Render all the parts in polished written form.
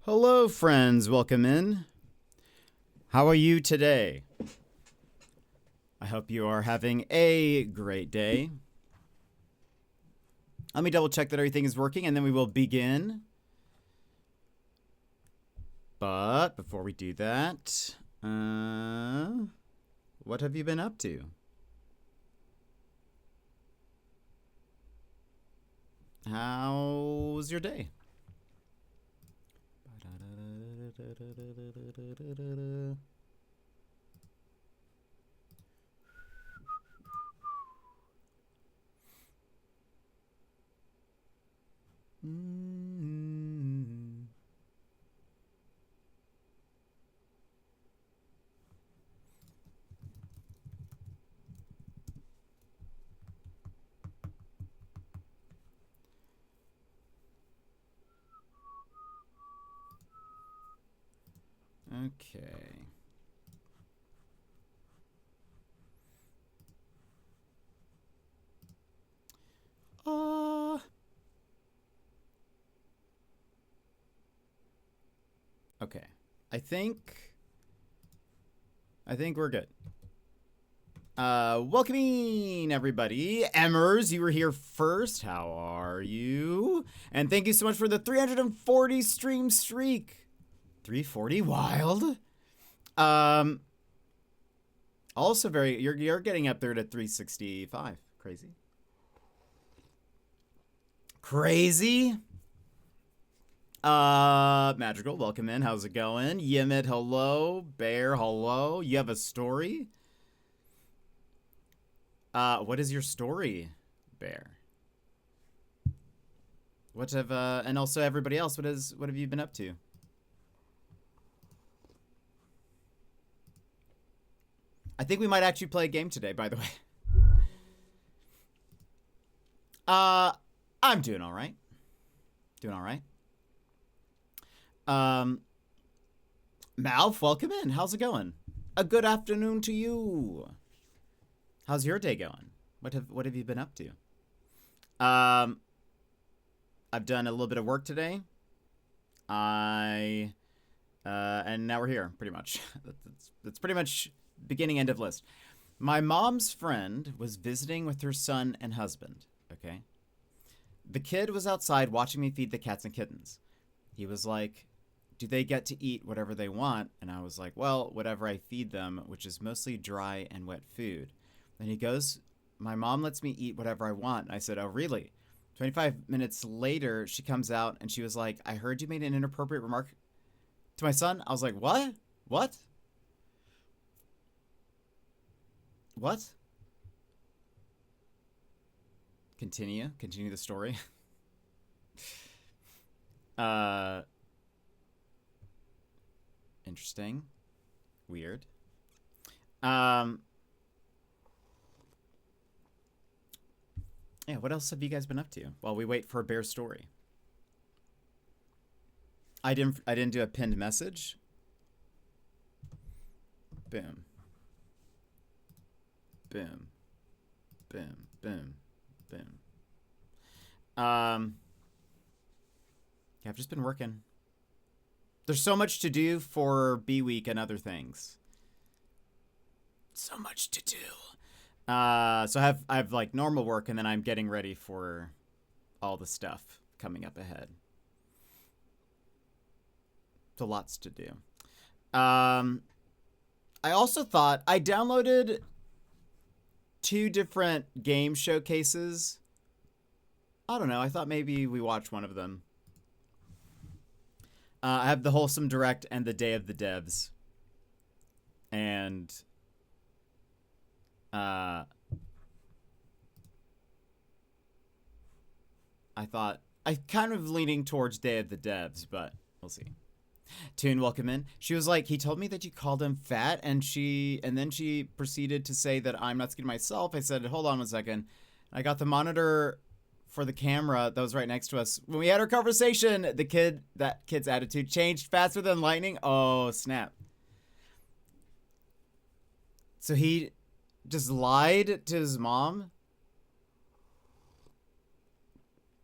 Hello, friends. Welcome in. How are you today? I hope you are having a great day. Let me double check that everything is working and then we will begin. But before we do that, what have you been up to? How's your day? Okay. Okay. I think we're good. Welcoming everybody. Emmers, you were here first. How are you? And thank you so much for the 340 stream streak. 340 wild. Also you're getting up there to 365. Crazy. Magical, welcome in. How's it going? Yimit, hello. Bear, hello. You have a story? What is your story, Bear? And also everybody else, what have you been up to? I think we might actually play a game today, by the way. I'm doing all right. Malf, welcome in. How's it going? A good afternoon to you. How's your day going? What have you been up to? I've done a little bit of work today. And now we're here, pretty much. That's pretty much beginning, end of list. My mom's friend was visiting with her son and husband, okay? The kid was outside watching me feed the cats and kittens. He was like, do they get to eat whatever they want? And I was like, well, whatever I feed them, which is mostly dry and wet food. And he goes, my mom lets me eat whatever I want. And I said, oh, really? 25 minutes later, she comes out and she was like, I heard you made an inappropriate remark to my son. I was like, what? What? Continue the story. Interesting. Weird. Yeah, what else have you guys been up to while we wait for a bear story? I didn't do a pinned message. Boom. Boom. Boom. Boom. Boom. Yeah, I've just been working. There's so much to do for B week and other things. So much to do. So I have like normal work, and then I'm getting ready for all the stuff coming up ahead. So lots to do. I also thought I downloaded 2 different game showcases. I don't know. I thought maybe we watch one of them. I have the Wholesome Direct and the Day of the Devs. And I thought I kind of leaning towards Day of the Devs, but we'll see. Toon, welcome in. She was like, he told me that you called him fat, and then she proceeded to say that I'm not skinny myself. I said, hold on 1 second. I got the monitor for the camera that was right next to us. When we had our conversation, that kid's attitude changed faster than lightning. Oh, snap. So he just lied to his mom.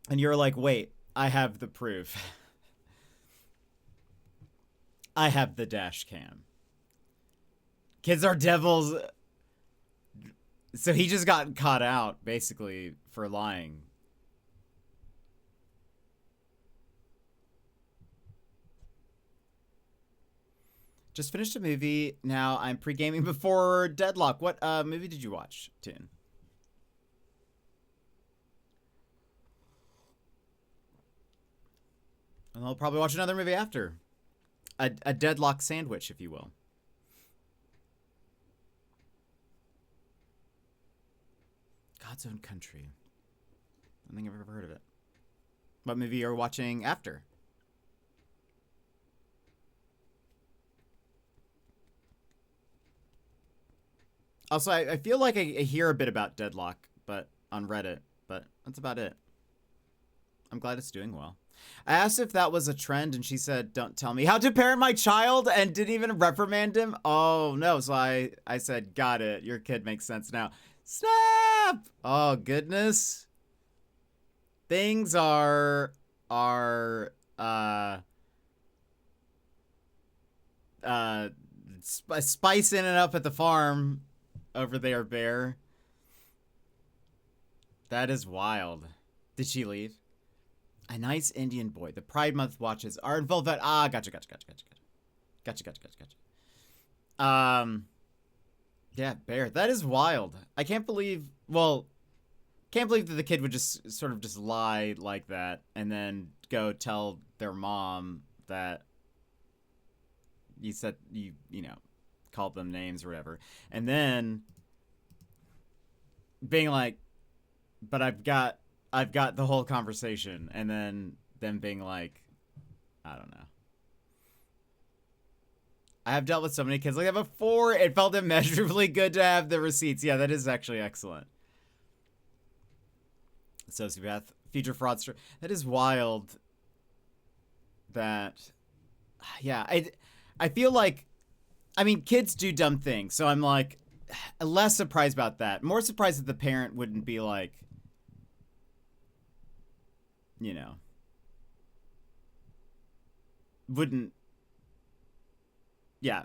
And you're like, wait, I have the proof. I have the dash cam. Kids are devils. So he just got caught out, basically, for lying. Just finished a movie. Now I'm pre-gaming before Deadlock. What movie did you watch, Toon? And I'll probably watch another movie after. A Deadlock sandwich, if you will. God's Own Country. I don't think I've ever heard of it. What movie are you watching after? Also, I feel like I hear a bit about Deadlock, but on Reddit, but that's about it. I'm glad it's doing well. I asked if that was a trend, and she said, "Don't tell me how to parent my child," and didn't even reprimand him. Oh, no. So I said, got it. Your kid makes sense now. Snap! Oh, goodness. Things are spicing it up at the farm over there, Bear. That is wild. Did she leave? A nice Indian boy. The Pride Month watches are involved. Gotcha. Yeah, Bear. That is wild. I can't believe. Well, can't believe that the kid would just sort of just lie like that and then go tell their mom that you said you know called them names or whatever, and then being like, but I've got the whole conversation, and then them being like, I don't know. I have dealt with so many kids like that before. It felt immeasurably good to have the receipts. Yeah, that is actually excellent. Sociopath, future fraudster. That is wild. That, yeah, I feel like, I mean, kids do dumb things, so I'm like less surprised about that. More surprised that the parent wouldn't be like, you know, wouldn't, yeah,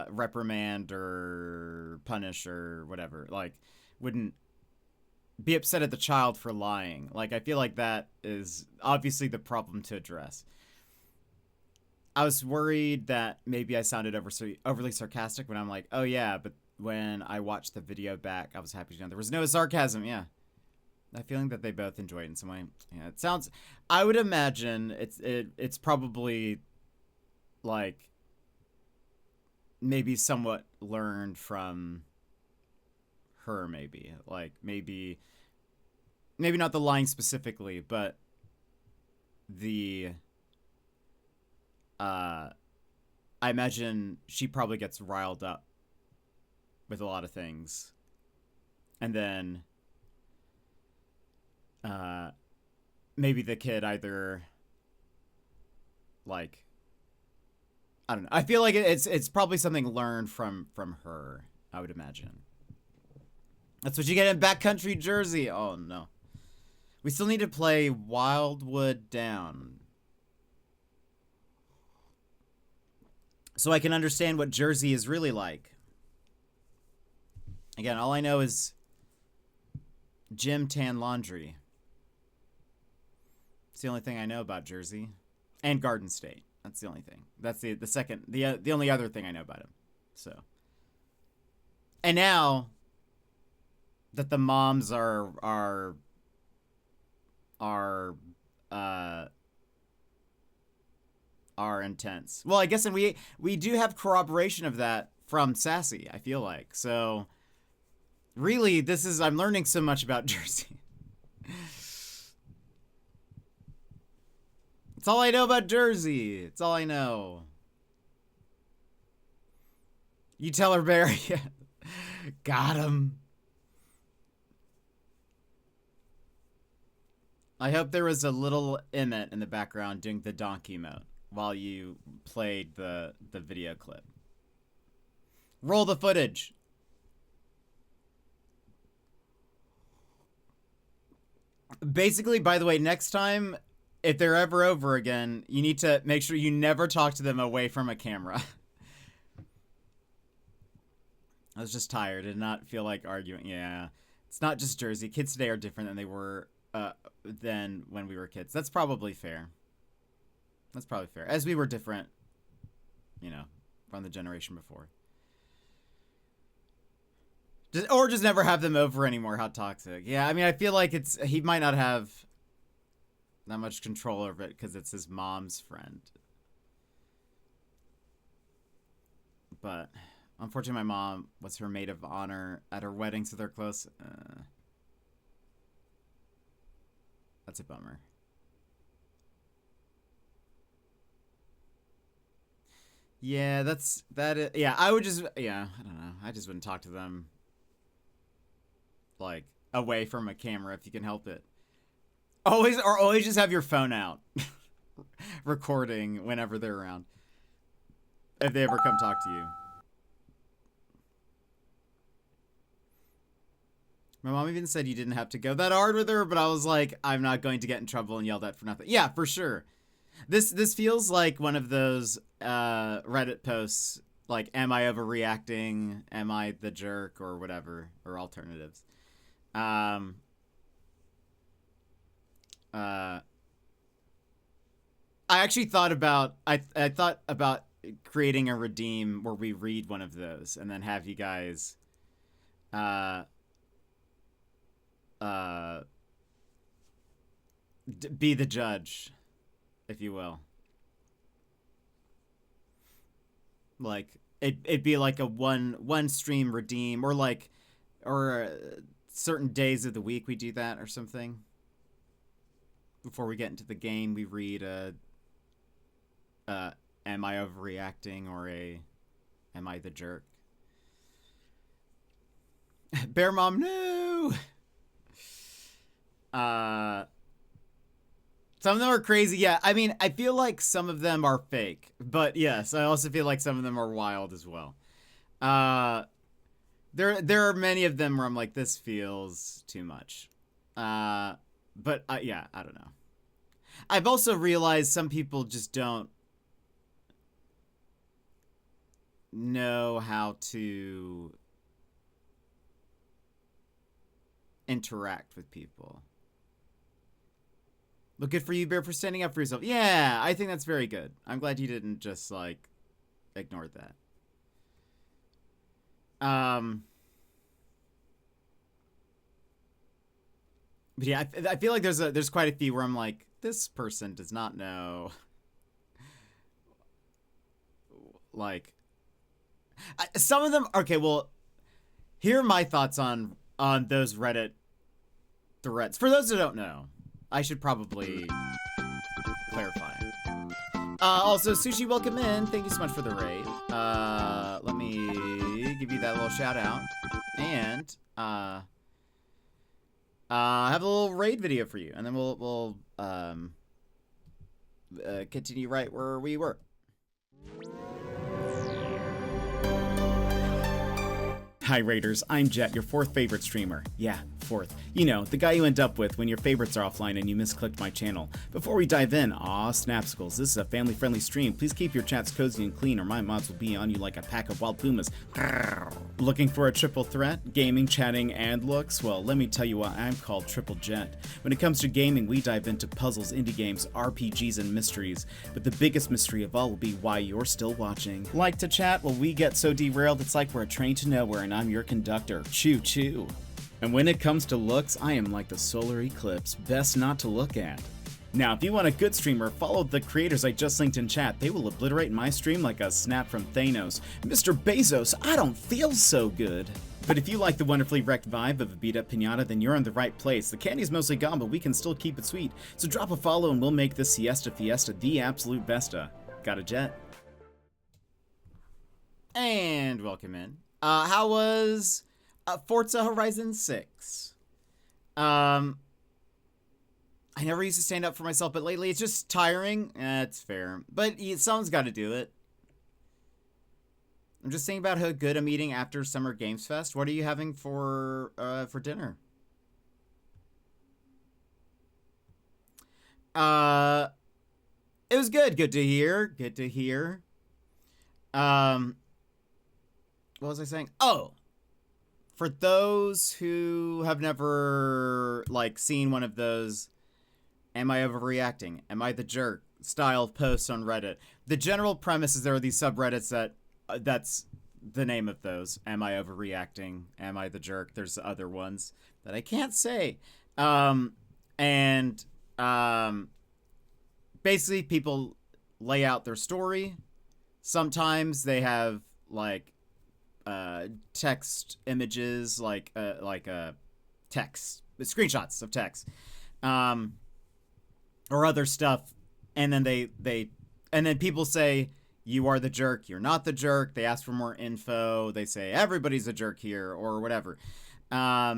reprimand or punish or whatever. Like, wouldn't be upset at the child for lying. Like, I feel like that is obviously the problem to address. I was worried that maybe I sounded overly sarcastic when I'm like, oh yeah, but when I watched the video back, I was happy to know there was no sarcasm. Yeah. I feeling that they both enjoy it in some way. Yeah, it sounds, I would imagine it's probably like maybe somewhat learned from her, maybe. Like maybe not the lying specifically, but the I imagine she probably gets riled up with a lot of things. And then maybe the kid either like, I don't know. I feel like it's probably something learned from her, I would imagine. That's what you get in backcountry Jersey. Oh no. We still need to play Wildwood Down, so I can understand what Jersey is really like. Again, all I know is Gym Tan Laundry. It's the only thing I know about Jersey. And Garden State. That's the only thing. That's the only other thing I know about him. So. And now that the moms are intense. Well, I guess, and we do have corroboration of that from Sassy, I feel like. So really, I'm learning so much about Jersey. It's all I know about Jersey. It's all I know. You tell her, Barry. Got him. I hope there was a little Emmett in the background doing the donkey mode while you played the video clip. Roll the footage. Basically, by the way, next time, if they're ever over again, you need to make sure you never talk to them away from a camera. I was just tired. I did not feel like arguing. Yeah. It's not just Jersey. Kids today are different than they were than when we were kids. That's probably fair. That's probably fair. As we were different, you know, from the generation before. Just never have them over anymore. How toxic. Yeah, I mean, I feel like he might not have that much control over it because it's his mom's friend. But unfortunately, my mom was her maid of honor at her wedding, so they're close. That's a bummer. Yeah, yeah, I would just, yeah, I don't know. I just wouldn't talk to them, like, away from a camera if you can help it. Always just have your phone out. Recording whenever they're around. If they ever come talk to you. My mom even said you didn't have to go that hard with her, but I was like, I'm not going to get in trouble and yelled at for nothing. Yeah, for sure. This feels like one of those Reddit posts, like, am I overreacting? Am I the jerk? Or whatever. Or alternatives. I actually thought about, I thought about creating a redeem where we read one of those and then have you guys be the judge, if you will. Like it'd be like a one stream redeem, or like, or certain days of the week we do that or something. Before we get into the game, we read am I overreacting, or am I the jerk? Bear Mom, no. Some of them are crazy. Yeah, I mean, I feel like some of them are fake, but yes, I also feel like some of them are wild as well. There are many of them where I'm like, this feels too much. But yeah, I don't know. I've also realized some people just don't know how to interact with people. Look, good for you, Bear, for standing up for yourself. Yeah, I think that's very good. I'm glad you didn't just, like, ignore that. But yeah, I feel like there's quite a few where I'm like, this person does not know. Like, some of them. Okay, well, here are my thoughts on those Reddit threads. For those who don't know, I should probably clarify. Also, Sushi, welcome in. Thank you so much for the raid. Let me give you that little shout out. And have a little raid video for you, and then we'll continue right where we were. Hi Raiders, I'm Jet, your fourth favorite streamer. Yeah, fourth. You know, the guy you end up with when your favorites are offline and you misclicked my channel. Before we dive in, aw, Snapsicles, this is a family-friendly stream. Please keep your chats cozy and clean or my mods will be on you like a pack of wild pumas. Looking for a triple threat? Gaming, chatting, and looks? Well, let me tell you why I'm called Triple Jet. When it comes to gaming, we dive into puzzles, indie games, RPGs, and mysteries. But the biggest mystery of all will be why you're still watching. Like to chat? Well, we get so derailed it's like we're a train to nowhere and I'm your conductor. Choo choo. And when it comes to looks, I am like the solar eclipse, best not to look at. Now, if you want a good streamer, follow the creators I just linked in chat. They will obliterate my stream like a snap from Thanos. Mr. Bezos, I don't feel so good. But if you like the wonderfully wrecked vibe of a beat-up pinata, then you're in the right place. The candy's mostly gone, but we can still keep it sweet. So drop a follow and we'll make this Siesta Fiesta the absolute besta. Got a jet? And welcome in. How was Forza Horizon 6? I never used to stand up for myself, but lately it's just tiring. It's fair. But someone's got to do it. I'm just thinking about how good I'm eating after Summer Games Fest. What are you having for dinner? Uh, it was good. Good to hear. Good to hear. Um, what was I saying? Oh, for those who have never like seen one of those, am I overreacting? Am I the jerk? Style of posts on Reddit. The general premise is there are these subreddits that that's the name of those. Am I overreacting? Am I the jerk? There's other ones that I can't say. And basically people lay out their story. Sometimes they have like text images, like text screenshots of text, or other stuff, and then then people say you are the jerk, you're not the jerk. They ask for more info. They say everybody's a jerk here or whatever. A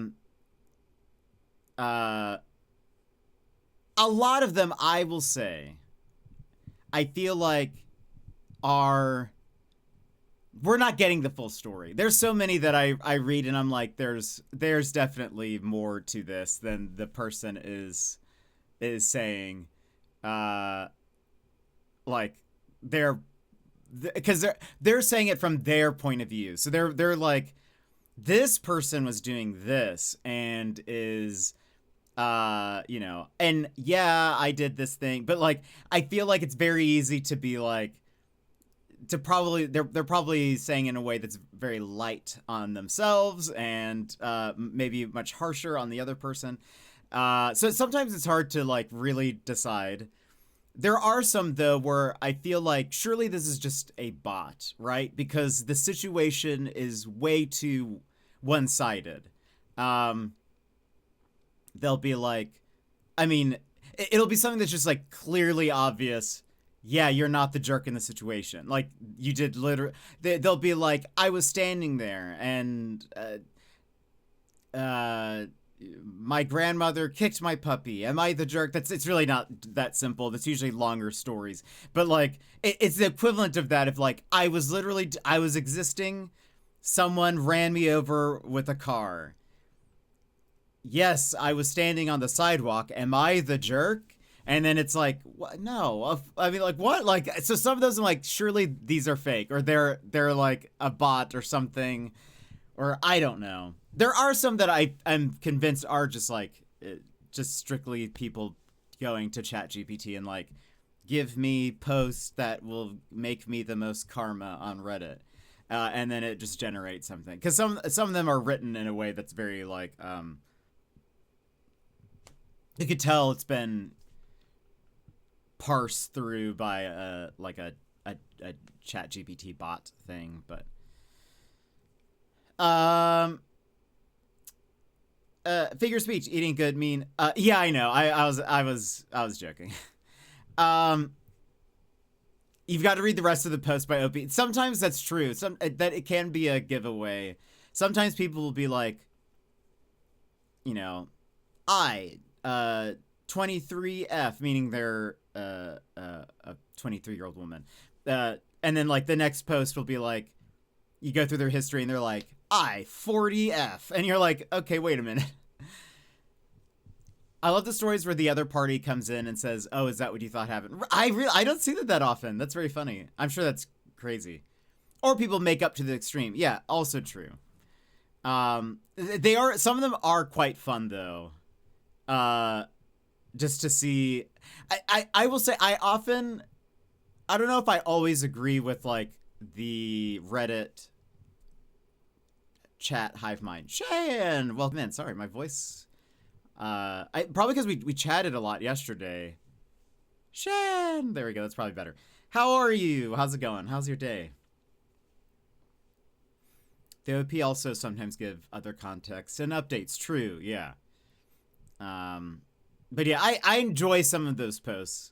lot of them, I will say, I feel like we're not getting the full story. There's so many that I read and I'm like, there's definitely more to this than the person is saying. Like because they're saying it from their point of view. So they're like, this person was doing this and is and yeah, I did this thing, but like I feel like it's very easy to be like, they're probably saying in a way that's very light on themselves and maybe much harsher on the other person. So sometimes it's hard to like really decide. There are some though where I feel like surely this is just a bot, right? Because the situation is way too one-sided. They'll be like, I mean, it'll be something that's just like clearly obvious. Yeah, you're not the jerk in the situation. Like you did literally. They'll be like, I was standing there and my grandmother kicked my puppy. Am I the jerk? It's really not that simple. That's usually longer stories. But like it's the equivalent of that if like I was existing, someone ran me over with a car. Yes, I was standing on the sidewalk. Am I the jerk? And then it's like, what? No. I mean, like, what? Like, so some of those I'm like, surely these are fake, or they're like a bot or something, or I don't know. There are some that I'm convinced are just like, just strictly people going to ChatGPT and like, give me posts that will make me the most karma on Reddit. And then it just generates something. Because some of them are written in a way that's very like, you could tell it's been parsed through by a ChatGPT bot thing, but figure of speech, eating good, mean. Yeah, I know. I was joking. You've got to read the rest of the post by OP. Sometimes that's true. That it can be a giveaway. Sometimes people will be like, I 23F, meaning they're a 23-year-old woman. And then like the next post will be like, you go through their history and they're like, I 40F, and you're like, okay, wait a minute. I love the stories where the other party comes in and says, oh, is that what you thought happened? I don't see that often. That's very funny. I'm sure that's crazy. Or people make up to the extreme. Yeah, also true. Some of them are quite fun though. Just to see, I will say I don't know if I always agree with like the Reddit chat hive mind. Shan, well, man, sorry, my voice. Probably because we chatted a lot yesterday. Shan, there we go. That's probably better. How are you? How's it going? How's your day? The OP also sometimes give other context and updates. True, yeah. But yeah, I enjoy some of those posts.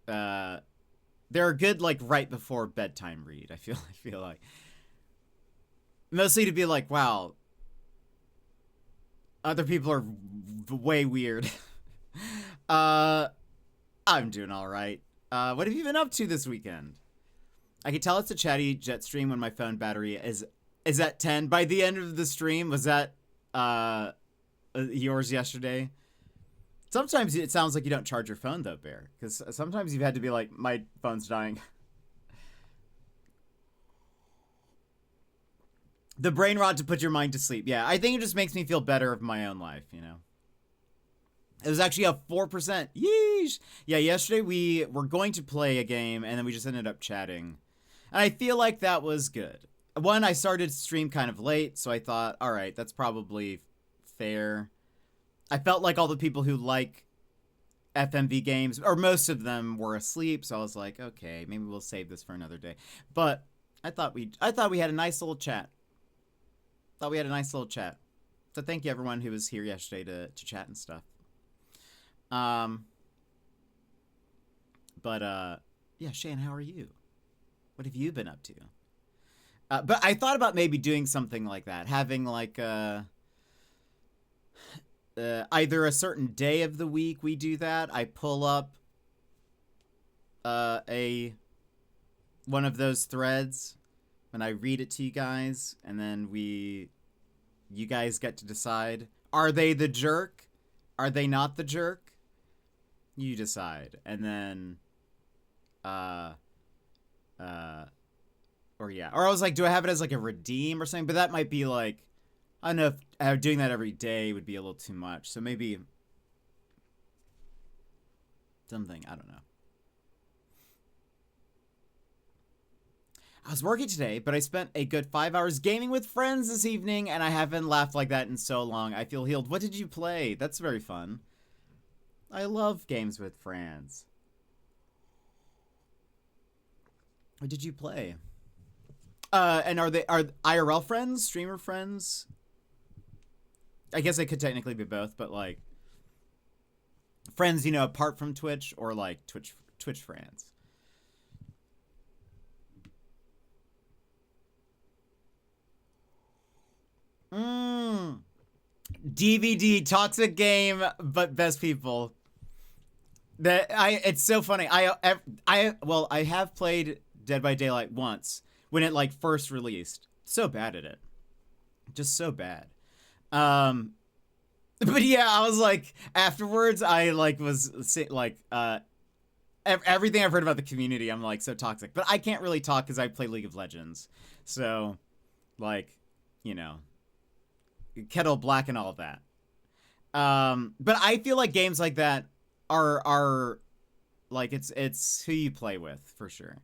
They're a good like right before bedtime read. I feel like mostly to be like, wow, other people are way weird. I'm doing all right. What have you been up to this weekend? I can tell it's a chatty jet stream when my phone battery is at 10. By the end of the stream, was that yours yesterday? Sometimes it sounds like you don't charge your phone though, Bear, because sometimes you've had to be like, my phone's dying. The brain rot to put your mind to sleep. Yeah, I think it just makes me feel better of my own life, you know. It was actually a 4%. Yeesh. Yeah, yesterday we were going to play a game, and then we just ended up chatting. And I feel like that was good. One, I started stream kind of late, so I thought, all right, that's probably fair. I felt like all the people who like FMV games, or most of them, were asleep, so I was like, okay, maybe we'll save this for another day. But I thought we had a nice little chat. So thank you everyone who was here yesterday to chat and stuff. Yeah, Shane, how are you? What have you been up to? But I thought about maybe doing something like that, having like either a certain day of the week we do that. I pull up one of those threads and I read it to you guys, and then you guys get to decide. Are they the jerk? Are they not the jerk? You decide. And then or I was like, do I have it as like a redeem or something? But that might be like, I don't know if doing that every day would be a little too much. So maybe something, I don't know. I was working today, but I spent a good 5 hours gaming with friends this evening, and I haven't laughed like that in so long. I feel healed. What did you play? That's very fun. I love games with friends. What did you play? And are IRL friends? Streamer friends? I guess it could technically be both, but like friends, you know, apart from Twitch, or like Twitch friends. DVD toxic game, but best people. It's so funny. I have played Dead by Daylight once when it like first released. So bad at it. Just so bad. But yeah, I was like, afterwards I like was like everything I've heard about the community, I'm like, so toxic. But I can't really talk because I play League of Legends. So like, you know, Kettle Black and all of that. But I feel like games like that are like, it's who you play with for sure.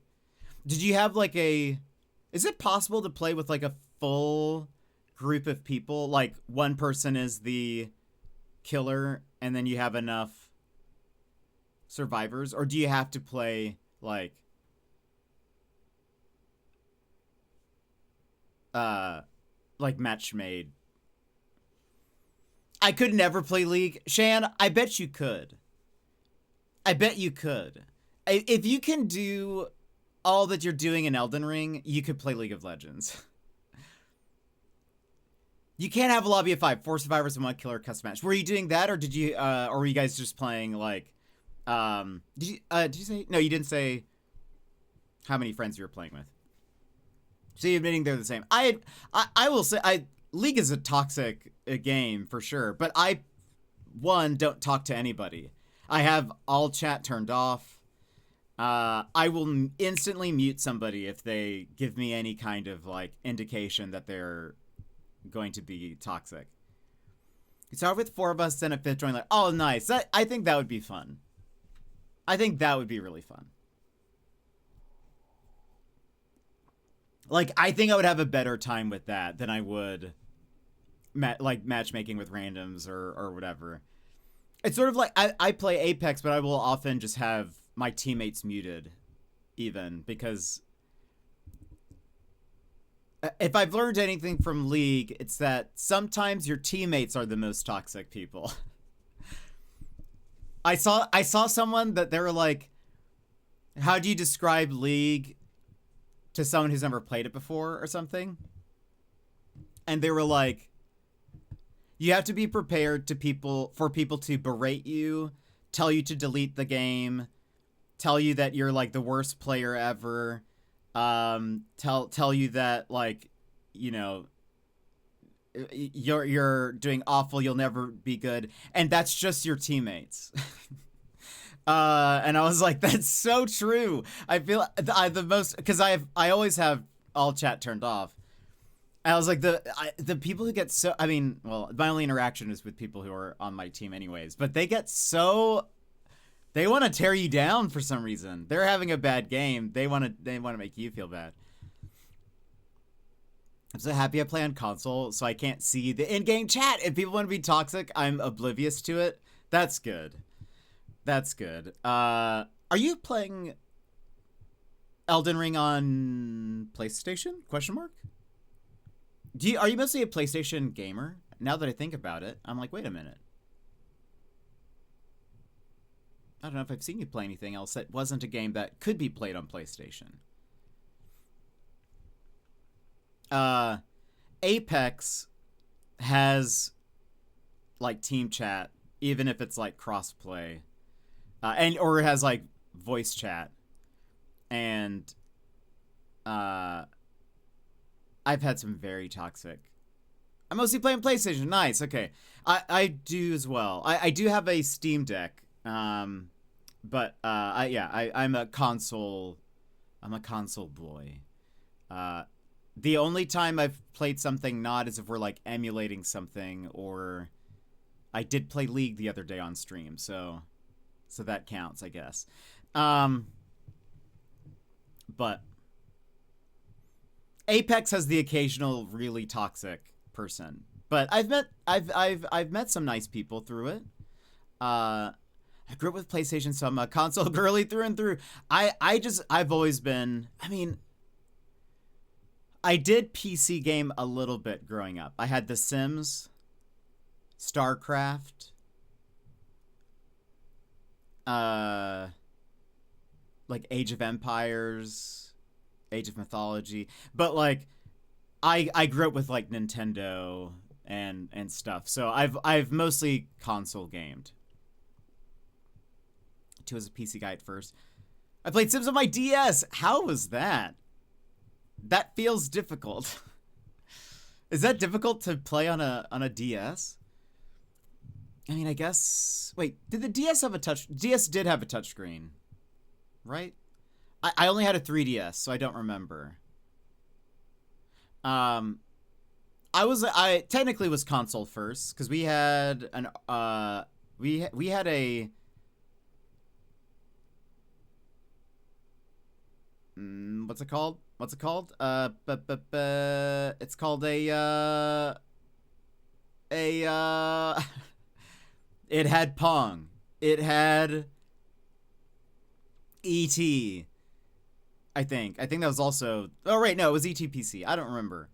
Did you have like is it possible to play with like a full group of people? Like one person is the killer and then you have enough survivors? Or do you have to play like match made? I could never play League. Shan, I bet you could. If you can do all that you're doing in Elden Ring, you could play League of Legends. You can't have a lobby of 5, 4 survivors and 1 killer custom match. Were you doing that, or did you, or were you guys just playing like, did you say, no, you didn't say how many friends you were playing with. So you're admitting they're the same. I will say, League is a toxic game for sure, but I don't talk to anybody. I have all chat turned off. I will instantly mute somebody if they give me any kind of like indication that they're going to be toxic. You start with 4 of us, then a 5th join. Like, oh, nice. I think that would be fun. I think that would be really fun. Like, I think I would have a better time with that than I would like matchmaking with randoms or whatever. It's sort of like I play Apex, but I will often just have my teammates muted, even, because if I've learned anything from League, it's that sometimes your teammates are the most toxic people. I saw someone that they were like, how do you describe League to someone who's never played it before or something? And they were like, you have to be prepared for people to berate you, tell you to delete the game, tell you that you're like the worst player ever, tell you that, like, you know, you're doing awful, you'll never be good, and that's just your teammates. And I was like, that's so true. I feel the most, because I always have all chat turned off. And I was like, the people who get so, I mean, well, my only interaction is with people who are on my team anyways, but they get so, they want to tear you down for some reason. They're having a bad game. They want to make you feel bad. I'm so happy I play on console, so I can't see the in-game chat. If people want to be toxic, I'm oblivious to it. That's good. That's good. Are you playing Elden Ring on PlayStation? Question mark? Are you mostly a PlayStation gamer? Now that I think about it, I'm like, wait a minute. I don't know if I've seen you play anything else that wasn't a game that could be played on PlayStation. Apex has like team chat, even if it's like crossplay, or it has like voice chat, and I've had some very toxic. I'm mostly playing PlayStation. Nice. Okay, I do as well. I do have a Steam Deck, but I'm a console. I'm a console boy. The only time I've played something not is if we're like emulating something, or I did play League the other day on stream, so that counts, I guess. But Apex has the occasional really toxic person, but I've met some nice people through it. I grew up with PlayStation, so I'm a console girly through and through. I've always been, I mean, I did PC game a little bit growing up. I had The Sims, StarCraft, like Age of Empires, Age of Mythology, but like I grew up with like Nintendo and stuff. So I've mostly console gamed. Too as a PC guy at first. I played Sims on my DS. How was that? That feels difficult. Is that difficult to play on a DS? I mean, I guess. Wait, did the DS have a touch? DS did have a touchscreen, right? I only had a 3DS, so I don't remember. I technically was console first because we had an we had a what's it called? It's called a it had Pong. It had E.T. I think that was also, oh right, no, it was ETPC. I don't remember.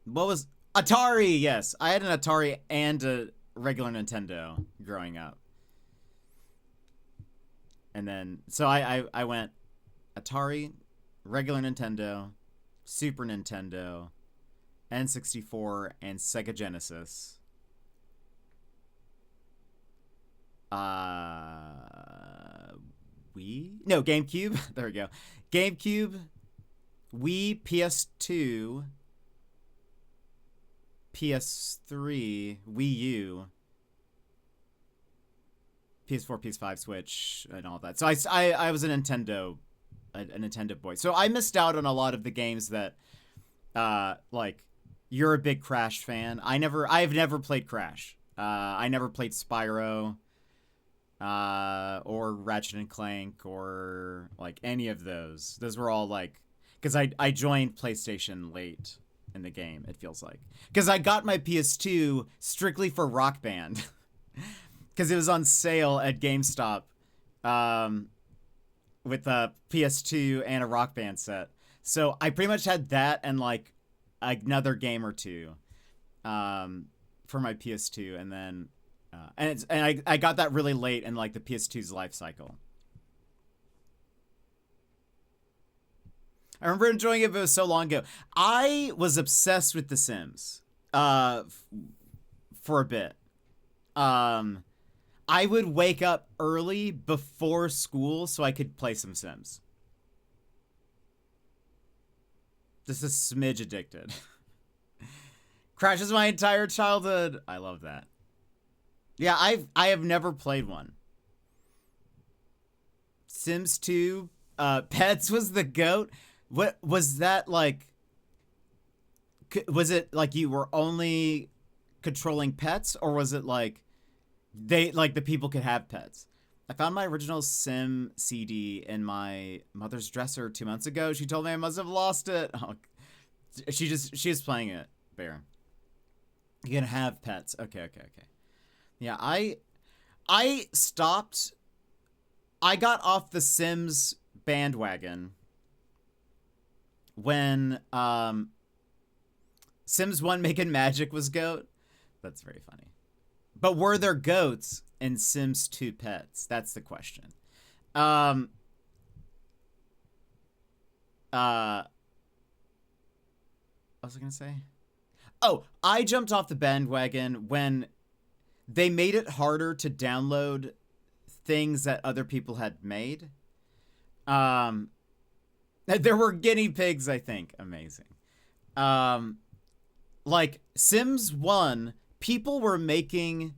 What was Atari? Yes, I had an Atari and a regular Nintendo growing up. And then, so I went Atari, regular Nintendo, Super Nintendo, N64, and Sega Genesis. GameCube. There we go. GameCube, Wii, PS2, PS3, Wii U, PS4, PS5, Switch, and all that. So I was a Nintendo boy. So I missed out on a lot of the games that, like, you're a big Crash fan. I've never played Crash. I never played Spyro, or Ratchet and Clank, or like any of those. Those were all like, because I joined PlayStation late in the game. It feels like, because I got my PS2 strictly for Rock Band. Because it was on sale at GameStop, with a PS2 and a Rock Band set. So I pretty much had that and like another game or two, for my PS2, and then I got that really late in like the PS2's life cycle. I remember enjoying it, but it was so long ago. I was obsessed with The Sims, for a bit. I would wake up early before school so I could play some Sims. Just a smidge addicted. Crashes my entire childhood. I love that. Yeah, I have never played one. Sims 2, Pets was the GOAT. What was that like? Was it like you were only controlling pets, or was it like the people could have pets? I found my original Sim CD in my mother's dresser 2 months ago. She told me I must have lost it. Oh, she was playing it. Bear. You can have pets. Okay. Yeah, I stopped. I got off the Sims bandwagon when Sims 1 Making Magic was GOAT. That's very funny. But were there goats in Sims 2 Pets? That's the question. What was I gonna say? Oh, I jumped off the bandwagon when they made it harder to download things that other people had made. There were guinea pigs, I think. Amazing. Like Sims 1, people were making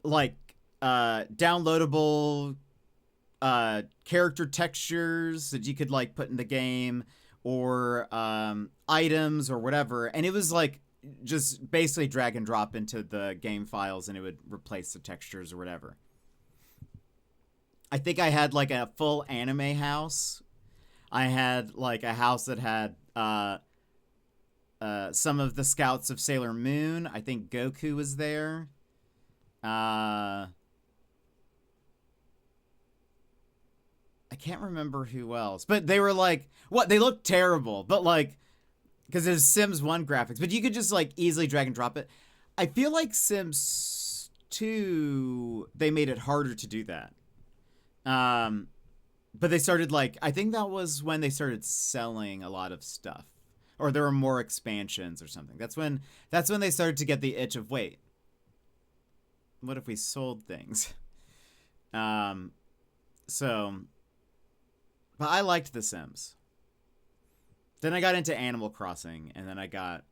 like downloadable character textures that you could like put in the game, or items or whatever, and it was like just basically drag and drop into the game files and it would replace the textures or whatever. I think I had like a full anime house. I had like a house that had some of the scouts of Sailor Moon. I think Goku was there. I can't remember who else, but they were like, what? They looked terrible, but like, because it was Sims 1 graphics, but you could just like easily drag and drop it. I feel like Sims 2, they made it harder to do that. But they started like, I think that was when they started selling a lot of stuff, or there were more expansions or something. That's when they started to get the itch of, wait, what if we sold things? So, but I liked The Sims. Then I got into Animal Crossing, and then I got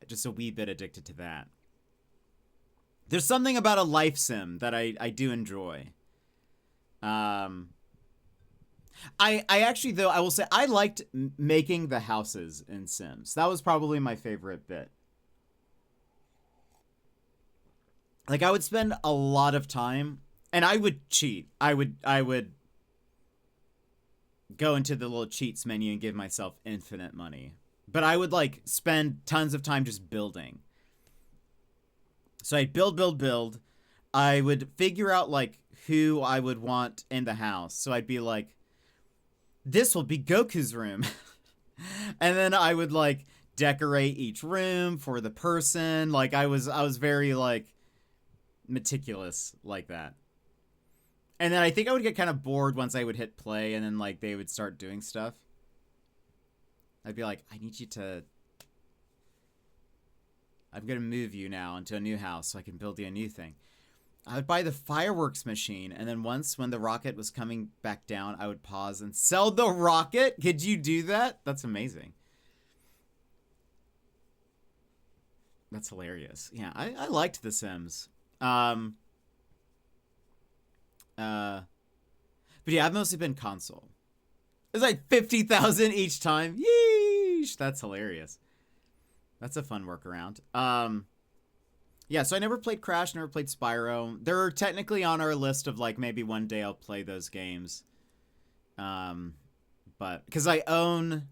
just a wee bit addicted to that. There's something about a life sim that I do enjoy. I actually, though, I will say I liked making the houses in Sims. That was probably my favorite bit. Like, I would spend a lot of time, and I would cheat. I would go into the little cheats menu and give myself infinite money. But I would like spend tons of time just building. So I'd build. I would figure out like who I would want in the house. So I'd be like, this will be Goku's room. And then I would like decorate each room for the person. Like I was very like meticulous like that. And then I think I would get kind of bored once I would hit play and then like they would start doing stuff. I'd be like, I'm going to move you now into a new house so I can build you a new thing. I would buy the fireworks machine, and then once when the rocket was coming back down, I would pause and sell the rocket. Could you do that? That's amazing. That's hilarious. Yeah, I liked The Sims. But yeah, I've mostly been console. It's like 50,000 each time. Yeesh, that's hilarious. That's a fun workaround. Yeah, so I never played Crash, never played Spyro. They're technically on our list of like maybe one day I'll play those games. But because I own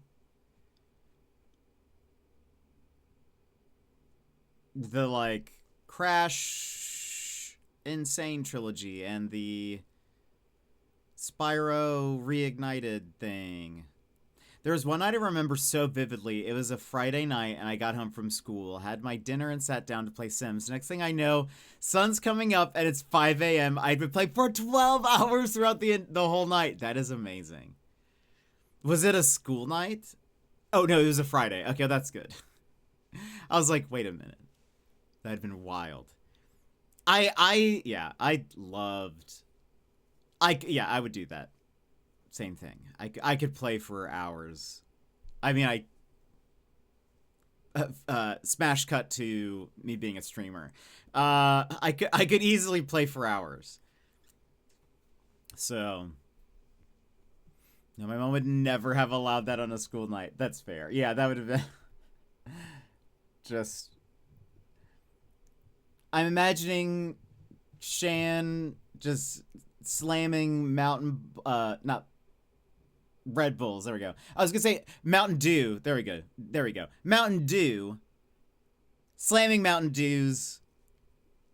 the like Crash Insane trilogy and the Spyro Reignited thing. There was one night I remember so vividly. It was a Friday night and I got home from school, had my dinner and sat down to play Sims. Next thing I know, sun's coming up and it's 5 a.m. I'd been playing for 12 hours throughout the whole night. That is amazing. Was it a school night? Oh no, it was a Friday. Okay, that's good. I was like, wait a minute. That had been wild. I would do that. Same thing. I could play for hours. I mean, smash cut to me being a streamer. I could easily play for hours. So, no, my mom would never have allowed that on a school night. That's fair. Yeah, that would have been just. I'm imagining Shan just slamming not Red Bulls. There we go. I was gonna say Mountain Dew. There we go. There we go. Mountain Dew. Slamming Mountain Dews.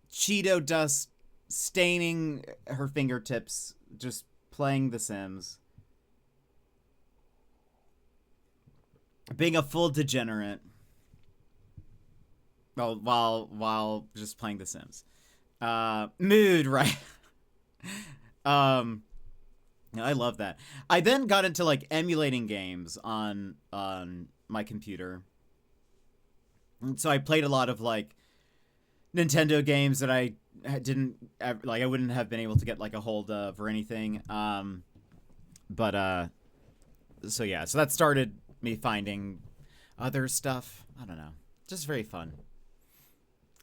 Cheeto dust staining her fingertips. Just playing The Sims. Being a full degenerate. Well, while just playing The Sims. Mood, right? I love that. I then got into like emulating games on my computer. And so I played a lot of like Nintendo games that I didn't like. I wouldn't have been able to get like a hold of or anything. So yeah, so that started me finding other stuff. I don't know. Just very fun.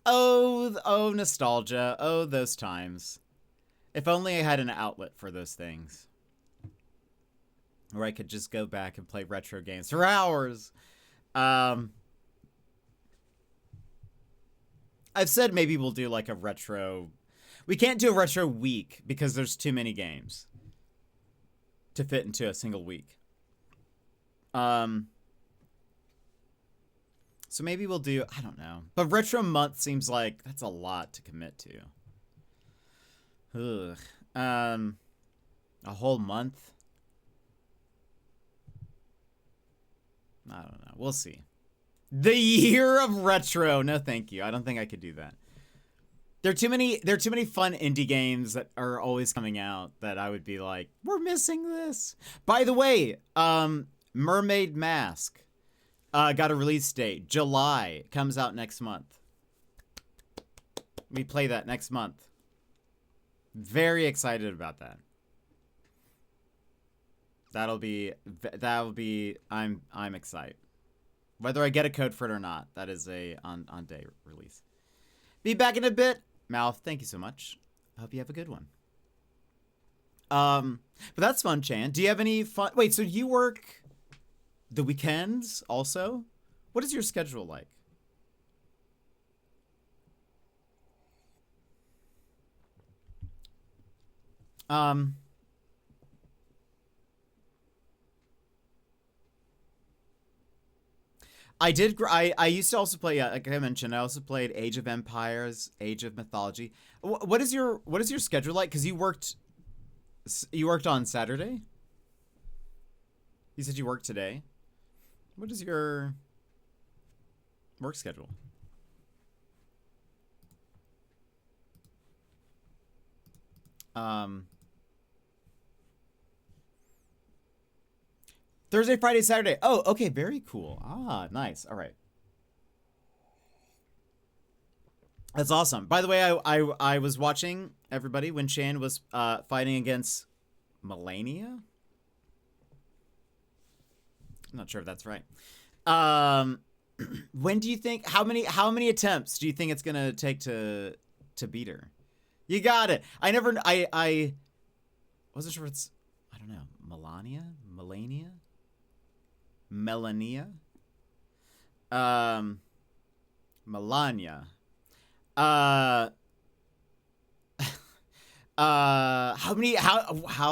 Oh, nostalgia. Oh, those times. If only I had an outlet for those things. Where I could just go back and play retro games for hours. I've said maybe we'll do like a retro... We can't do a retro week because there's too many games to fit into a single week. So maybe we'll do... I don't know. But retro month seems like that's a lot to commit to. Ugh. A whole month? I don't know. We'll see. The year of retro. No, thank you. I don't think I could do that. There are too many fun indie games that are always coming out that I would be like, we're missing this. By the way, Mermaid Mask got a release date. July. Comes out next month. We play that next month. Very excited about that. That'll be I'm excited. Whether I get a code for it or not, that is a on day release. Be back in a bit. Mouth, thank you so much. I hope you have a good one. But that's fun, Chan. Do you have any fun? Wait, so you work the weekends also? What is your schedule like? I used to also play, like I mentioned, I also played Age of Empires, Age of Mythology. What is your schedule like? Because you worked on Saturday? You said you worked today? What is your work schedule? Thursday, Friday, Saturday. Oh, okay, very cool. Ah, nice. All right. That's awesome. By the way, I was watching everybody when Shan was fighting against Melania. I'm not sure if that's right. When do you think how many attempts do you think it's gonna take to beat her? You got it. I wasn't sure if it's, I don't know, Melania? Melania? Melania. How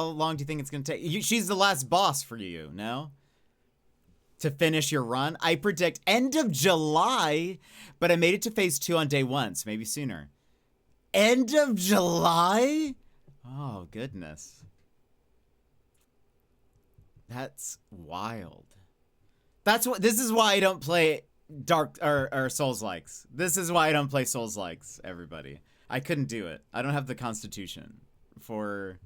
long do you think it's gonna take? She's the last boss for you, no? To finish your run? I predict end of July, but I made it to phase 2 on day 1, so maybe sooner. End of July? Oh, goodness. That's wild. This is why I don't play Dark or Souls-likes. This is why I don't play Souls-likes, everybody. I couldn't do it. I don't have the constitution for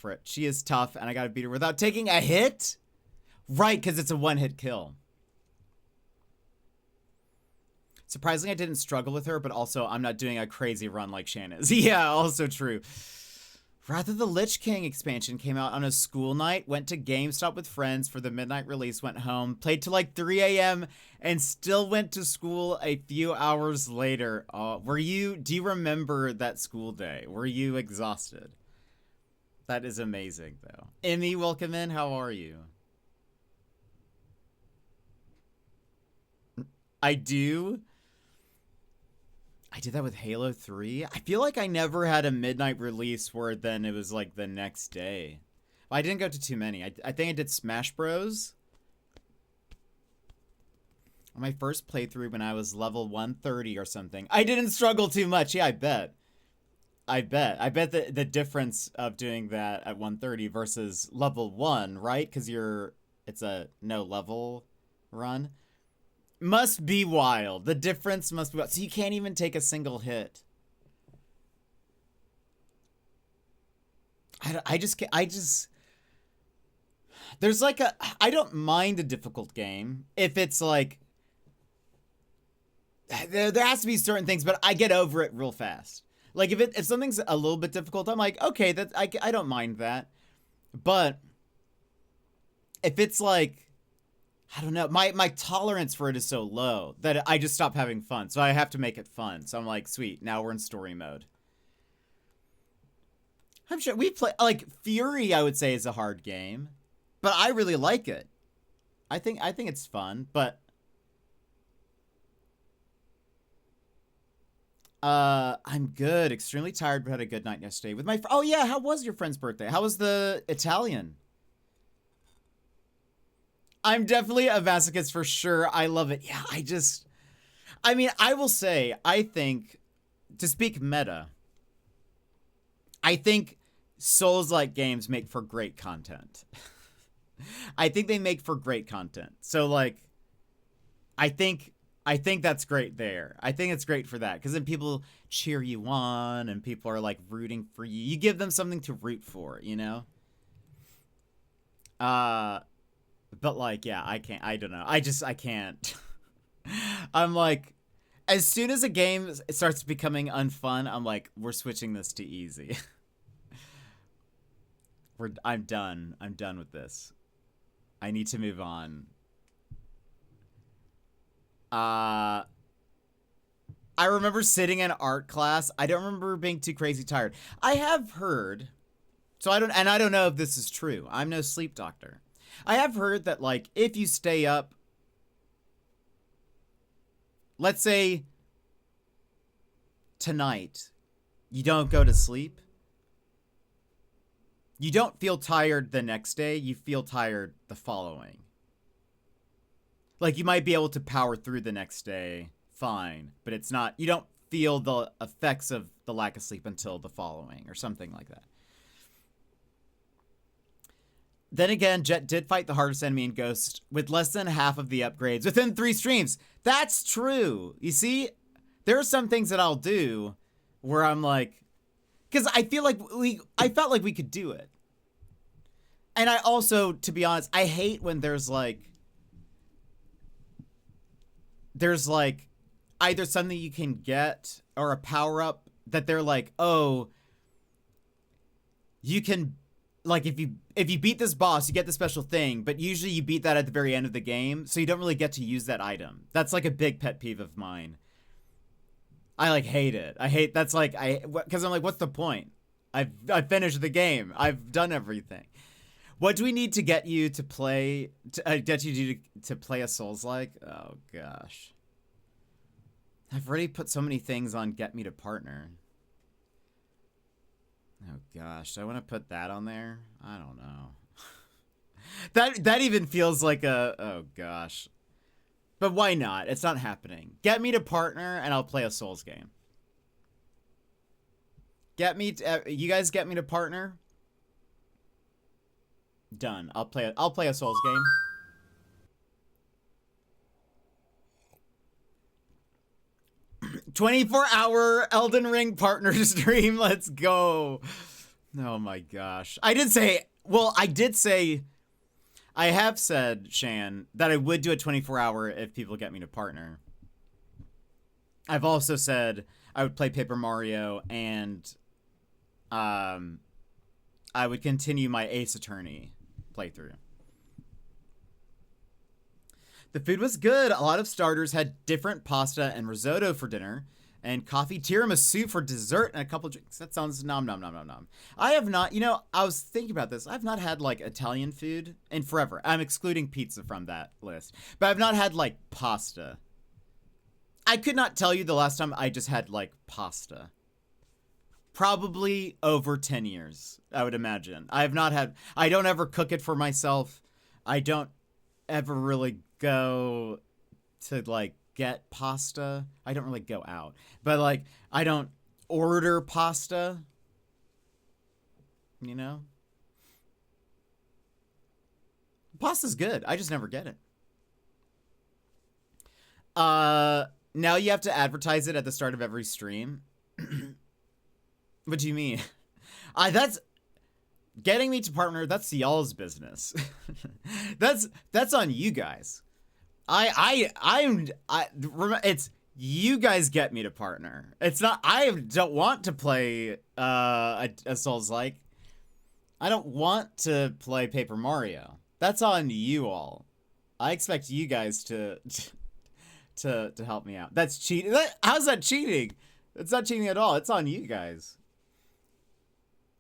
it. She is tough, and I gotta beat her without taking a hit? Right, because it's a one-hit kill. Surprisingly, I didn't struggle with her, but also I'm not doing a crazy run like Shan is. Yeah, also true. Rather, the Lich King expansion came out on a school night, went to GameStop with friends for the midnight release, went home, played till like 3 a.m., and still went to school a few hours later. Do you remember that school day? Were you exhausted? That is amazing, though. Emmy, welcome in. How are you? I do. I did that with Halo 3. I feel like I never had a midnight release where then it was like the next day. Well, I didn't go to too many. I think I did Smash Bros. On my first playthrough when I was level 130 or something. I didn't struggle too much. Yeah, I bet. I bet the difference of doing that at 130 versus level 1, right? Because it's a no level run. Must be wild. The difference must be wild. So you can't even take a single hit. I just there's like I don't mind a difficult game if it's like there has to be certain things, but I get over it real fast. Like if something's a little bit difficult, I'm like, okay, I don't mind that. But if it's like, I don't know, my tolerance for it is so low that I just stop having fun. So I have to make it fun. So I'm like, sweet, now we're in story mode. I'm sure we play like Fury, I would say, is a hard game, but I really like it. I think it's fun, but I'm good. Extremely tired, but had a good night yesterday with my oh yeah, how was your friend's birthday? How was the Italian? I'm definitely a masochist for sure. I love it. Yeah, I mean, I will say, I think, to speak meta, I think Souls-like games make for great content. I think they make for great content. So, like, I think that's great there. I think it's great for that. Because then people cheer you on, and people are, like, rooting for you. You give them something to root for, you know? But like, yeah, I don't know. I can't. I'm like, as soon as a game starts becoming unfun, I'm like, we're switching this to easy. I'm done. I'm done with this. I need to move on. I remember sitting in art class. I don't remember being too crazy tired. I have heard, I don't know if this is true. I'm no sleep doctor. I have heard that, like, if you stay up, let's say tonight, you don't go to sleep, you don't feel tired the next day, you feel tired the following. Like, you might be able to power through the next day fine, but it's not, you don't feel the effects of the lack of sleep until the following, or something like that. Then again, Jet did fight the hardest enemy in Ghost with less than half of the upgrades within 3 streams. That's true. You see, there are some things that I'll do where I'm like, because I felt like we could do it. And I also, to be honest, I hate when there's like either something you can get or a power up that they're like, oh, you can, like, if you beat this boss, you get the special thing, but usually you beat that at the very end of the game, so you don't really get to use that item. That's like a big pet peeve of mine. I like hate it. That's like, because I'm like, what's the point? I've finished the game. I've done everything. What do we need to get you to play, to play a Souls-like? Oh gosh. I've already put so many things on Get Me to Partner. Oh gosh, do I want to put that on there? I don't know. that even feels like oh gosh. But why not? It's not happening. Get me to partner and I'll play a Souls game. You guys get me to partner? Done. I'll play a Souls game. "24-hour Elden Ring partner stream. Let's go." Oh my gosh. I have said, Shan, that I would do a 24-hour if people get me to partner. I've also said I would play Paper Mario and I would continue my Ace Attorney playthrough. The food was good. A lot of starters had different pasta and risotto for dinner, and coffee tiramisu for dessert, and a couple drinks. That sounds nom nom nom nom nom. I have not, you know, I was thinking about this. I've not had like Italian food in forever. I'm excluding pizza from that list, but I've not had like pasta. I could not tell you the last time I just had like pasta. Probably over 10 years, I would imagine. I have not had, I don't ever cook it for myself. I don't ever really go to like get pasta. I don't really go out, but like I don't order pasta, you know. Pasta's good. I just never get it. Now you have to advertise it at the start of every stream. What do you mean? That's getting me to partner. That's y'all's business. that's on you guys. It's you guys get me to partner. It's not, I don't want to play a Souls-like. I don't want to play Paper Mario. That's on you all. I expect you guys to help me out. That's cheating. How's that cheating? It's not cheating at all. It's on you guys.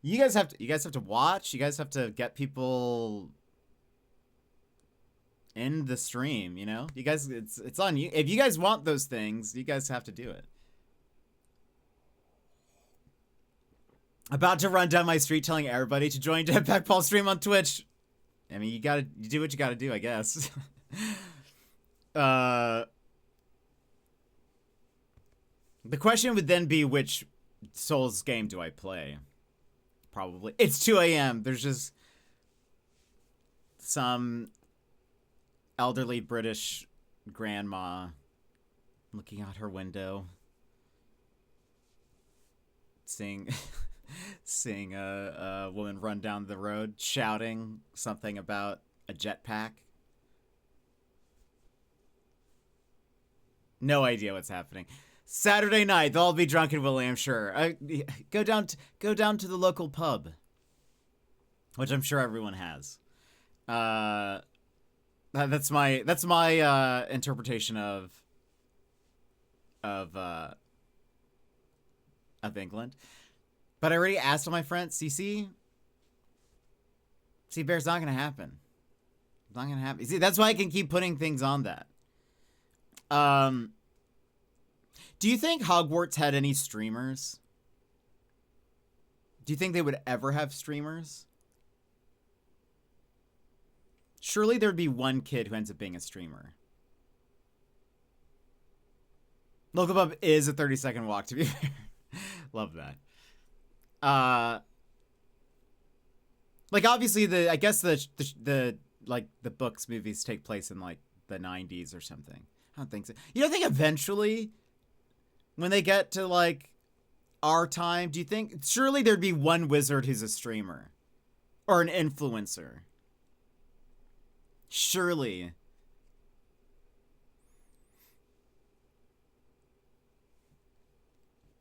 You guys have to watch. You guys have to get people in the stream, you know? You guys, it's on you. If you guys want those things, you guys have to do it. About to run down my street telling everybody to join jetpackpaul stream on Twitch. I mean, you do what you gotta do, I guess. The question would then be, which Souls game do I play? Probably. It's 2 a.m. There's just some elderly British grandma looking out her window, seeing a woman run down the road, shouting something about a jetpack. No idea what's happening. Saturday night, they'll all be drunk and Willie, I'm sure. Go down to the local pub, which I'm sure everyone has. That's my interpretation of England. But I already asked all my friends. See, Bear's not gonna happen. It's not gonna happen. See, that's why I can keep putting things on that. Do you think Hogwarts had any streamers? Do you think they would ever have streamers? Surely there'd be one kid who ends up being a streamer. Local pub is a 30-second walk, to be fair. Love that. Like, obviously, I guess the books, movies take place in, like, the 90s or something. I don't think so. You don't think eventually, when they get to, like, our time, do you think... Surely there'd be one wizard who's a streamer. Or an influencer. Surely.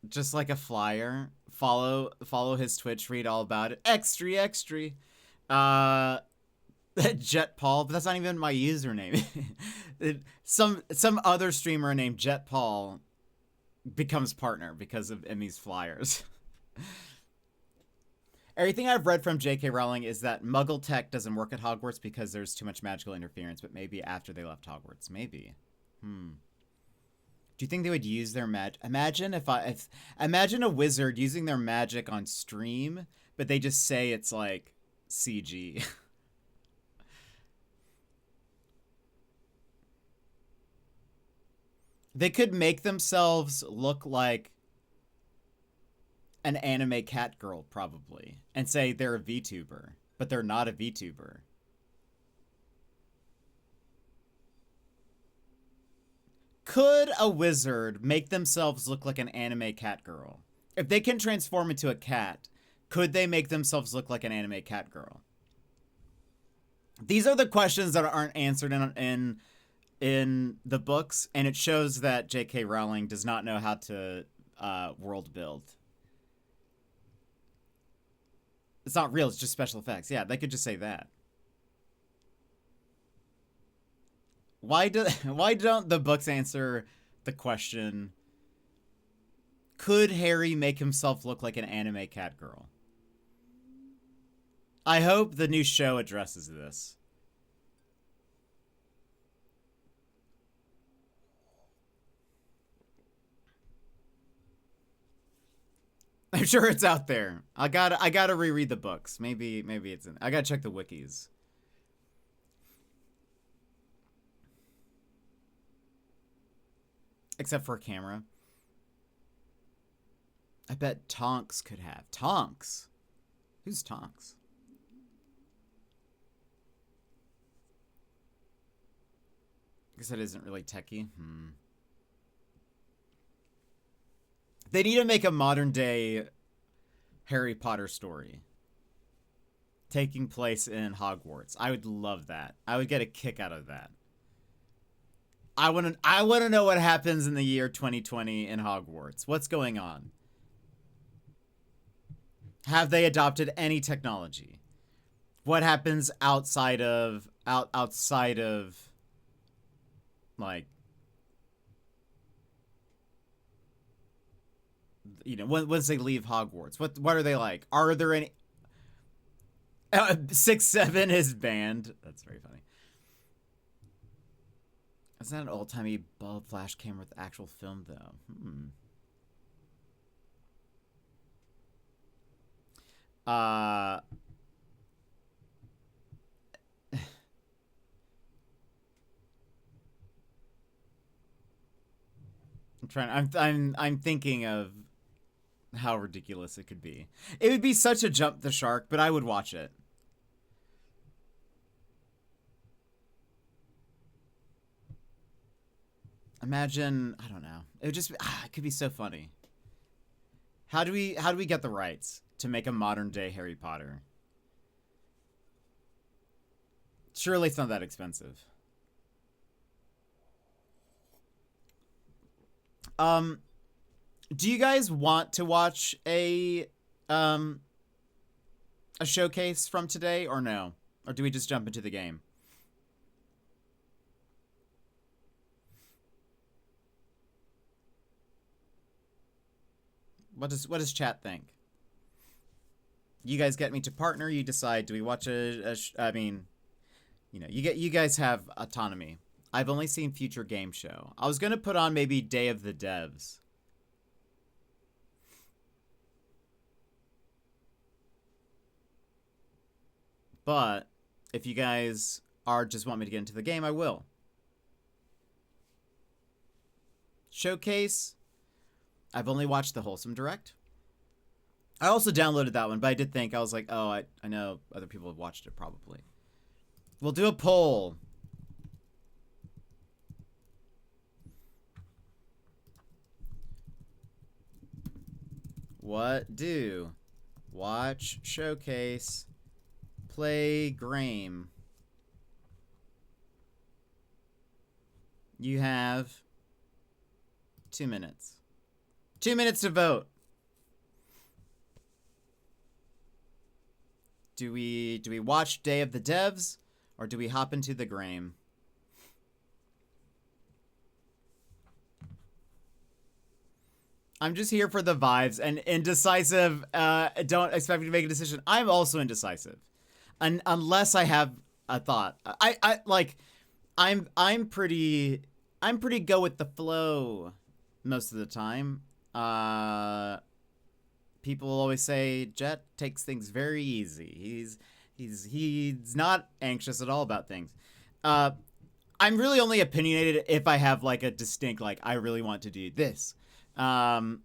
Just like a flyer. Follow his Twitch, read all about it. Extra. jetpaul, but that's not even my username. Some other streamer named jetpaul becomes partner because of Emmy's flyers. Everything I've read from J.K. Rowling is that Muggle tech doesn't work at Hogwarts because there's too much magical interference, but maybe after they left Hogwarts. Maybe. Do you think they would use their magic? Imagine imagine a wizard using their magic on stream, but they just say it's like CG. They could make themselves look like an anime cat girl, probably, and say they're a VTuber, but they're not a VTuber. Could a wizard make themselves look like an anime cat girl? If they can transform into a cat, could they make themselves look like an anime cat girl? These are the questions that aren't answered in the books, and it shows that J.K. Rowling does not know how to world build. It's not real. It's just special effects. Yeah, they could just say that. Why don't the books answer the question? Could Harry make himself look like an anime cat girl? I hope the new show addresses this. I'm sure it's out there. I gotta reread the books. Maybe it's in. I gotta check the wikis. Except for a camera. I bet Tonks could have. Tonks? Who's Tonks? I guess that isn't really techie. They need to make a modern day Harry Potter story taking place in Hogwarts. I would love that. I would get a kick out of that. I want to know what happens in the year 2020 in Hogwarts. What's going on? Have they adopted any technology? What happens outside of like, you know, once they leave Hogwarts? What are they like? Are there any 6-7 is banned. That's very funny. It's not an old-timey bulb flash camera with actual film, though. I'm I'm thinking of how ridiculous it could be. It would be such a jump the shark, but I would watch it. Imagine, I don't know. It would just, it could be so funny. How do we get the rights to make a modern day Harry Potter? Surely it's not that expensive. Do you guys want to watch a showcase from today or no? Or do we just jump into the game? What does chat think? You guys get me to partner. You decide. Do we watch I mean, you know, you guys have autonomy. I've only seen Future Game Show. I was gonna put on maybe Day of the Devs. But if you guys just want me to get into the game, I will. Showcase. I've only watched the Wholesome Direct. I also downloaded that one, but I did think, I was like, oh, I know other people have watched it probably. We'll do a poll. What do? Watch, showcase, play game. You have 2 minutes. 2 minutes to vote. Do we watch Day of the Devs or do we hop into the game? I'm just here for the vibes and indecisive. Don't expect me to make a decision. I'm also indecisive, unless I have a thought. I'm pretty go with the flow most of the time. People always say Jet takes things very easy. He's not anxious at all about things. I'm really only opinionated if I have like a distinct, like, I really want to do this. But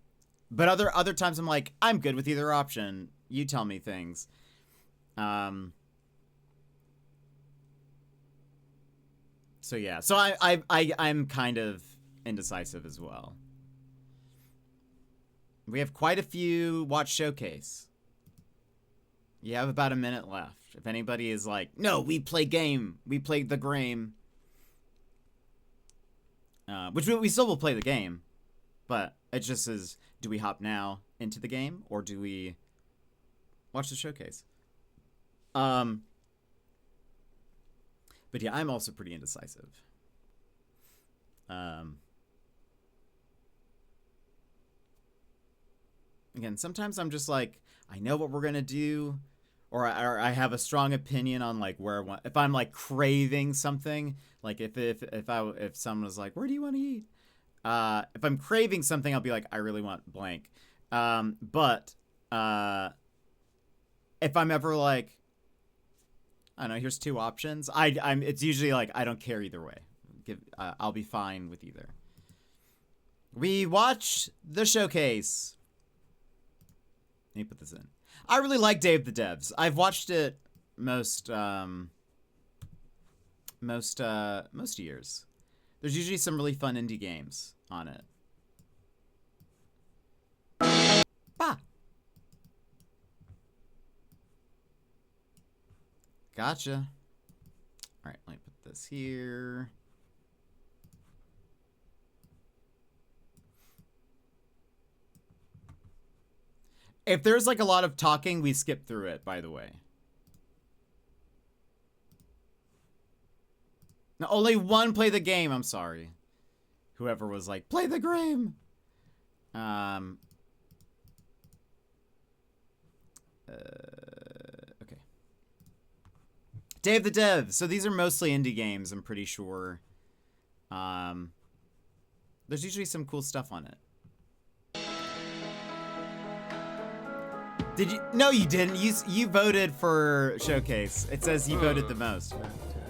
other times I'm like, I'm good with either option. You tell me things. So yeah. So I'm kind of indecisive as well. We have quite a few watch showcase. You have about a minute left. If anybody is like, no, we play game. We play the game. Which we still will play the game. But it just is, do we hop now into the game? Or do we Watch the showcase. But yeah, I'm also pretty indecisive. Again, sometimes I'm just like, I know what we're gonna do, or I have a strong opinion on like where I want. If I'm like craving something, like if someone was like, where do you want to eat? If I'm craving something, I'll be like, I really want blank. But if I'm ever like, I don't know, here's two options. It's usually like I don't care either way. I'll be fine with either. We watched the showcase. Let me put this in. I really like Day of the Devs. I've watched it most years. There's usually some really fun indie games on it. Bah. Gotcha. All right, let me put this here. If there's like a lot of talking, we skip through it, by the way. Now, only one play the game. I'm sorry. Whoever was like, play the game. Okay. Day of the Devs. So these are mostly indie games, I'm pretty sure. There's usually some cool stuff on it. Did you? No, you didn't. You voted for Showcase. It says you voted the most.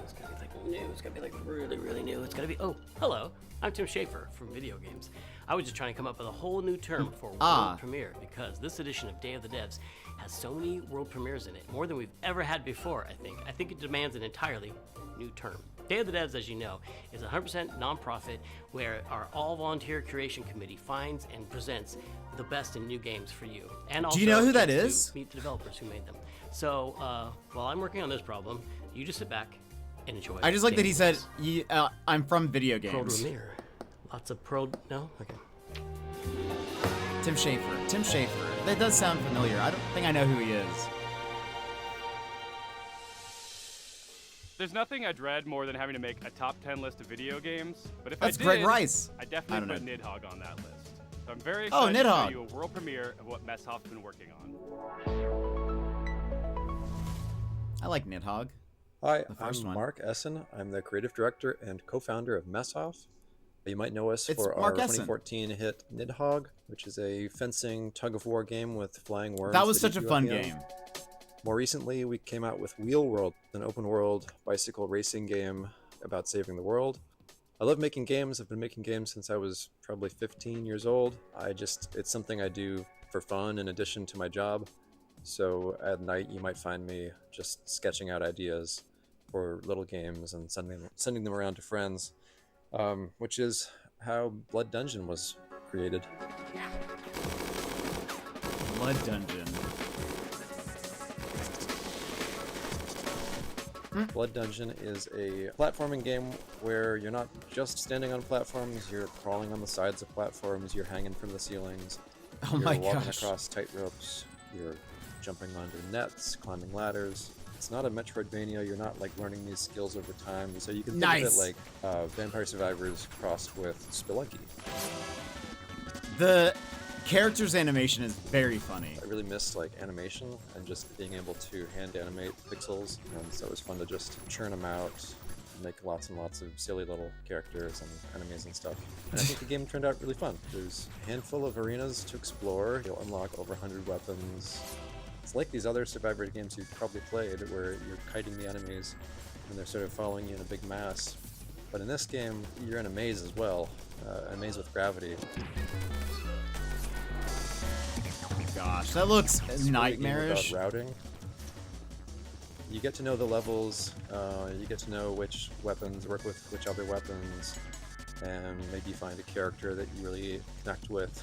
It's gotta be like new. It's gotta be like really, really new. It's gotta be. Oh, hello. I'm Tim Schafer from Video Games. I was just trying to come up with a whole new term for world premiere because this edition of Day of the Devs has so many world premieres in it, more than we've ever had before. I think it demands an entirely new term. Day of the Devs, as you know, is a 100% nonprofit where our all-volunteer curation committee finds and presents the best in new games for you. And also, do you know who that is? Meet the developers who made them. So while I'm working on this problem, you just sit back and enjoy. I just like that he said, "I'm from video games." Pro premiere. Lots of pro. No, okay. Tim Schafer. Tim Schafer. That does sound familiar. I don't think I know who he is. There's nothing I dread more than having to make a top 10 list of video games, but if That's I did, Greg Rice. I definitely put Nidhogg on that list. So I'm very Oh, excited to Nidhogg. show you a world premiere of what Messhoff's been working on. I like Nidhogg. Hi, The I'm first one. Mark Essen. I'm the creative director and co-founder of Messhoff. You might know us It's for Mark our Essen. 2014 hit Nidhogg, which is a fencing tug-of-war game with flying worms. That was that such a eat you at fun the end. game. More recently, we came out with Wheel World, an open-world bicycle racing game about saving the world. I love making games. I've been making games since I was probably 15 years old. It's something I do for fun in addition to my job. So at night, you might find me just sketching out ideas for little games and sending them around to friends, which is how Blood Dungeon was created. Blood Dungeon. Blood Dungeon is a platforming game where you're not just standing on platforms, you're crawling on the sides of platforms, you're hanging from the ceilings, Oh my you're walking gosh. across tight ropes, you're jumping onto nets, climbing ladders. It's not a Metroidvania, you're not like learning these skills over time, so you can think of it Nice. like Vampire Survivors crossed with Spelunky. The character's animation is very funny. I really missed like animation and just being able to hand animate pixels, and so it was fun to just churn them out, make lots and lots of silly little characters and enemies and stuff. And I think the game turned out really fun. There's a handful of arenas to explore. You'll unlock over 100 weapons. It's like these other Survivor games you've probably played where you're kiting the enemies and they're sort of following you in a big mass. But in this game, you're in a maze as well, a maze with gravity. Gosh, that looks It's really a game nightmarish. about routing. You get to know the levels, you get to know which weapons work with which other weapons, and maybe find a character that you really connect with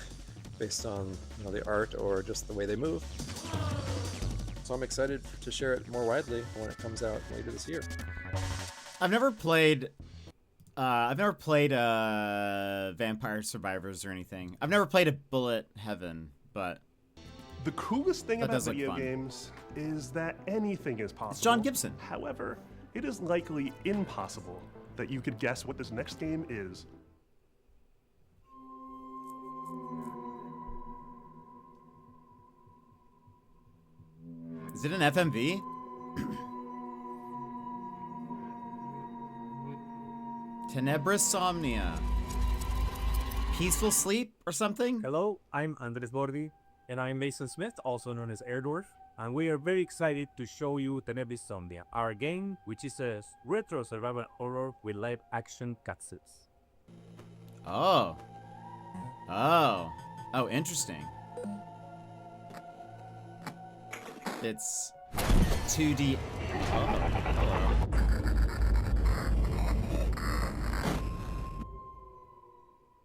based on the art or just the way they move. So I'm excited to share it more widely when it comes out later this year. I've never played Vampire Survivors or anything. I've never played a Bullet Heaven, but The coolest thing That about does look video fun. games is that anything is possible. It's John Gibson. However, it is likely impossible that you could guess what this next game is. Is it an FMV? Tenebris Somnia. Peaceful sleep or something? Hello, I'm Andres Bordi, and I'm Mason Smith, also known as Airdorf, and we are very excited to show you Tenebris Somnia, our game, which is a retro survival horror with live action cutscenes. Oh. Oh. Oh, interesting. It's 2D.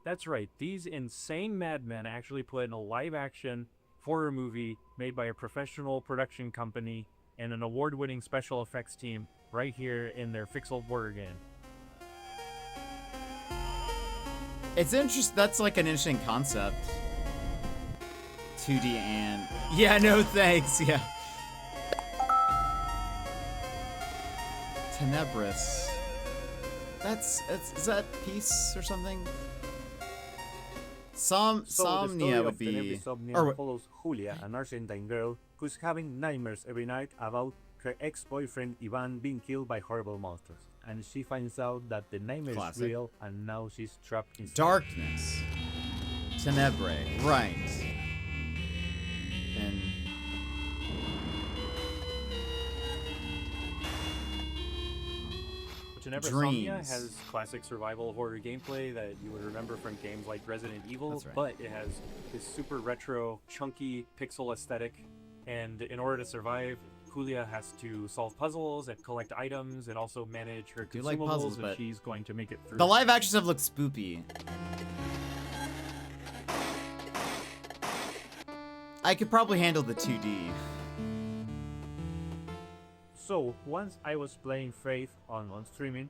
That's right, these insane madmen actually put in a live action horror movie made by a professional production company and an award-winning special effects team right here in their Pixel horror game. It's interesting. That's like an interesting concept. 2D and. Yeah, no thanks. Yeah. Tenebris. Is that peace or something? So the story Somnia of would be. Tenebris Somnia Or follows Julia, an Argentine girl who's having nightmares every night about her ex-boyfriend Ivan being killed by horrible monsters. And she finds out that the nightmare is Classic. real, and now she's trapped inside. Darkness. Tenebrae. Right. And. Tenebris Dreams. Somnia has classic survival horror gameplay that you would remember from games like Resident Evil, That's right. but it has this super retro, chunky pixel aesthetic. And in order to survive, Julia has to solve puzzles and collect items and also manage her Do consumables, like puzzles, and but she's going to make it through. The live action stuff looks spoopy. I could probably handle the 2D. So, once I was playing Faith on streaming,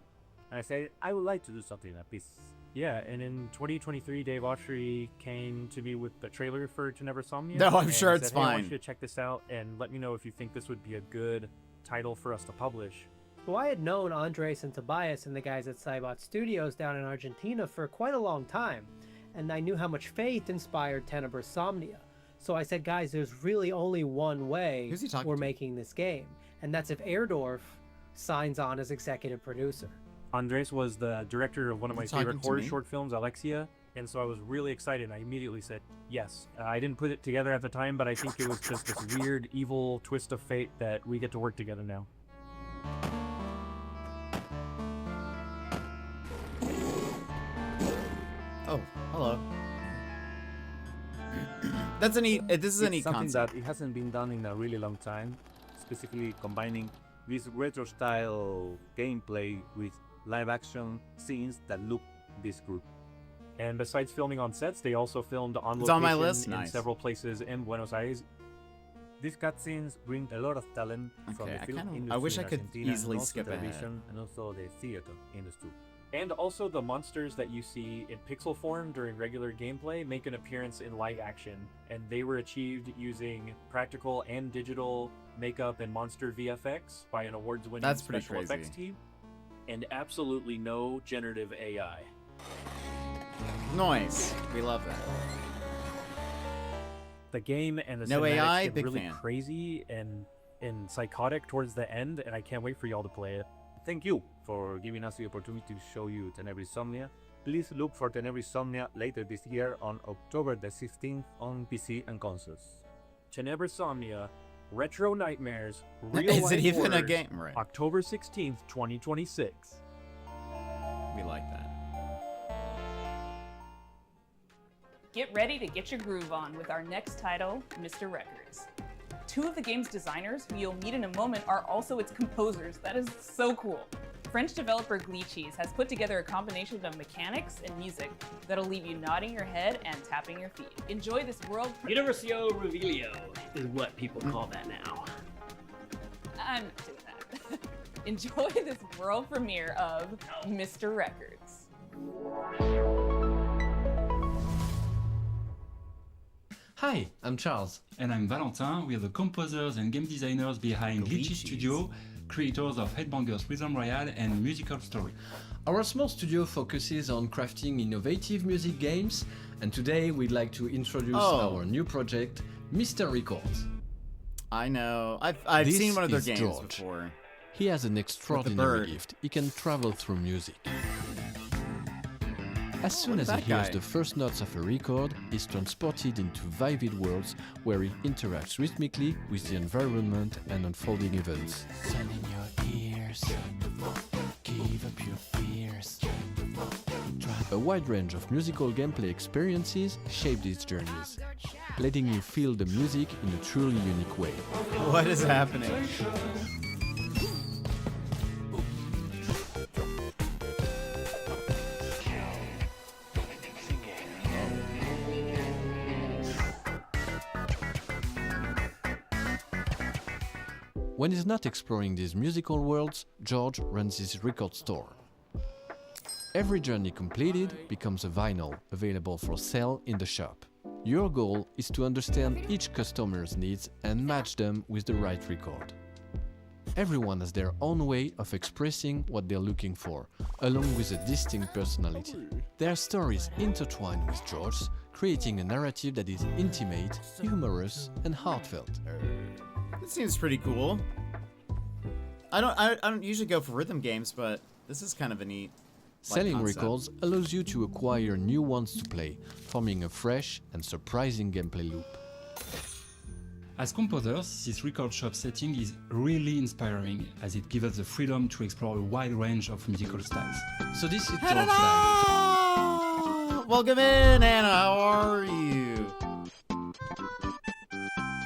I said, I would like to do something like this. Yeah, and in 2023, Dave Autry came to me with the trailer for Tenebris Somnia. No, I'm and sure said, it's hey, I want fine. you to check this out and let me know if you think this would be a good title for us to publish. Well, I had known Andres and Tobias and the guys at Cybot Studios down in Argentina for quite a long time, and I knew how much Faith inspired Tenebris Somnia. So I said, guys, there's really only one way Who's he talking we're to? making this game, and that's if Airdorf signs on as executive producer. Andres was the director of one of my You talking favorite to horror me? short films, Alexia, and so I was really excited. I immediately said yes. I didn't put it together at the time, but I think it was just this weird, evil twist of fate that we get to work together now. Oh, hello. That's a neat. This is a It's neat something concept. that it hasn't been done in a really long time, specifically combining this retro style gameplay with live action scenes that look this good. And besides filming on sets, they also filmed on It's location on my list? in Nice. several places in Buenos Aires. These cutscenes bring a lot of talent from Okay, the film industry I wish in I could Argentina, easily and also skip ahead. television, and also the theater industry. And also the monsters that you see in pixel form during regular gameplay make an appearance in live action, and they were achieved using practical and digital makeup and monster VFX by an awards-winning That's pretty special effects crazy. team, and absolutely no generative AI. Nice. We love that. The game and the No cinematics AI, get big really fan. crazy and psychotic towards the end, and I can't wait for y'all to play it. Thank you for giving us the opportunity to show you Tenebris Somnia. Please look for Tenebris Somnia later this year on October the 16th on PC and consoles. Tenebris Somnia, Retro Nightmares, Real Is it Life even a Horrors, game? Right. October 16th, 2026. We like that. Get ready to get your groove on with our next title, Mr. Records. Two of the game's designers, who you'll meet in a moment, are also its composers. That is so cool. French developer Glitchies has put together a combination of mechanics and music that'll leave you nodding your head and tapping your feet. Enjoy this world. Universio Revelio is what people call that now. I'm not doing that. Enjoy this world premiere of Mr. Records. Hi, I'm Charles. And I'm Valentin. We are the composers and game designers behind Glitchy Studio, creators of Headbangers Rhythm Royale and Musical Story. Our small studio focuses on crafting innovative music games, and today we'd like to introduce our new project, Mr. Records. I know. I've seen one of their games George. before. He has an extraordinary gift. He can travel through music. As soon as he hears the first notes of a record, he's transported into vivid worlds where he interacts rhythmically with the environment and unfolding events. Sun in your ears, give up your fears. A wide range of musical gameplay experiences shape these journeys, letting you feel the music in a truly unique way. What is happening? When he's not exploring these musical worlds, George runs his record store. Every journey completed becomes a vinyl available for sale in the shop. Your goal is to understand each customer's needs and match them with the right record. Everyone has their own way of expressing what they're looking for, along with a distinct personality. Their stories intertwine with George's, creating a narrative that is intimate, humorous, and heartfelt. This seems pretty cool. I don't usually go for rhythm games, but this is kind of a neat Selling concept. records allows you to acquire new ones to play, forming a fresh and surprising gameplay loop. As composers, this record shop setting is really inspiring, as it gives us the freedom to explore a wide range of musical styles. So this is George's Anna! Welcome in, Anna. How are you?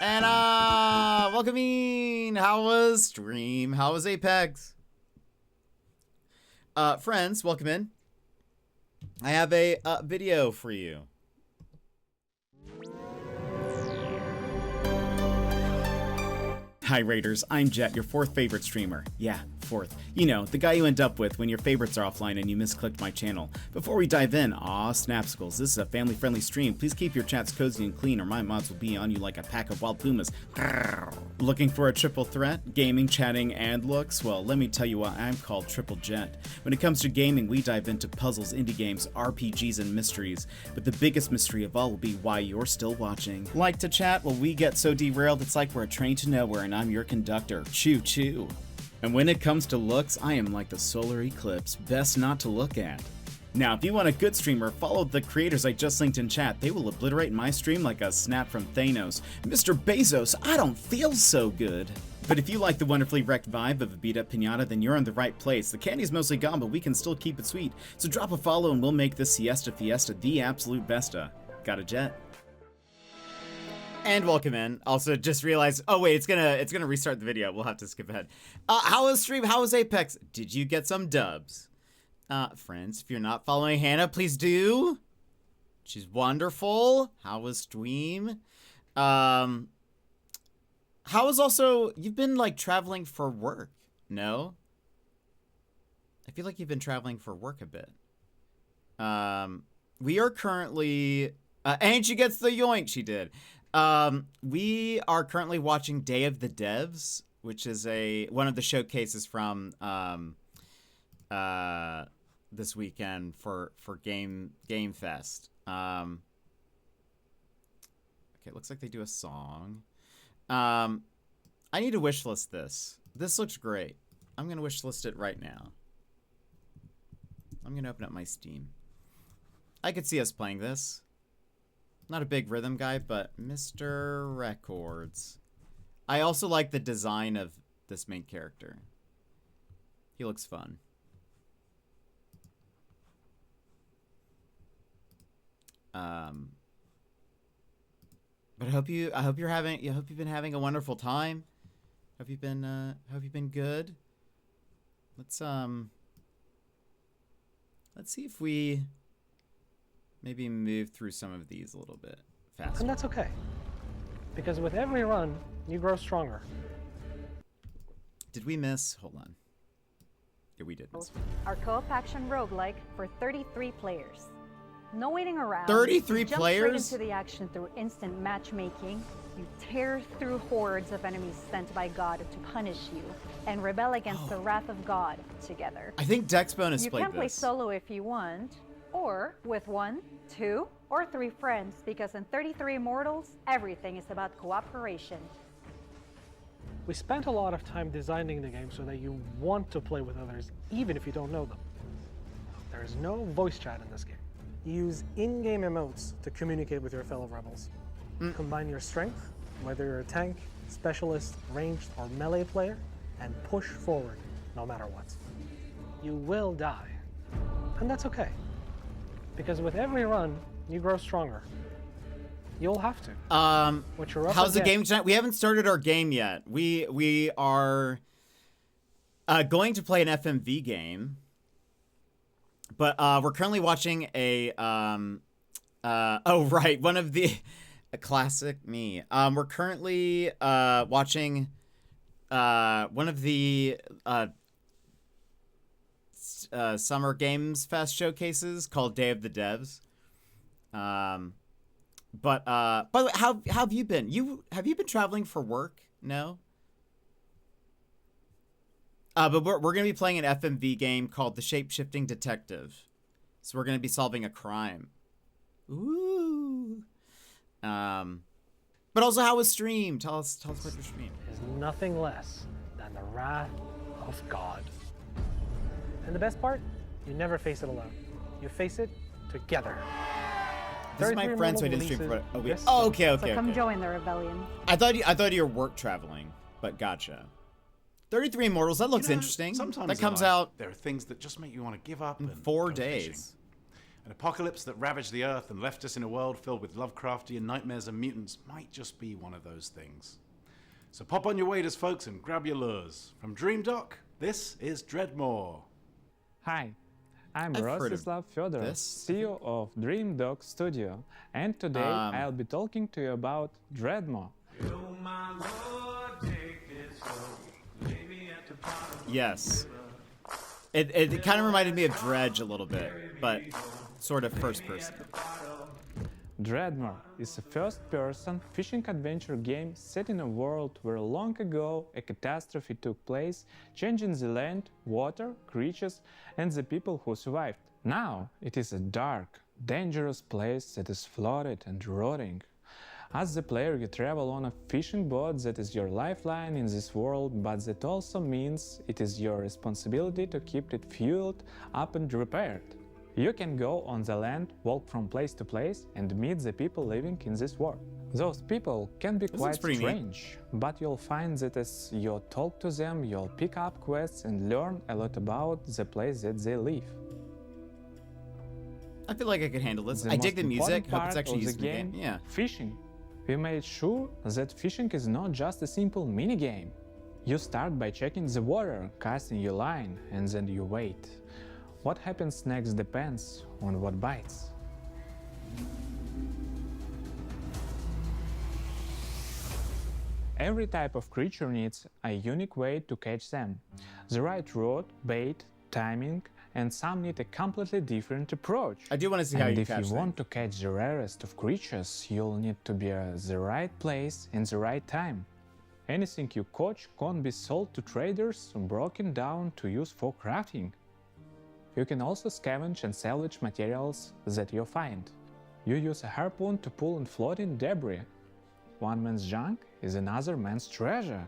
Anna, welcome in. How was stream? How was Apex? Friends, welcome in. I have a video for you. Hi Raiders, I'm Jet, your fourth favorite streamer. Yeah, fourth. You know, the guy you end up with when your favorites are offline and you misclicked my channel. Before we dive in, Snapsicles, this is a family-friendly stream. Please keep your chats cozy and clean or my mods will be on you like a pack of wild pumas. Looking for a triple threat? Gaming, chatting, and looks? Well, let me tell you why I'm called Triple Jet. When it comes to gaming, we dive into puzzles, indie games, RPGs, and mysteries. But the biggest mystery of all will be why you're still watching. Like to chat? Well, we get so derailed it's like we're a train to nowhere and I'm your conductor. Choo choo. And when it comes to looks, I am like the solar eclipse, best not to look at. Now, if you want a good streamer, follow the creators I just linked in chat. They will obliterate my stream like a snap from Thanos. Mr. Bezos, I don't feel so good. But if you like the wonderfully wrecked vibe of a beat-up pinata, then you're in the right place. The candy's mostly gone, but we can still keep it sweet. So drop a follow and we'll make this siesta fiesta the absolute besta. Got a jet? And welcome in. Also, just realized, oh wait, it's gonna restart the video. We'll have to skip ahead. How was stream? How was Apex? Did you get some dubs? Friends, if you're not following Hannah, please do. She's wonderful. How was stream? How was also, you've been like traveling for work, no? I feel like you've been traveling for work a bit. We are currently, and she gets the yoink, she did. We are currently watching Day of the Devs, which is one of the showcases from this weekend for Game Fest. Okay, it looks like they do a song. I need to wishlist this. This looks great. I'm gonna wishlist it right now. I'm gonna open up my Steam. I could see us playing this. Not a big rhythm guy, but Mr. Records. I also like the design of this main character. He looks fun. But I hope you've been having a wonderful time. Hope you've been good. Let's see if we maybe move through some of these a little bit faster. And that's okay, because with every run, you grow stronger. Did we miss? Hold on. Yeah, we did miss. Our co-op action roguelike for 33 players. No waiting around. 33 you jump players? straight into the action through instant matchmaking. You tear through hordes of enemies sent by God to punish you, and rebel against the wrath of God together. I think Dex Bonus You played can play this. solo if you want, or with 1, 2, or 3 friends, because in 33 Immortals, everything is about cooperation. We spent a lot of time designing the game so that you want to play with others, even if you don't know them. There is no voice chat in this game. You use in-game emotes to communicate with your fellow rebels. Combine your strength, whether you're a tank, specialist, ranged, or melee player, and push forward no matter what. You will die, and that's okay. Because with every run, you grow stronger. You'll have to. What you're up How's the against- game tonight? We haven't started our game yet. We are going to play an FMV game, but we're currently watching a oh right, one of the a classic me. We're currently watching one of the Summer Games Fest showcases called Day of the Devs. But by the way, how have you been? Have you been traveling for work? No. But we're gonna be playing an FMV game called The Shape-Shifting Detective. So we're gonna be solving a crime. Ooh. But also, how was stream? Tell us about your stream. Is nothing less than the wrath of God. And the best part, you never face it alone. You face it together. This is my friend, so I didn't stream for a week. This- Oh, okay. So come join the rebellion. I thought you were work traveling, but gotcha. 33 Immortals. That looks interesting. Sometimes that in comes life, out there are things that just make you want to give up in and 4 go days. fishing. An apocalypse that ravaged the Earth and left us in a world filled with Lovecraftian nightmares and mutants might just be one of those things. So pop on your waders, folks, and grab your lures. From Dream Dock, this is Dreadmore. Hi, I'm I've heard of Rostislav Fedorov, this. CEO of Dream Dog Studio, and today I'll be talking to you about Dreadmore. Yes. It kind of reminded me of Dredge a little bit, but sort of first person. Dreadmore is a first-person fishing adventure game set in a world where long ago a catastrophe took place, changing the land, water, creatures, and the people who survived. Now it is a dark, dangerous place that is flooded and rotting. As the player, you travel on a fishing boat that is your lifeline in this world, but that also means it is your responsibility to keep it fueled up and repaired. You can go on the land, walk from place to place, and meet the people living in this world. Those people can be quite strange, but you'll find that as you talk to them, you'll pick up quests and learn a lot about the place that they live. I feel like I could handle this. The I dig most the music. important Hope it's part actually of used the in the game. Yeah. Fishing. We made sure that fishing is not just a simple minigame. You start by checking the water, casting your line, and then you wait. What happens next depends on what bites. Every type of creature needs a unique way to catch them. The right rod, bait, timing, and some need a completely different approach. I do want to see how you catch And if you want to catch the rarest of creatures, you'll need to be at the right place and the right time. Anything you catch can't be sold to traders or broken down to use for crafting. You can also scavenge and salvage materials that you find. You use a harpoon to pull and float in debris. One man's junk is another man's treasure.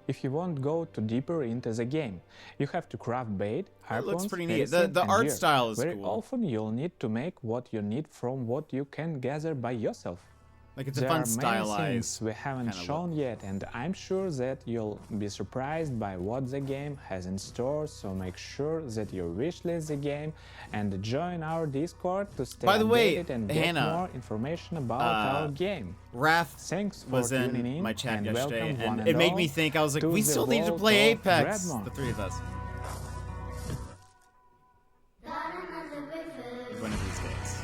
If you want to go too deeper into the game, you have to craft bait, harpoons, looks pretty neat. medicine, The and art gear. style is Very cool. often you'll need to make what you need from what you can gather by yourself. Like it's a There fun are many stylized things we haven't kinda shown yet, and I'm sure that you'll be surprised by what the game has in store, so make sure that you wishlist the game and join our Discord to stay By the way, updated and Hannah, get more information about our game. Raph Thanks for was tuning in my chat and yesterday, welcome one and it made all me think. I was like, to we the still need to world play of Apex, Dreadmore. the three of us. One of these days.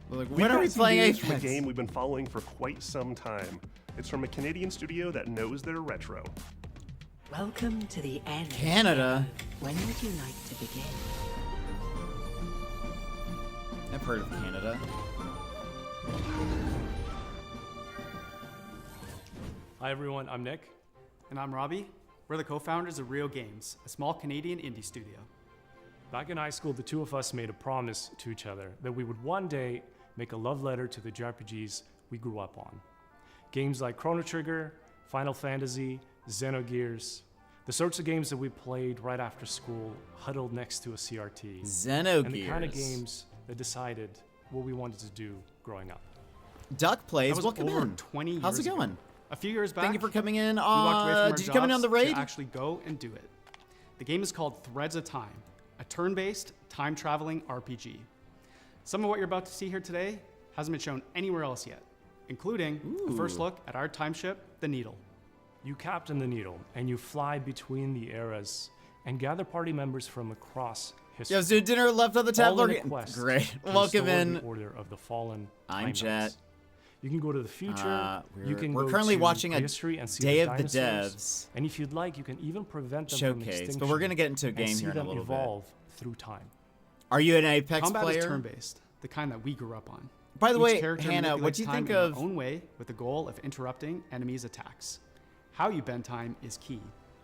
We're like, when are we playing Apex? From a Apex? game we've been following for quite some time. It's from a Canadian studio that knows their retro. Welcome to the end. Canada. When would you like to begin? part of Canada. Hi everyone, I'm Nick. And I'm Robbie. We're the co-founders of Rio Games, a small Canadian indie studio. Back in high school, the two of us made a promise to each other that we would one day make a love letter to the JRPGs we grew up on. Games like Chrono Trigger, Final Fantasy, Xenogears, the sorts of games that we played right after school, huddled next to a CRT. Xenogears. And the kind of games that decided what we wanted to do growing up. Duck Plays, That was welcome over in. 20 years How's it ago. going? A few years back, Thank you for coming in. we walked away from our Did you come in on the jobs raid? to actually go and do it. The game is called Threads of Time, a turn-based, time-traveling RPG. Some of what you're about to see here today hasn't been shown anywhere else yet, including a first look at our time ship, the Needle. You captain the Needle, and you fly between the eras and gather party members from across history. Yo, so dinner left on the tab. All in a quest Great. to Welcome restore in. the Order of the Fallen. I'm Time Jet. Knights. You can go to the future. You can we're go currently to watching a history and see Day the of the dinosaurs. Devs And if you'd like, you can even prevent them from showcase, extinction. but we're gonna get into a and game see here in a them little bit. evolve through time. Are you an Apex Combat player? is turn-based, the kind that we grew up on. By the Each way, character Hannah, what manipulates do you time think in their of- own way with the goal of interrupting enemies' attacks? How you bend time is key,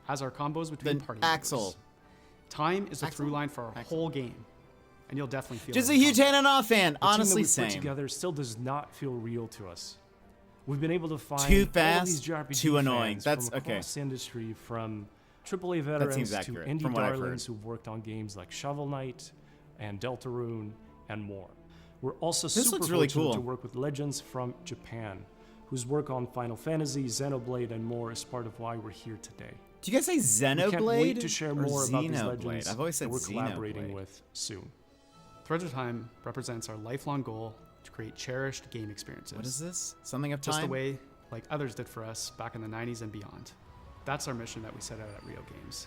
as are combos between party Axel. members. Time is the through line for our whole game, and you'll definitely feel Just it. a huge Hannah fan. The Honestly, team that we put same. together still does not feel real to us. We've been able to find Too all of fast, these JRPG too annoying. fans That's from okay. across the industry, from AAA veterans seems to accurate, indie from what I've darlings heard. who've worked on games like Shovel Knight and Deltarune and more. We're also This super looks really fortunate cool. to work with legends from Japan, whose work on Final Fantasy, Xenoblade, and more is part of why we're here today. Do you guys say Xenoblade We can't wait to share or more about these Xenoblade? legends I've always said that we're collaborating Xenoblade. with soon. Threads of Time represents our lifelong goal to create cherished game experiences. What is this? Something of Just time? the way like others did for us back in the 90s and beyond. That's our mission that we set out at Rio Games.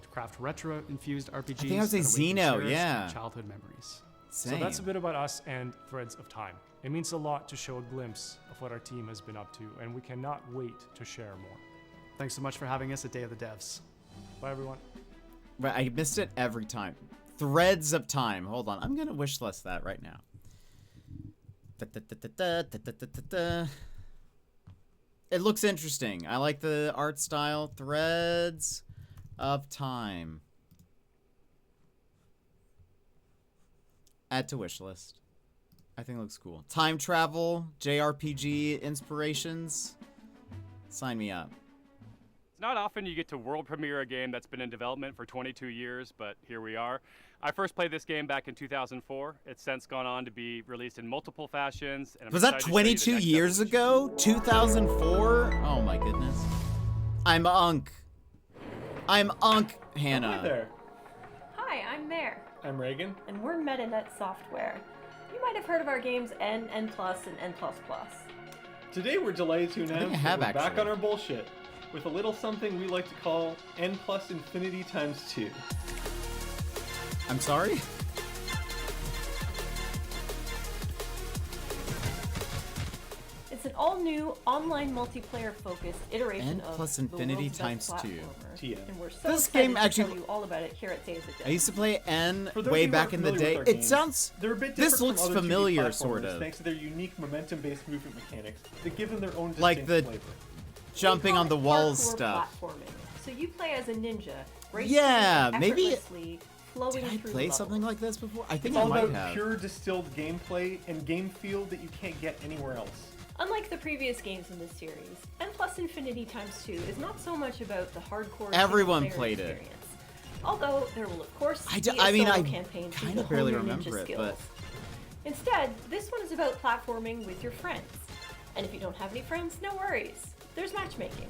To craft retro-infused RPGs I think I would say that awaken Xeno, cherished yeah. childhood memories. So that's a bit about us and Threads of Time. It means a lot to show a glimpse of what our team has been up to, and we cannot wait to share more. Thanks so much for having us at Day of the Devs. Bye, everyone. Right, I missed it every time. Threads of Time. Hold on. I'm going to wish list that right now. It looks interesting. I like the art style. Threads of Time. Add to wish list. I think it looks cool. Time travel, JRPG inspirations. Sign me up. It's not often you get to world premiere a game that's been in development for 22 years, but here we are. I first played this game back in 2004. It's since gone on to be released in multiple fashions. And I'm Was that excited to show you the 22 next years ago? 2004? Oh my goodness. I'm Unk. I'm Unk, Hannah. Hi there. Hi, I'm Mare. I'm Reagan. And we're MetaNet Software. You might have heard of our games N, N+, and N++. Today we're delighted to announce I have, that we're back actually. on our bullshit with a little something we like to call N plus infinity times 2. I'm sorry? It's an all-new, online multiplayer-focused iteration N of plus the infinity world's times best 2. platformer. And we're so This excited game to actually- tell you all about it here at Day of the Dead. I used to play N For those way of you back who in are the familiar day. with our It games, sounds. they're a bit This different looks from other 2D familiar, platformers sort of. thanks to their unique momentum-based movement mechanics that give them their own distinct Like the flavor. jumping on the walls Parkour stuff. platforming. So you play as a ninja, racing Yeah, maybe. effortlessly, flowing Did I through play levels. something like this before? I think It's I all might about have. pure distilled gameplay and game feel that you can't get anywhere else. Unlike the previous games in this series, N plus Infinity times 2 is not so much about the hardcore Everyone single-player played it. experience. Although there will of course I be d- a I mean, solo I campaign for you kinda to barely hone your ninja remember it, skills. but- Instead, this one is about platforming with your friends. And if you don't have any friends, no worries. There's matchmaking.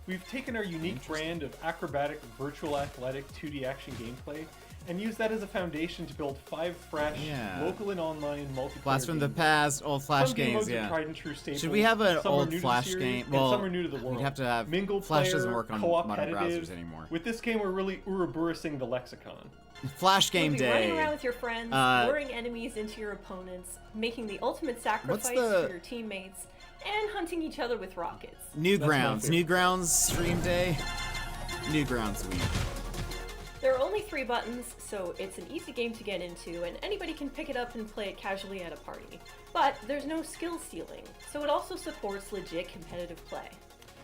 We've taken our unique brand of acrobatic, virtual athletic 2D action gameplay and used that as a foundation to build 5 fresh, Yeah. local and online multiplayer Blast from the games. past, old Flash Some game games, modes are yeah. tried and true staples. Should we have an Some are old new to the Flash series, game? and Well, some are new to the world. we'd have to have. Mingle Flash player, doesn't work on co-op modern competitive. browsers anymore. With this game, we're really Ouroboros-ing the lexicon. Flash game You'll be day. running around with your friends, luring enemies into your opponents, making the ultimate sacrifice the- for your teammates, and hunting each other with rockets. Newgrounds. Newgrounds stream day. Newgrounds week. There are only 3 buttons, so it's an easy game to get into, and anybody can pick it up and play it casually at a party. But there's no skill ceiling, so it also supports legit competitive play.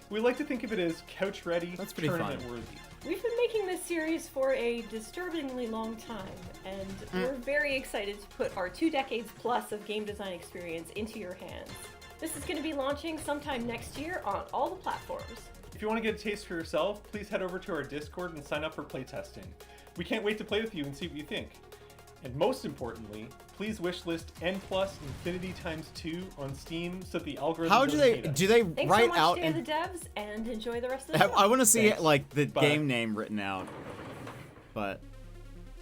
We like to think of it as couch-ready, That's pretty fun. tournament-worthy. We've been making this series for a disturbingly long time, and we're very excited to put our 2 decades plus of game design experience into your hands. This is going to be launching sometime next year on all the platforms. If you want to get a taste for yourself, please head over to our Discord and sign up for playtesting. We can't wait to play with you and see what you think. And most importantly, please wishlist N+ Infinity x2 on Steam so that the algorithm How doesn't do they hate us. do they Thanks write so much out to and the devs, and enjoy the rest of the show. I want to see Thanks. like the Bye. game name written out, but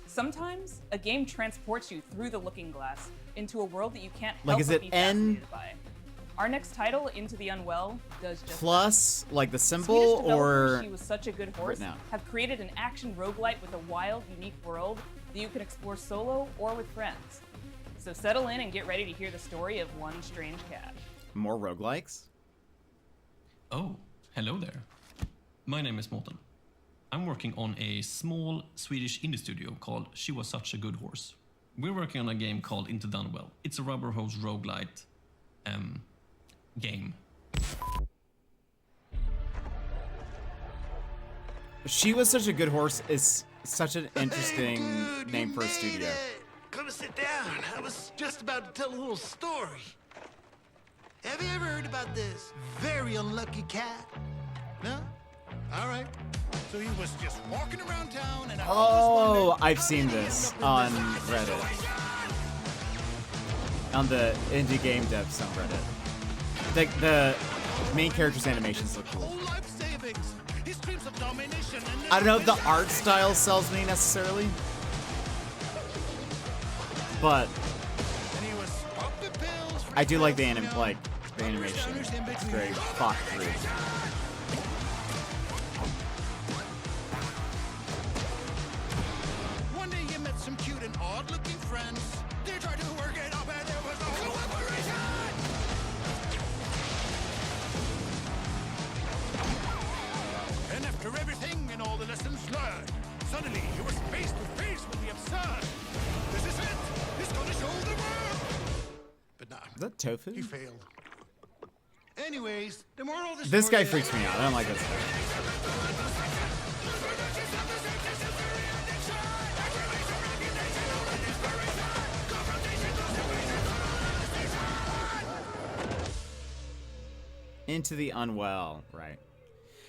Sometimes a game transports you through the looking glass into a world that you can't help Like, is but it be N fascinated by. Our next title, Into the Unwell, does just plus like the that. symbol Swedish developers, or She Was Such a Good Horse written out? have created an action roguelite with a wild, unique world that you can explore solo or with friends. So settle in and get ready to hear the story of one strange cat. more roguelikes? Oh, hello there. My name is Morten. I'm working on a small Swedish indie studio called She Was Such a Good Horse. We're working on a game called Into the Unwell. It's a rubber hose roguelite game. She Was Such a Good Horse is such an interesting name for a studio. Come sit down. I was just about to tell a little story. Have you ever heard about this very unlucky cat? No? All right. So he was just walking around town and Oh, I've seen this on Reddit. On the indie game dev subreddit. The main character's animations look cool. I don't know if the art style sells me necessarily, but I do like the animation. It's very thought through. One day you met some cute and odd-looking friends. They tried to work it up and there was no cooperation. And after everything and all the lessons learned, suddenly you were face to face with the absurd. This is it. It's gonna show the world. But nah. Is that tofu? He failed. Anyways, the moral of the This story guy is- freaks me out. I don't like this guy. Into the Unwell, right.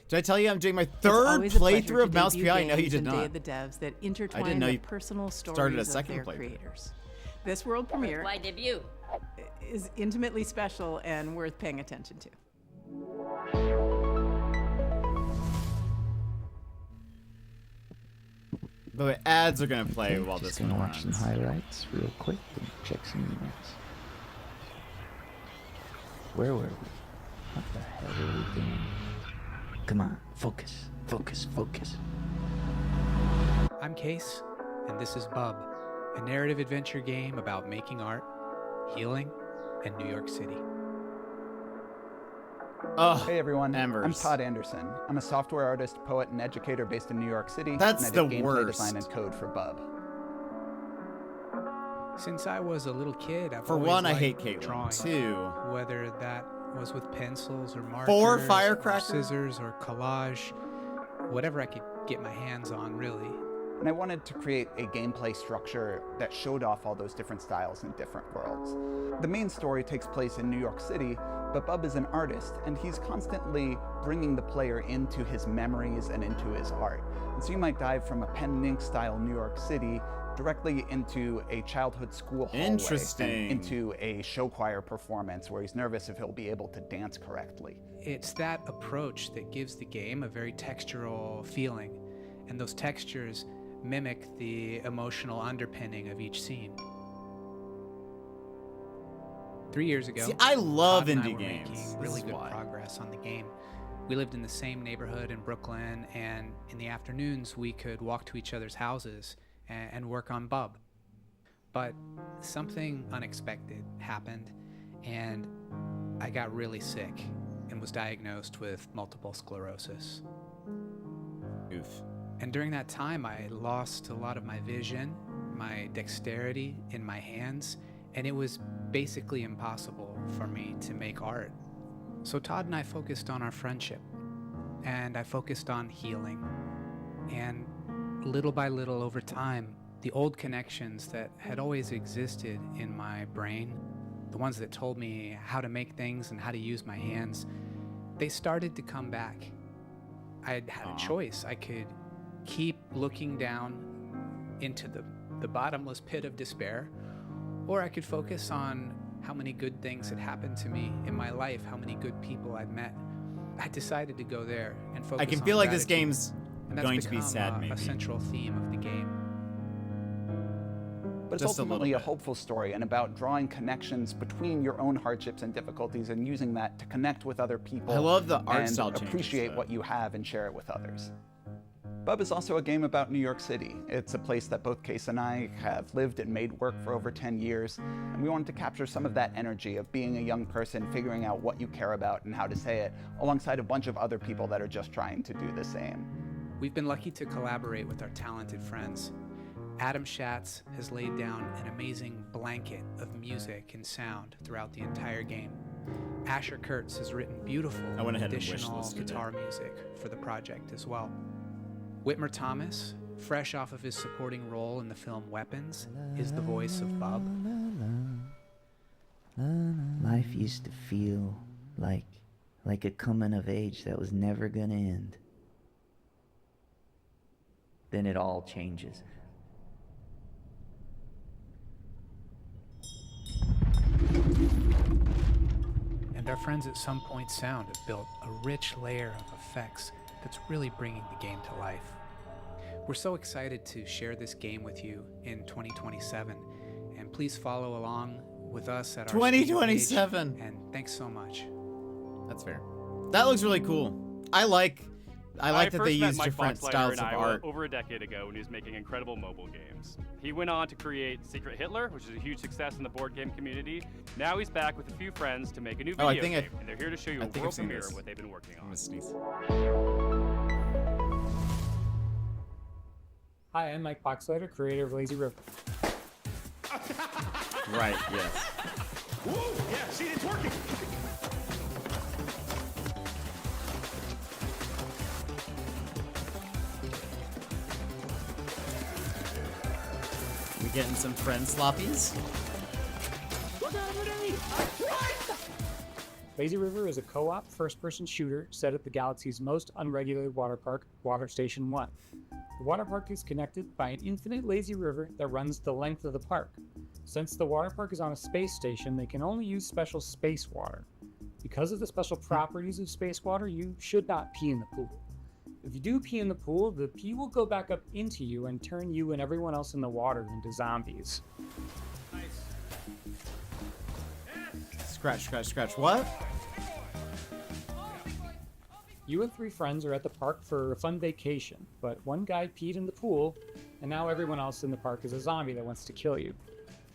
Did I tell you I'm doing my third always a pleasure playthrough to of Mouse debut PI? No, you games did and Day not. of the Devs that I intertwine didn't know the you personal started stories a of second their playthrough. creators. This world premiere Why debut? is intimately special and worth paying attention to. By the way, ads are gonna play while this one Watch some runs. highlights real quick and check some emails. Where were we? What the hell are we doing? Come on, focus, focus, focus. I'm Case, and this is Bub, a narrative adventure game about making art, healing, and New York City. Hey everyone, I'm Embers. Todd Anderson. I'm a software artist, poet, and educator based in New York City. That's and I did the gameplay worst. design and code for Bub. Since I was a little kid, I've For always one, I liked hate Caitlin. drawing. 2, Whether that was with pencils or markers, 4 or firecrackers? scissors or collage, whatever I could get my hands on, really. And I wanted to create a gameplay structure that showed off all those different styles in different worlds. The main story takes place in New York City, but Bub is an artist, and he's constantly bringing the player into his memories and into his art. And so you might dive from a pen and ink style New York City directly into a childhood school hallway Interesting. and into a show choir performance where he's nervous if he'll be able to dance correctly. It's that approach that gives the game a very textural feeling, and those textures mimic the emotional underpinning of each scene. 3 years ago, See, I love Todd and I indie were games. making This really is good why. progress on the game. We lived in the same neighborhood in Brooklyn, and in the afternoons we could walk to each other's houses and work on Bub. But something unexpected happened, and I got really sick and was diagnosed with multiple sclerosis. Oof. And during that time, I lost a lot of my vision, my dexterity in my hands, and it was basically impossible for me to make art. So Todd and I focused on our friendship, and I focused on healing. And little by little over time, the old connections that had always existed in my brain, the ones that told me how to make things and how to use my hands, they started to come back. I had a choice. I could keep looking down into the bottomless pit of despair, or I could focus on how many good things had happened to me in my life, how many good people I'd met. I decided to go there and focus on I can feel like this gratitude. game's And that's going to be become sad, maybe. a central theme of the game. But it's Just a ultimately little a hopeful story and about drawing connections between your own hardships and difficulties and using that to connect with other people. I love the art and style changes, appreciate though. what you have and share it with others. Bub is also a game about New York City. It's a place that both Case and I have lived and made work for over 10 years, and we wanted to capture some of that energy of being a young person, figuring out what you care about and how to say it, alongside a bunch of other people that are just trying to do the same. We've been lucky to collaborate with our talented friends. Adam Schatz has laid down an amazing blanket of music and sound throughout the entire game. Asher Kurtz has written beautiful I went ahead and additional wishlisted it. guitar music for the project as well. Whitmer Thomas, fresh off of his supporting role in the film Weapons, is the voice of Bub. Life used to feel like a coming of age that was never gonna end. Then it all changes. And our friends at Some Point Sound have built a rich layer of effects that's really bringing the game to life. We're so excited to share this game with you in 2027, and please follow along with us at our 2027. Steam page, and thanks so much. That's fair. That looks really cool. I like that they first met use Mike different Boxleiter styles in of Iowa art. over a decade ago when he was making incredible mobile games. He went on to create Secret Hitler, which is a huge success in the board game community. Now he's back with a few friends to make a new Oh, video game, and they're here to show you I a think I've world seen premiere this. of what they've been working on. I'm gonna sneeze. Hi, I'm Mike Boxleiter, creator of Lazy River. Right, yes. Whoa, yeah, see, it's working. We getting some friend sloppies? Lazy River is a co-op first-person shooter set at the galaxy's most unregulated water park, Water Station 1. The water park is connected by an infinite lazy river that runs the length of the park. Since the water park is on a space station, they can only use special space water. Because of the special properties of space water, you should not pee in the pool. If you do pee in the pool, the pee will go back up into you and turn you and everyone else in the water into zombies. Scratch, scratch, scratch. What? You and 3 friends are at the park for a fun vacation, but one guy peed in the pool, and now everyone else in the park is a zombie that wants to kill you.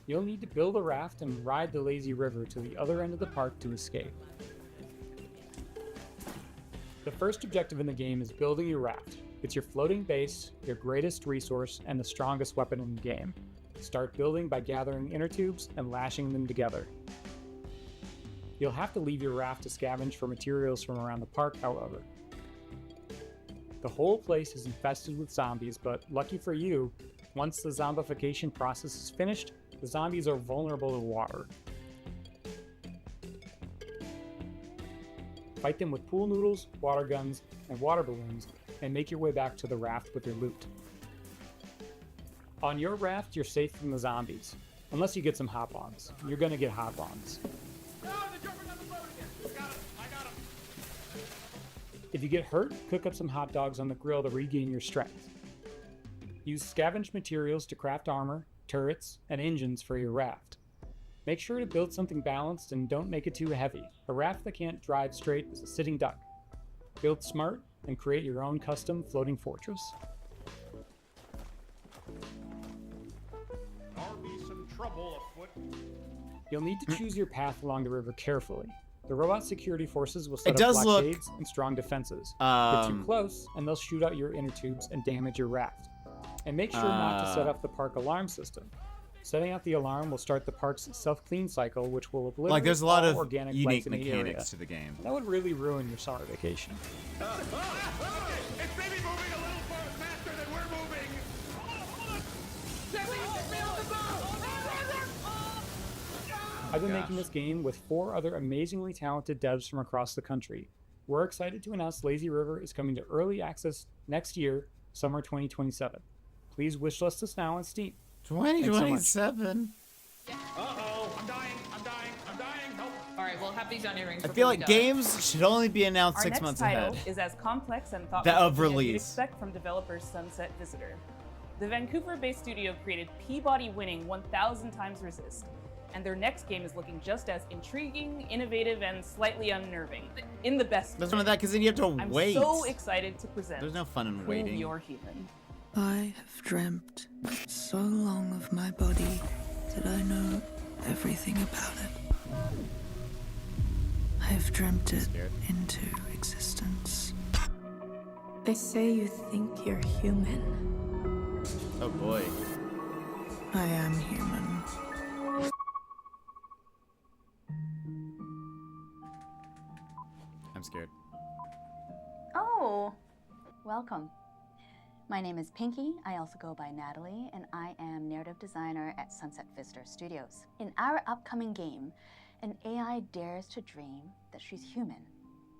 You'll need to build a raft and ride the lazy river to the other end of the park to escape. The first objective in the game is building your raft. It's your floating base, your greatest resource, and the strongest weapon in the game. Start building by gathering inner tubes and lashing them together. You'll have to leave your raft to scavenge for materials from around the park, however. The whole place is infested with zombies, but lucky for you, once the zombification process is finished, the zombies are vulnerable to water. Fight them with pool noodles, water guns, and water balloons, and make your way back to the raft with your loot. On your raft, you're safe from the zombies, unless you get some hop-ons. You're gonna get hop-ons. If you get hurt, cook up some hot dogs on the grill to regain your strength. Use scavenged materials to craft armor, turrets, and engines for your raft. Make sure to build something balanced and don't make it too heavy. A raft that can't drive straight is a sitting duck. Build smart and create your own custom floating fortress. There'll be some trouble afoot. You'll need to choose your path along the river carefully. The robot security forces will set It does up look- blockades and strong defenses. Get too Um, close, and they'll shoot out your inner tubes and damage your raft. And make sure not to set up the park alarm system. Setting out the alarm will start the park's self-clean cycle, which will obliterate Like, there's a lot all of organic unique life in the area. mechanics to the game. That would really ruin your summer vacation. It's maybe moving a little faster than we're moving. I've been making this game with 4 other amazingly talented devs from across the country. We're excited to announce Lazy River is coming to early access next year, summer 2027. Please wishlist us now on Steam. 2027. Uh-oh, I'm dying. Help. All right, we'll have these on earrings. I feel like games should only be announced Our 6 next months title ahead. is as complex and That thoughtful of as you'd release. expect from developers Sunset Visitor. The Vancouver-based studio created Peabody-winning 1,000 Times Resist, and their next game is looking just as intriguing, innovative, and slightly unnerving. In the best There's way. none of that because then you have to I'm wait. so excited to present. There's no fun in Prove waiting. You're Human. I have dreamt so long of my body that I know everything about it. I have dreamt it into existence. They say you think you're human. Oh boy. I am human. I'm scared. Oh, welcome. My name is Pinky. I also go by Natalie, and I am narrative designer at Sunset Visitor Studios. In our upcoming game, an AI dares to dream that she's human,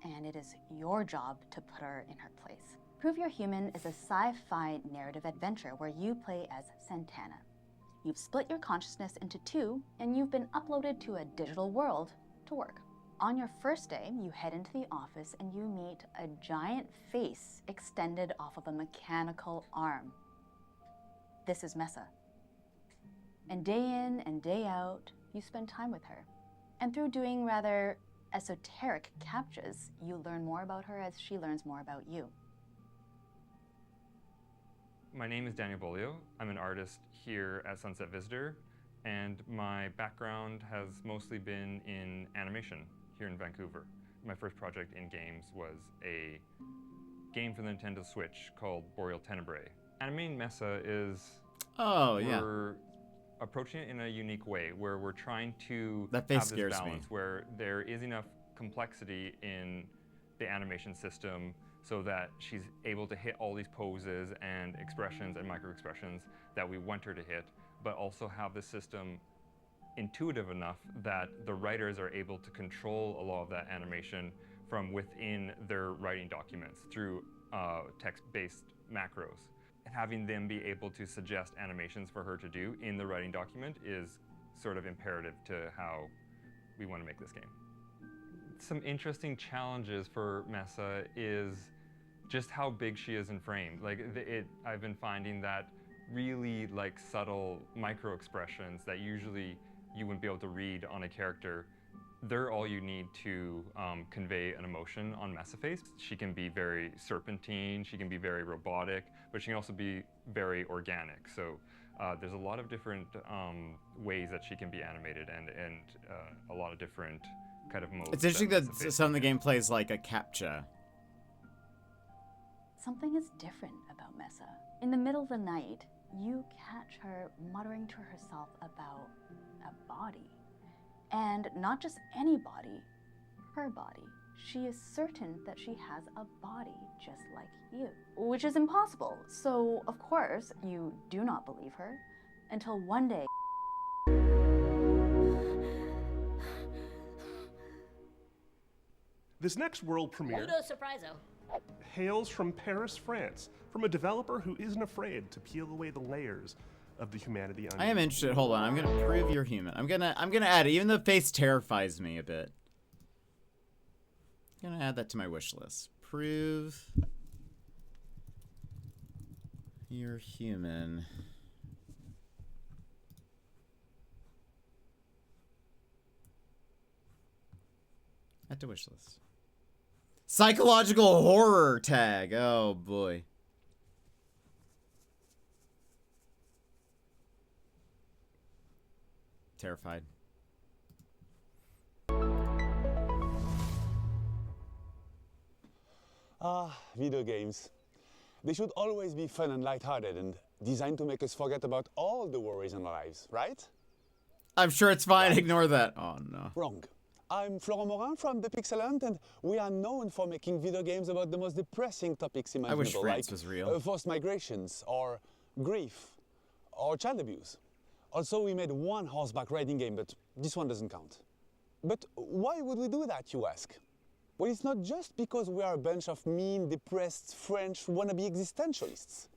and it is your job to put her in her place. Prove You're Human is a sci-fi narrative adventure where you play as Santana. You've split your consciousness into 2, and you've been uploaded to a digital world to work. On your first day, you head into the office and you meet a giant face extended off of a mechanical arm. This is Mesa. And day in and day out, you spend time with her. And through doing rather esoteric captchas, you learn more about her as she learns more about you. My name is Daniel Bolio. I'm an artist here at Sunset Visitor, and my background has mostly been in animation here in Vancouver. My first project in games was a game for the Nintendo Switch called Boreal Tenebrae. Animating Mesa is... Oh, yeah. We're approaching it in a unique way, where we're trying to That face have this scares me. balance where there is enough complexity in the animation system so that she's able to hit all these poses and expressions and micro expressions that we want her to hit, but also have the system intuitive enough that the writers are able to control a lot of that animation from within their writing documents through text-based macros. Having them be able to suggest animations for her to do in the writing document is sort of imperative to how we want to make this game. Some interesting challenges for Mesa is just how big she is in frame. I've been finding that really subtle micro expressions that usually you wouldn't be able to read on a character, they're all you need to convey an emotion on Mesa Face. She can be very serpentine, she can be very robotic, but she can also be very organic. So there's a lot of different ways that she can be animated and a lot of different kind of modes. It's interesting that Mesa Face some of the gameplay is like a captcha. Something is different about Mesa. In the middle of the night, you catch her muttering to herself about a body. And not just any body, her body. She is certain that she has a body just like you, which is impossible. So, of course, you do not believe her until one day. This next world premiere Surpriso. hails from Paris, France, from a developer who isn't afraid to peel away the layers of the humanity onion. I am interested. Hold on. I'm gonna prove you're human. I'm gonna add it, even though the face terrifies me a bit. I'm gonna add that to my wish list. Prove you're human. Add to wish list. Psychological horror tag. Oh boy. Terrified. Video games. They should always be fun and lighthearted and designed to make us forget about all the worries in our lives, right? I'm sure it's fine. Ignore that. Oh, no. Wrong. I'm Florent Morin from The Pixelant, and we are known for making video games about the most depressing topics imaginable. I wish France like was real. Forced migrations, or grief, or child abuse. Also, we made one horseback riding game, but this one doesn't count. But why would we do that, you ask? Well, it's not just because we are a bunch of mean, depressed French wannabe existentialists.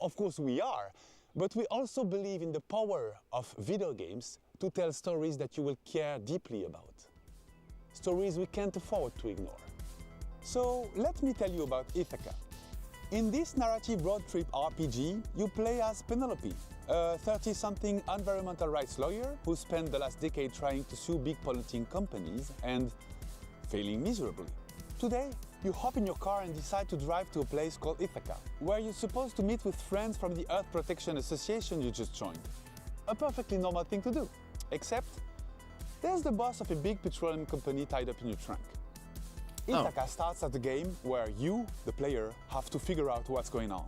Of course we are, but we also believe in the power of video games to tell stories that you will care deeply about. Stories we can't afford to ignore. So let me tell you about Ithaca. In this narrative road trip RPG, you play as Penelope, a 30-something environmental rights lawyer who spent the last decade trying to sue big polluting companies and failing miserably. Today, you hop in your car and decide to drive to a place called Ithaca, where you're supposed to meet with friends from the Earth Protection Association you just joined. A perfectly normal thing to do, except there's the boss of a big petroleum company tied up in your trunk. Ithaca starts as a game where you, the player, have to figure out what's going on.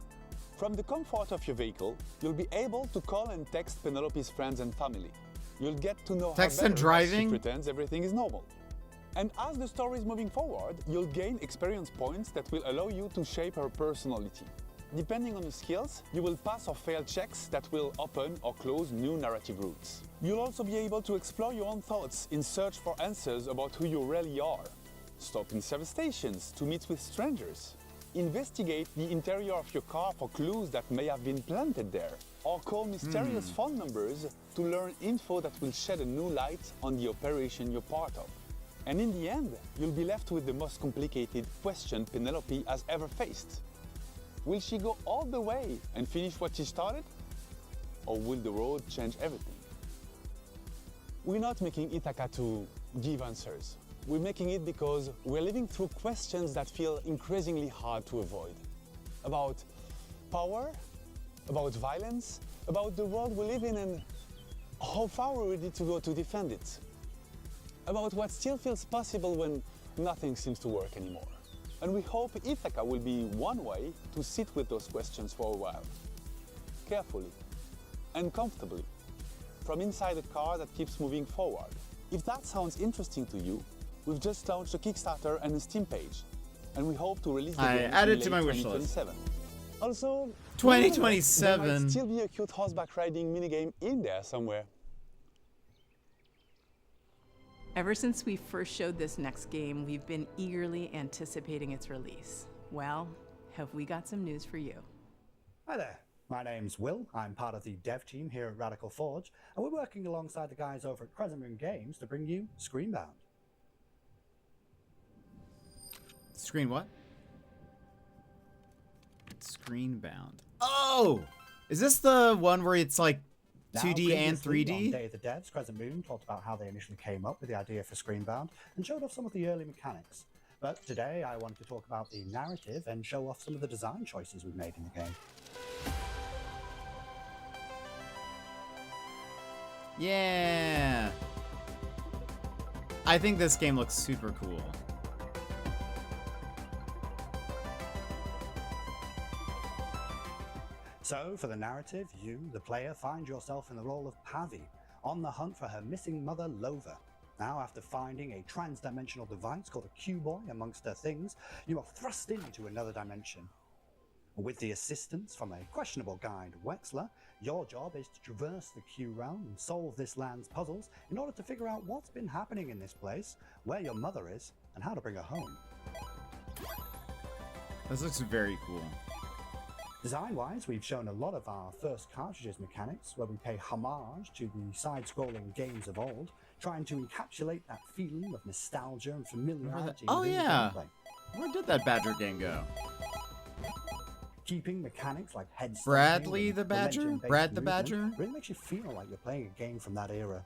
From the comfort of your vehicle, you'll be able to call and text Penelope's friends and family. You'll get to know Text how and better as she driving? pretends everything is normal. And as the story is moving forward, you'll gain experience points that will allow you to shape her personality. Depending on your skills, you will pass or fail checks that will open or close new narrative routes. You'll also be able to explore your own thoughts in search for answers about who you really are. Stop in service stations to meet with strangers. Investigate the interior of your car for clues that may have been planted there. Or call mysterious phone numbers to learn info that will shed a new light on the operation you're part of. And in the end, you'll be left with the most complicated question Penelope has ever faced. Will she go all the way and finish what she started? Or will the road change everything? We're not making Ithaca to give answers. We're making it because we're living through questions that feel increasingly hard to avoid. About power, about violence, about the world we live in and how far we're ready to go to defend it. About what still feels possible when nothing seems to work anymore. And we hope Ithaca will be one way to sit with those questions for a while. Carefully and comfortably, from inside a car that keeps moving forward. If that sounds interesting to you, we've just launched a Kickstarter and a Steam page, and we hope to release the game added in to late my wish list. 2027. Also, 2027. there might still be a cute horseback riding minigame in there somewhere. Ever since we first showed this next game, we've been eagerly anticipating its release. Well, have we got some news for you? Hi there, my name's Will. I'm part of the dev team here at Radical Forge, and we're working alongside the guys over at Crescent Moon Games to bring you Screenbound. Screen what? Screenbound. Oh! Is this the one where it's like 2D and 3D? On Day of the Devs, Crescent Moon talked about how they initially came up with the idea for Screenbound and showed off some of the early mechanics. But today I wanted to talk about the narrative and show off some of the design choices we've made in the game. Yeah! I think this game looks super cool. So, for the narrative, you, the player, find yourself in the role of Pavi, on the hunt for her missing mother, Lova. Now, after finding a trans-dimensional device called a Q-Boy amongst her things, you are thrust into another dimension. With the assistance from a questionable guide, Wexler, your job is to traverse the Q realm and solve this land's puzzles in order to figure out what's been happening in this place, where your mother is, and how to bring her home. This looks very cool. Design-wise, we've shown a lot of our first cartridges mechanics, where we pay homage to the side-scrolling games of old, trying to encapsulate that feeling of nostalgia and familiarity. Oh within the yeah! gameplay. Where did that Badger game go? Keeping mechanics like head Bradley the Badger? Brad the Badger? Really makes you feel like you're playing a game from that era.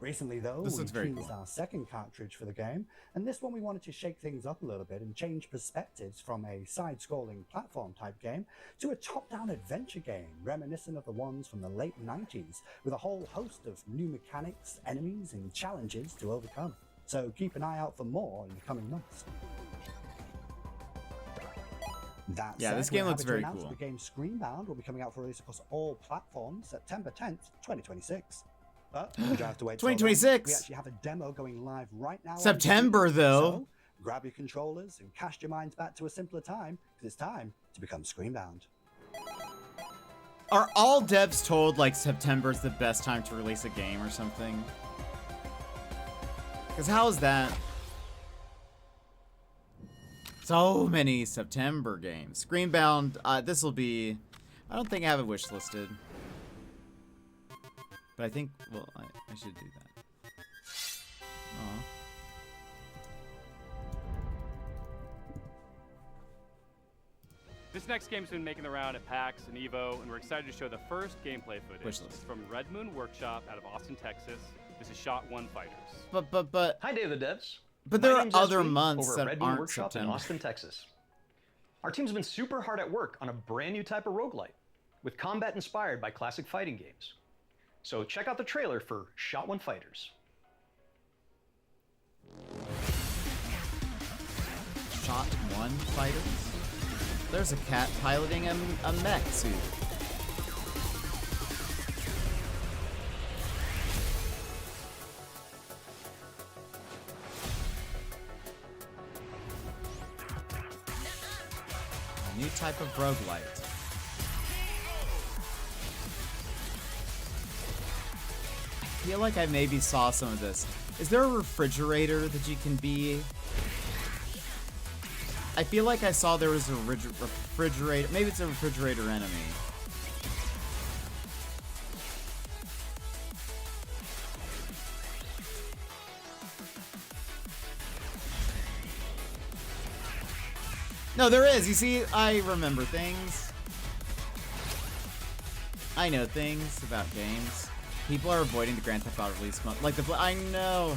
Recently, though, This we looks very teased cool. our second cartridge for the game, and this one we wanted to shake things up a little bit and change perspectives from a side-scrolling platform-type game to a top-down adventure game, reminiscent of the ones from the late 90s, with a whole host of new mechanics, enemies, and challenges to overcome. So keep an eye out for more in the coming months. That Yeah, said, this game we're looks happy to very announce cool. The game Screenbound will be coming out for release across all platforms September 10th, 2026. But you don't have to wait till then. 2026. We actually have a demo going live right now. on September, Steam. though. So grab your controllers and cast your minds back to a simpler time, because it's time to become Screenbound. Are all devs told like September's the best time to release a game or something? Because how is that? So many September games. Screenbound, this will be... I don't think I have it wishlisted. But I think, well, I should do that. Aw. This next game's been making the round at PAX and EVO, and we're excited to show the first gameplay footage. Wishlist. It's from Red Moon Workshop out of Austin, Texas. This is Shot 1 Fighters. But... Hi, David Devs. But My there are name's other Ashley, months over at that Red Moon aren't Workshop September. in Austin, Texas. Our team's been super hard at work on a brand new type of roguelite, with combat inspired by classic fighting games. So check out the trailer for Shot 1 Fighters. Shot 1 Fighters? There's a cat piloting a mech suit. A new type of roguelite. I feel like I maybe saw some of this. Is there a refrigerator that you can be? I feel like I saw there was a refrigerator. Maybe it's a refrigerator enemy. No, there is. You see, I remember things. I know things about games. People are avoiding the Grand Theft Auto release month. Like I know.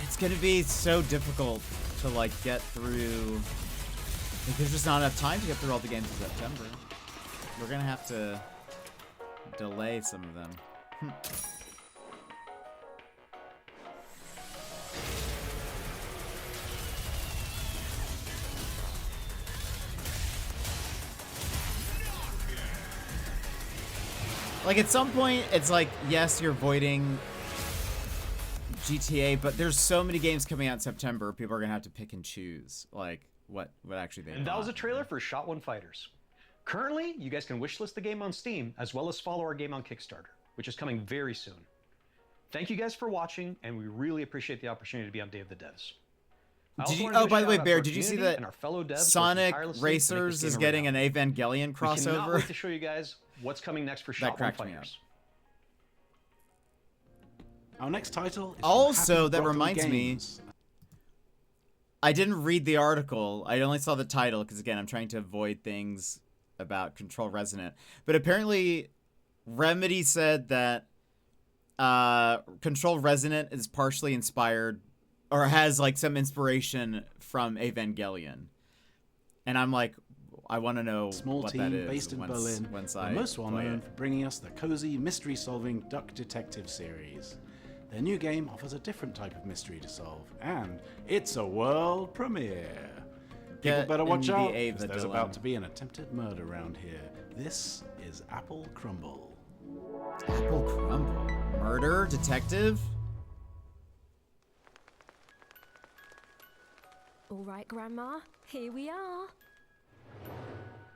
It's gonna be so difficult to like get through. Like, there's just not enough time to get through all the games in September. We're gonna have to delay some of them. Like, at some point, it's like, yes, you're avoiding GTA, but there's so many games coming out in September, people are gonna have to pick and choose, like, what actually they And that want. was a trailer for Shot 1 Fighters. Currently, you guys can wishlist the game on Steam, as well as follow our game on Kickstarter, which is coming very soon. Thank you guys for watching, and we really appreciate the opportunity to be on Day of the Devs. I also Did you, wanted to oh, by the way, shout out Bear, to our did you see community that and our fellow devs Sonic working tirelessly to make Racers this is game a getting an reality. Evangelion We cannot crossover? wait to show you guys what's coming next for That Shot 1 cracked me up. Fighters. Our next title is Also, from Happy that Broccoli reminds me, Games. I didn't read the article. I only saw the title because, again, I'm trying to avoid things about Control Resonant. But apparently, Remedy said that Control Resonant is partially inspired, or has like some inspiration from Evangelion. And I'm like, I want to know Small what team that is based in Berlin, once are I most well play known it. for bringing us the cozy mystery-solving Duck Detective series. Their new game offers a different type of mystery to solve, and it's a world premiere. People Get better watch in the out, Ava as there's dilemma. about to be an attempted murder around here. This is Apple Crumble. Apple Crumble? Murder? Detective? All right, Grandma, here we are.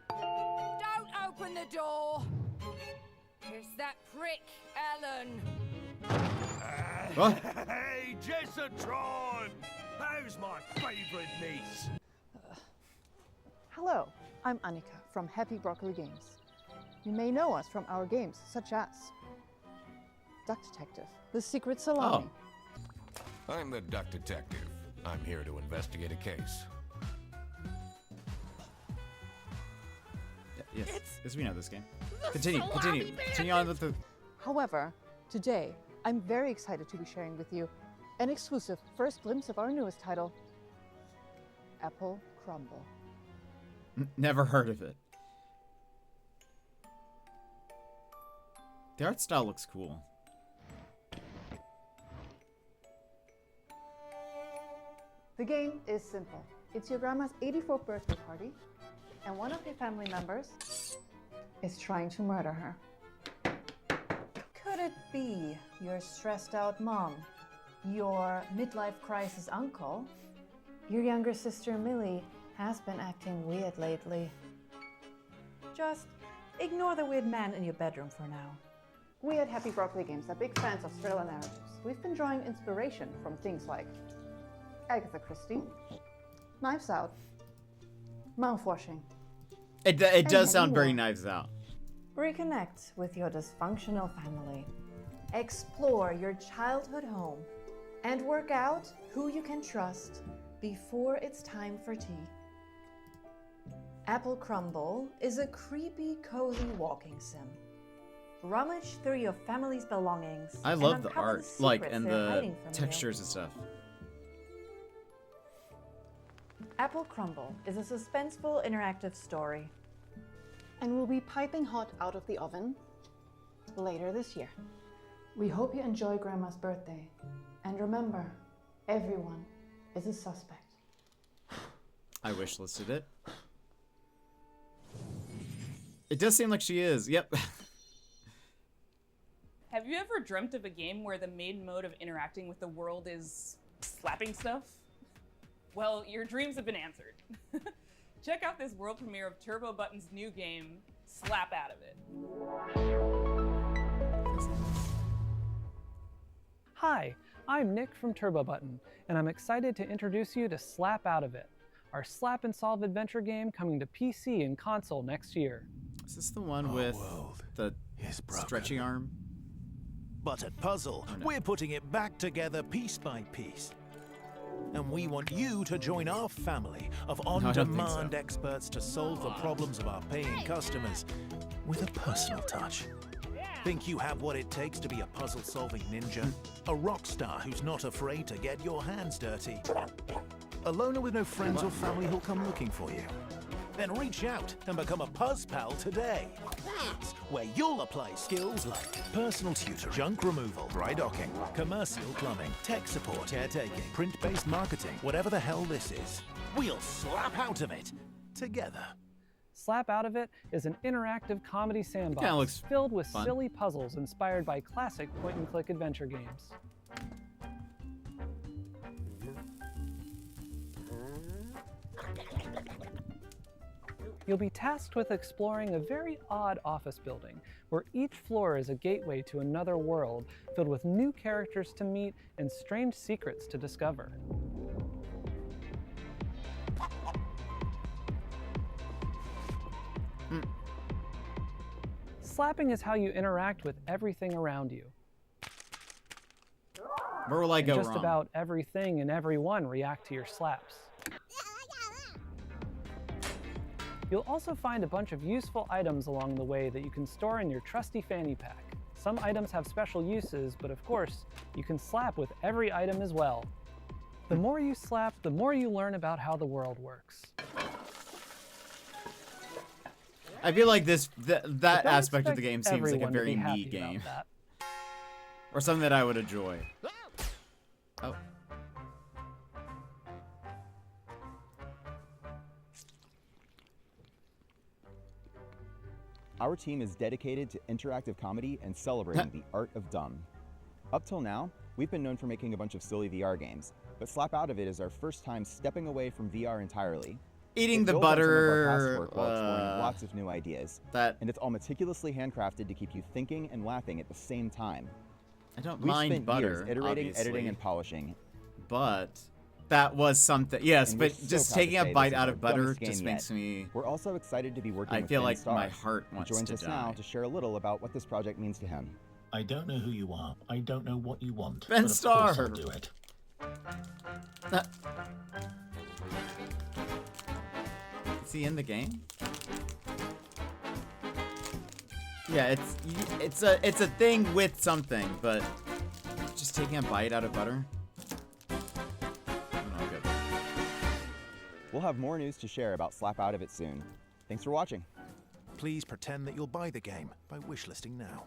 Don't open the door! It's that prick, Ellen. What? Hey, Jessatron! How's my favourite niece? Hello, I'm Annika from Happy Broccoli Games. You may know us from our games such as Duck Detective, The Secret Salami. I'm the Duck Detective. I'm here to investigate a case. Yes, we know this game. Continue on with the... However, today I'm very excited to be sharing with you an exclusive first glimpse of our newest title, Apple Crumble. Never heard of it. The art style looks cool. The game is simple. It's your grandma's 84th birthday party, and one of your family members is trying to murder her. Could it be your stressed out mom, your midlife crisis uncle? Your younger sister Millie has been acting weird lately. Just ignore the weird man in your bedroom for now. We at Happy Broccoli Games are big fans of thriller narratives. We've been drawing inspiration from things like Agatha Christie, Knives Out, Mouthwashing. It does sound very Knives Out. Reconnect with your dysfunctional family. Explore your childhood home. And work out who you can trust before it's time for tea. Apple Crumble is a creepy, cozy walking sim. Rummage through your family's belongings. I love the art, like, and the textures and stuff. Apple Crumble is a suspenseful, interactive story. And will be piping hot out of the oven later this year. We hope you enjoy Grandma's birthday. And remember, everyone is a suspect. I wishlisted it. It does seem like she is. Yep. Have you ever dreamt of a game where the main mode of interacting with the world is slapping stuff? Well, your dreams have been answered. Check out this world premiere of Turbo Button's new game, Slap Out of It. Hi, I'm Nick from Turbo Button, and I'm excited to introduce you to Slap Out of It, our slap and solve adventure game coming to PC and console next year. Is this the one with the stretchy arm? But at Puzzle, we're putting it back together piece by piece. And we want you to join our family of on-demand experts to solve the problems of our paying customers with a personal touch. Think you have what it takes to be a puzzle-solving ninja? A rock star who's not afraid to get your hands dirty? A loner with no friends or family who'll come looking for you? Then reach out and become a Puzz Pal today. That's where you'll apply skills like personal tutoring, junk removal, dry docking, commercial plumbing, tech support, caretaking, print-based marketing, whatever the hell this is. We'll slap out of it together. Slap Out of It is an interactive comedy sandbox filled with silly puzzles inspired by classic point-and-click adventure games. You'll be tasked with exploring a very odd office building, where each floor is a gateway to another world filled with new characters to meet and strange secrets to discover. Slapping is how you interact with everything around you. Where will I go Just wrong? about everything and everyone react to your slaps. You'll also find a bunch of useful items along the way that you can store in your trusty fanny pack. Some items have special uses, but of course, you can slap with every item as well. The more you slap, the more you learn about how the world works. I feel like that aspect of the game seems like a very me game. Or something that I would enjoy. Oh. Our team is dedicated to interactive comedy and celebrating the art of dumb. Up till now, we've been known for making a bunch of silly VR games, but Slap Out of It is our first time stepping away from VR entirely. Eating the butter, while exploring lots of new ideas. And it's all meticulously handcrafted to keep you thinking and laughing at the same time. I don't We've mind spent butter, years iterating, obviously. editing, and polishing. But that was something. Yes, And but we're so just proud to taking a say bite this is out our of butter dumbest game just yet. makes me. We're also excited to be working I with feel Ben like Starr, my heart who wants joins to us now die. to share a little about what this project means to him. I don't know who you are. I don't know what you want. Ben but of Starr. course I'll do it. Is he in the game? Yeah, it's a thing with something, but Just taking a bite out of butter. We'll have more news to share about Slap Out of It soon. Thanks for watching. Please pretend that you'll buy the game by wishlisting now.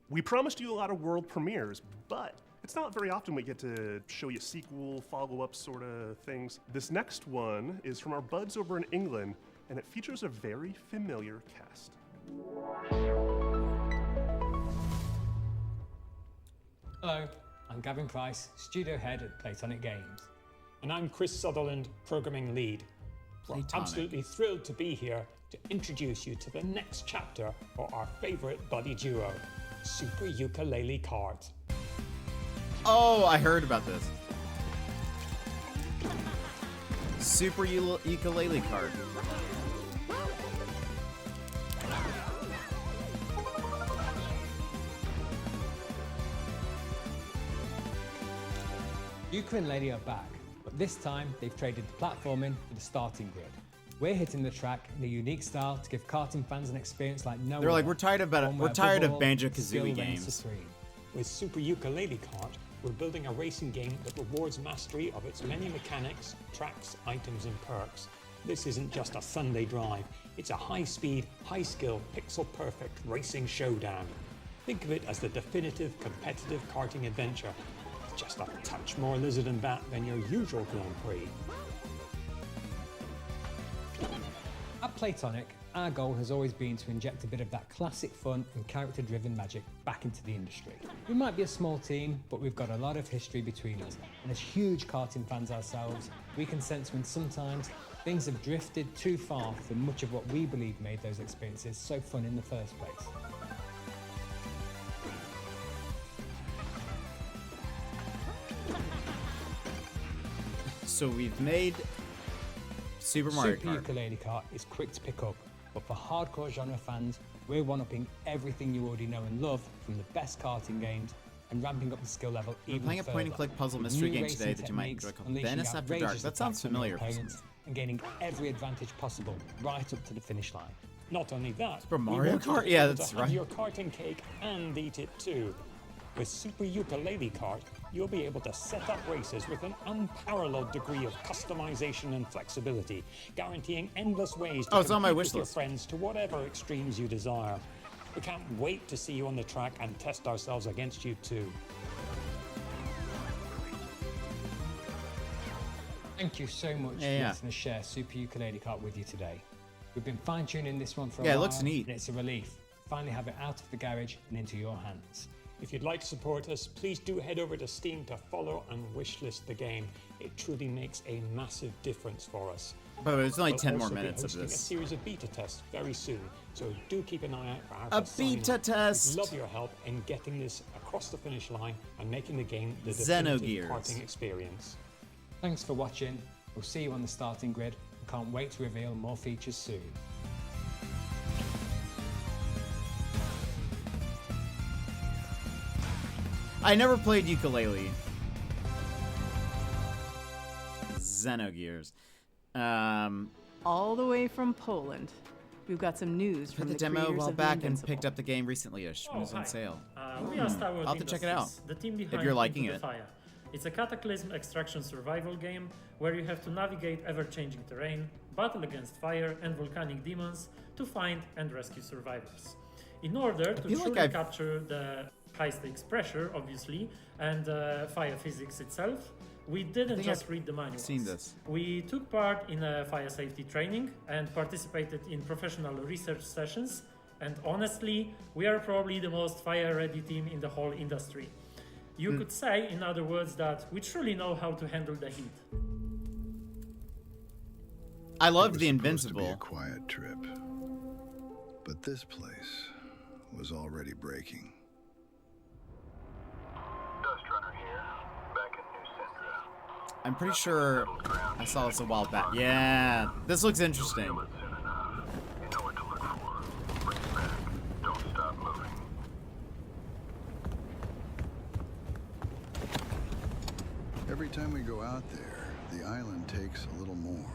We promised you a lot of world premieres, but it's not very often we get to show you sequel, follow-up sort of things. This next one is from our buds over in England, and it features a very familiar cast. Hello, I'm Gavin Price, studio head at Playtonic Games. And I'm Chris Sutherland, programming lead. We're absolutely thrilled to be here to introduce you to the next chapter for our favorite buddy duo, Super Ukulele Kart. Oh, I heard about this. Super Ukulele Kart. Yuka and Lady are back, but this time they've traded the platforming for the starting grid. We're hitting the track in a unique style to give karting fans an experience like no other. They're like, we're tired of Banjo-Kazooie games. With Super Ukulele Kart, we're building a racing game that rewards mastery of its many mechanics, tracks, items, and perks. This isn't just a Sunday drive. It's a high-speed, high-skill, pixel-perfect racing showdown. Think of it as the definitive competitive karting adventure. It's just a touch more lizard and bat than your usual Grand Prix. At Playtonic, our goal has always been to inject a bit of that classic fun and character-driven magic back into the industry. We might be a small team, but we've got a lot of history between us, and as huge karting fans ourselves, we can sense when sometimes things have drifted too far from much of what we believe made those experiences so fun in the first place. So we've made Super Mario Kart. Super Ukulele Kart is quick to pick up, but for hardcore genre fans, we're one-upping everything you already know and love from the best karting games and ramping up the skill level even further. We're playing a point-and-click puzzle mystery game today that you might enjoy called Venice After Dark. That sounds familiar. And gaining every advantage possible right up to the finish line. Not only that, Super Mario Kart? Yeah, that's right. Your karting cake and eat it too. With Super Ukulele Kart, you'll be able to set up races with an unparalleled degree of customization and flexibility, guaranteeing endless ways to compete with your friends to whatever extremes you desire. We can't wait to see you on the track and test ourselves against you too. Thank you so much for letting us share Super Ukulele Kart with you today. We've been fine-tuning this one for a while, it looks neat. And it's a relief to finally have it out of the garage and into your hands. If you'd like to support us, please do head over to Steam to follow and wishlist the game. It truly makes a massive difference for us. By the way, it's only 10 more minutes of We'll this. a series of beta tests very soon, so do keep an eye out for our A beta test! We'd love your help in getting this across the finish line and making the game the definitive karting experience. Thanks for watching. We'll see you on the starting grid. We can't wait to reveal more features soon. I never played ukulele. Xenogears. All the way from Poland. We've got some news from the demo a while back and picked up the game recently-ish when it was on sale. We are Star Wars I'll have to check it out. the team behind if you're liking Into it. the Fire. It's a cataclysm extraction survival game where you have to navigate ever-changing terrain, battle against fire and volcanic demons to find and rescue survivors. In order to truly capture the high-stakes pressure, obviously, and fire physics itself, we didn't just read the manuals. Seen this. We took part in a fire safety training and participated in professional research sessions, and honestly, we are probably the most fire-ready team in the whole industry. You could say, in other words, that we truly know how to handle the heat. I loved the Invincible. It was supposed to be a quiet trip, but this place was already breaking. I'm pretty sure I saw this a while back. Yeah, this looks interesting. Every time we go out there, the island takes a little more.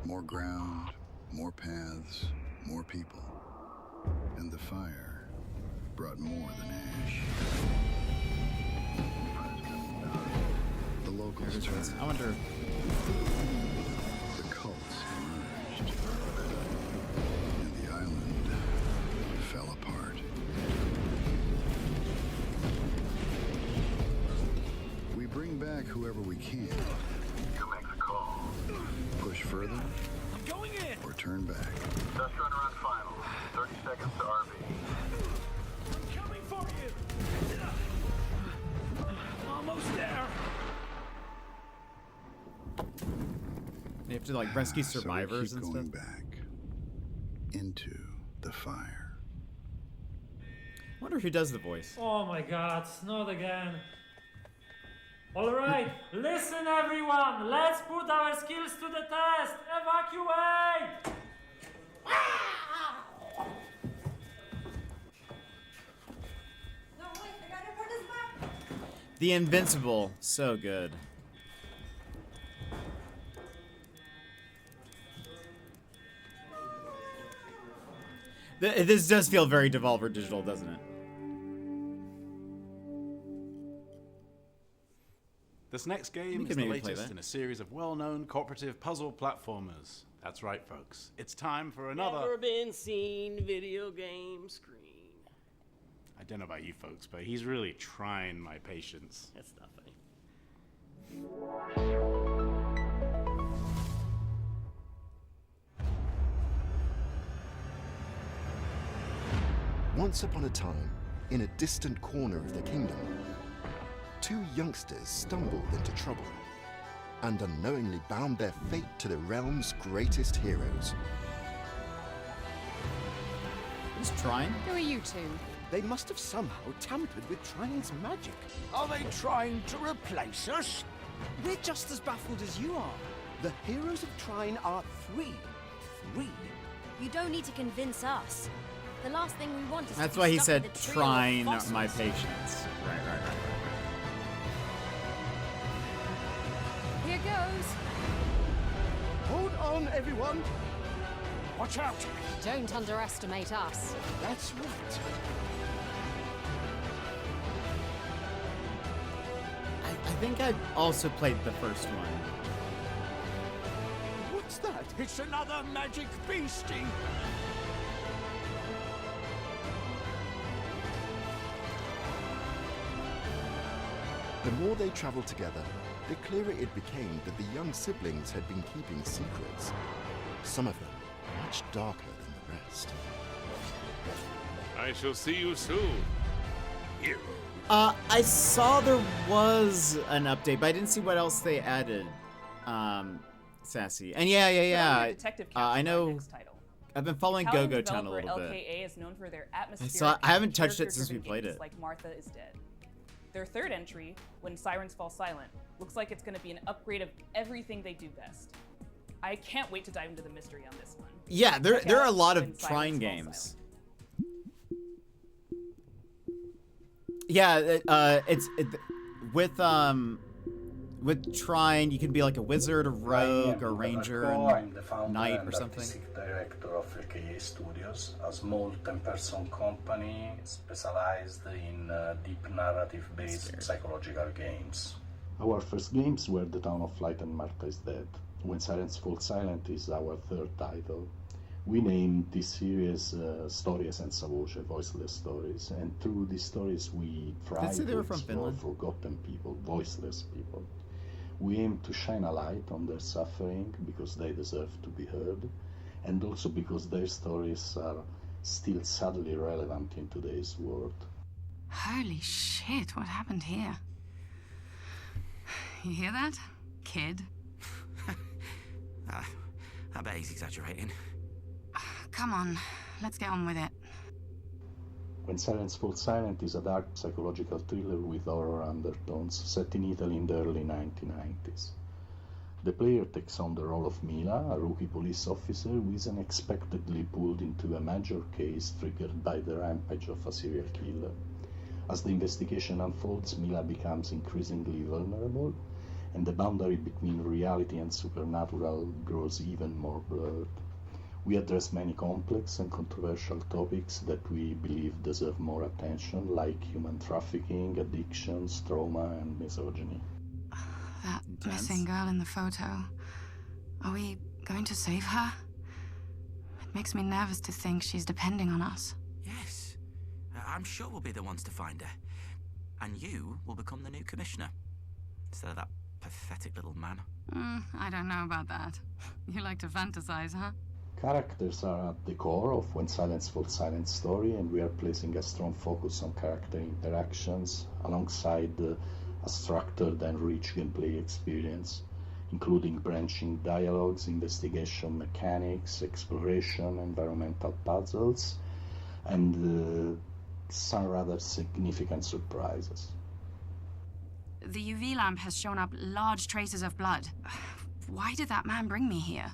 More ground, more paths, more people. And the fire brought more than ash. locals turned. I wonder. The cults emerged, and the island fell apart. We bring back whoever we can. You make the call. Push further. I'm going in. Or turn back. Test run around final. 30 seconds to RV. I'm coming for you. Almost there. They have to like rescue survivors and so we keep stuff. going back into the fire. I wonder who does the voice. Oh my god, not again. Alright, listen everyone, let's put our skills to the test. Evacuate! The Invincible, so good. This does feel very Devolver Digital, doesn't it? This next game is the latest in a series of well-known cooperative puzzle platformers. That's right, folks. It's time for another... Never been seen video game screen. I don't know about you folks, but he's really trying my patience. That's not funny. Once upon a time, in a distant corner of the kingdom, two youngsters stumbled into trouble and unknowingly bound their fate to the realm's greatest heroes. Who's Trine? Who are you two? They must have somehow tampered with Trine's magic. Are they trying to replace us? We're just as baffled as you are. The heroes of Trine are three. You don't need to convince us. The last thing we want is That's to be why he stuck said with a trio of trying fossils. my patience. Right. Here goes. Hold on, everyone. Watch out. Don't underestimate us. That's right. I think I also played the first one. What's that? It's another magic beastie. The more they traveled together, the clearer it became that the young siblings had been keeping secrets. Some of them much darker than the rest. I shall see you soon, hero. I saw there was an update, but I didn't see what else they added. Sassy. And yeah. Detective I know. next title. I've been following Italian Go-Go Town a developer little bit. LKA is known for their atmosphere. I haven't touched it since we played it. Like Martha is Dead. Their third entry, When Sirens Fall Silent, looks like it's going to be an upgrade of everything they do best. I can't wait to dive into the mystery on this one. Yeah, there are a lot of When Trine Sirens Fall games. Yeah, with Trine, you can be like a wizard, a rogue, a ranger, I'm the a founder knight, and or something. artistic director of LKA Studios, a small 10-person company specialized in deep narrative-based psychological games. Our first games were The Town of Light and Martha is Dead. When Sirens Fall Silent is our third title. We named this series Storie senza voce, voiceless stories, and through these stories we try Did they say they to were from explore Finland? forgotten people, voiceless people. We aim to shine a light on their suffering because they deserve to be heard, and also because their stories are still sadly relevant in today's world. Holy shit, what happened here? You hear that, kid? I bet he's exaggerating. Come on, let's get on with it. When Sirens Fall Silent is a dark psychological thriller with horror undertones set in Italy in the early 1990s. The player takes on the role of Mila, a rookie police officer who is unexpectedly pulled into a major case triggered by the rampage of a serial killer. As the investigation unfolds, Mila becomes increasingly vulnerable, and the boundary between reality and supernatural grows even more blurred. We address many complex and controversial topics that we believe deserve more attention, like human trafficking, addictions, trauma, and misogyny. That missing girl in the photo. Are we going to save her? It makes me nervous to think she's depending on us. Yes. I'm sure we'll be the ones to find her. And you will become the new commissioner. Instead of that pathetic little man. I don't know about that. You like to fantasize, huh? Characters are at the core of When Silence Falls Silent story, and we are placing a strong focus on character interactions alongside a structured and rich gameplay experience, including branching dialogues, investigation mechanics, exploration, environmental puzzles, and some rather significant surprises. The UV lamp has shown up large traces of blood. Why did that man bring me here?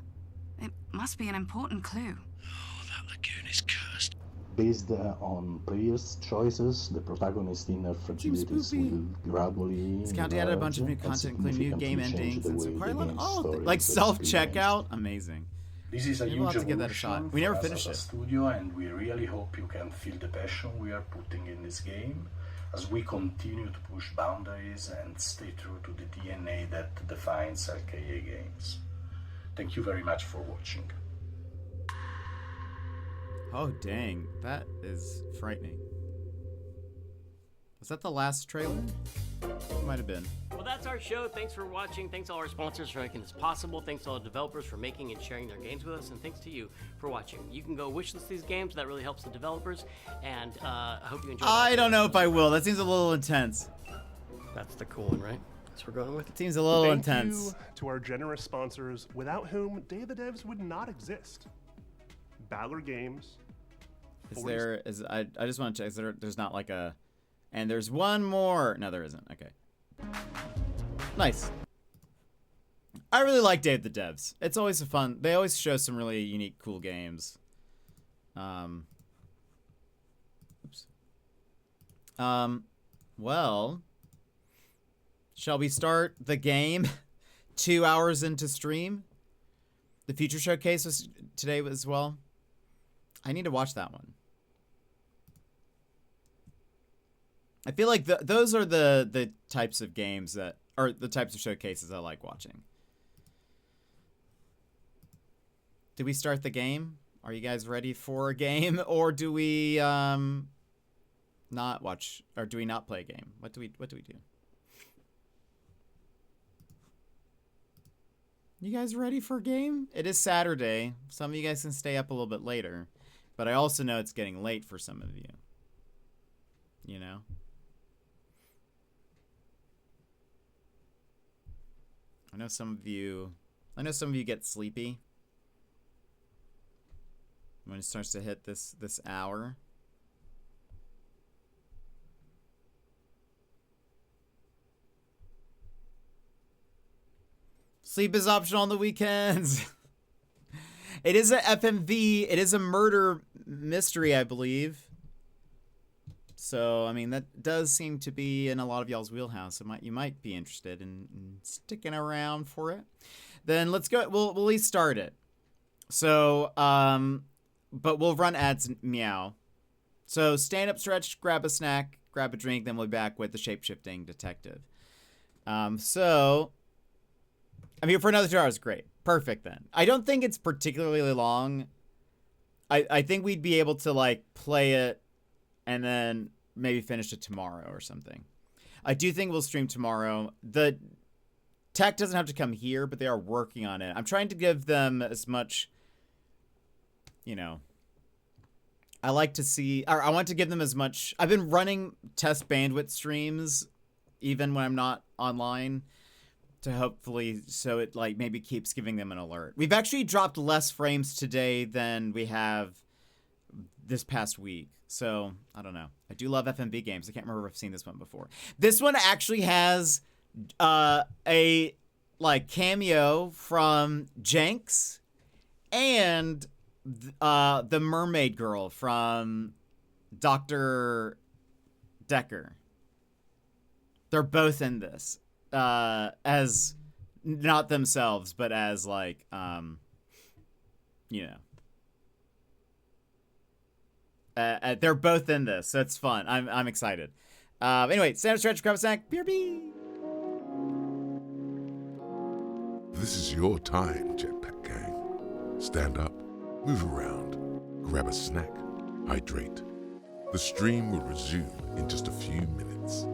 It must be an important clue. Oh, that lagoon is cursed. Based on previous choices, the protagonist's inner fragilities will gradually This county added a bunch of new content, including new game endings and some quite a lot. Like self-checkout? Amazing. This is a Maybe we'll huge have to give that a shot. evolution We never for us finished as a it. studio, and we really hope you can feel the passion we are putting in this game as we continue to push boundaries and stay true to the DNA that defines LKA games. Thank you very much for watching. Oh, dang. That is frightening. Was that the last trailer? It might have been. Well, that's our show. Thanks for watching. Thanks to all our sponsors for making this possible. Thanks to all the developers for making and sharing their games with us. And thanks to you for watching. You can go wishlist these games. That really helps the developers. And I hope you enjoy. I don't know if I will. That seems a little intense. That's the cool one, right? That's what we're going with. It seems a little Thank intense. you to our generous sponsors, without whom Day of the Devs would not exist. Baller Games. Is there? Is I just want to check. Is there? There's not like a. And there's one more. No, there isn't. Okay. Nice. I really like Day of the Devs. It's always a fun. They always show some really unique, cool games. Oops. Well, shall we start the game 2 hours into stream? The Future Showcase was today as well. I need to watch that one. I feel like those are the types of games that, or the types of showcases I like watching. Do we start the game? Are you guys ready for a game, or do we not watch, or do we not play a game? What do we do? You guys ready for a game? It is Saturday. Some of you guys can stay up a little bit later, but I also know it's getting late for some of you. You know? I know some of you get sleepy when it starts to hit this hour. Sleep is optional on the weekends. It is a FMV. It is a murder mystery, I believe. So, I mean, that does seem to be in a lot of y'all's wheelhouse. You might be interested in sticking around for it. Then let's go. We'll at least start it. So, but we'll run ads, meow. So, stand up, stretch, grab a snack, grab a drink, then we'll be back with the shape-shifting detective. So, I mean, for another 2 hours, great. Perfect, then. I don't think it's particularly long. I think we'd be able to, like, play it and then maybe finish it tomorrow or something. I do think we'll stream tomorrow. The tech doesn't have to come here, but they are working on it. I'm trying to give them as much, you know, I like to see, or I want to give them as much. I've been running test bandwidth streams even when I'm not online to hopefully, so it like maybe keeps giving them an alert. We've actually dropped less frames today than we have this past week. So, I don't know. I do love FMV games. I can't remember if I've seen this one before. This one actually has a like cameo from Jenks and the mermaid girl from Dr. Decker. They're both in this as not themselves, but as like you know. They're both in this, so it's fun. I'm excited. Anyway, stand up, stretch, grab a snack, BRB. This is your time, Jetpack Gang. Stand up, move around, grab a snack, hydrate. The stream will resume in just a few minutes.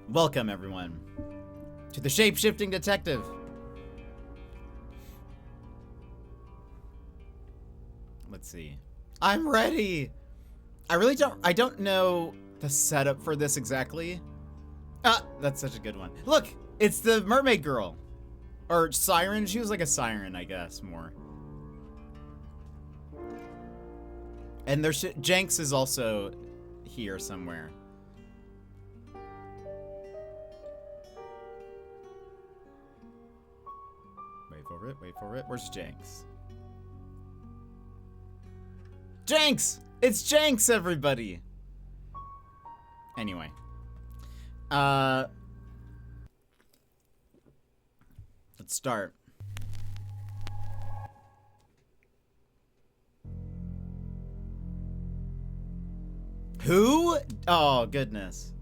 Welcome, everyone, to the Shape-Shifting Detective. Let's see. I'm ready! I don't know the setup for this exactly. Ah, that's such a good one. Look, it's the mermaid girl. Or siren, she was like a siren, I guess, more. And there's Jenks is also here somewhere. Wait for it, wait for it. Where's Jenks? Jenks! It's Jenks, everybody! Anyway. Let's start. Who? Oh, goodness.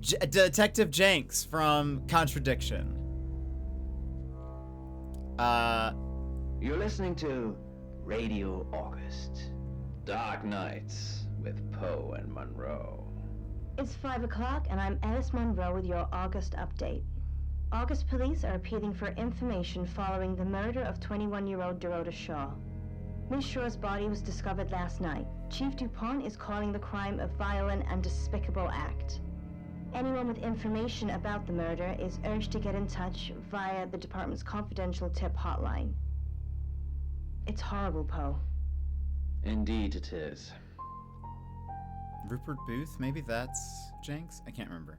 Detective Jenks from Contradiction. You're listening to Radio August. Dark Nights with Poe and Monroe. It's 5 o'clock, and I'm Alice Monroe with your August update. August police are appealing for information following the murder of 21-year-old Dorota Shaw. Miss Shaw's body was discovered last night. Chief DuPont is calling the crime a violent and despicable act. Anyone with information about the murder is urged to get in touch via the department's confidential tip hotline. It's horrible, Poe. Indeed it is. Rupert Booth? Maybe that's Jenks? I can't remember.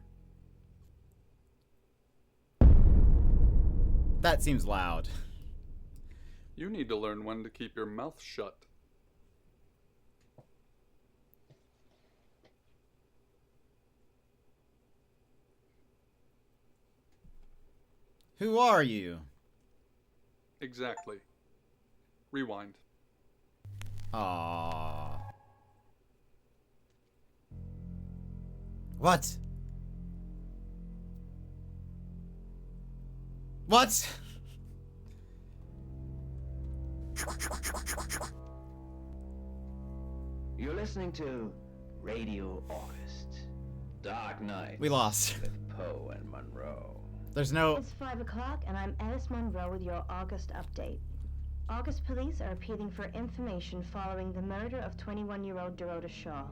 That seems loud. You need to learn when to keep your mouth shut. Who are you? Exactly. Rewind. Aww. What? What? You're listening to Radio August. Dark Nights. We lost. With Poe and Monroe. There's no... It's 5 o'clock, and I'm Alice Monroe with your August update. August police are appealing for information following the murder of 21-year-old Dorota Shaw.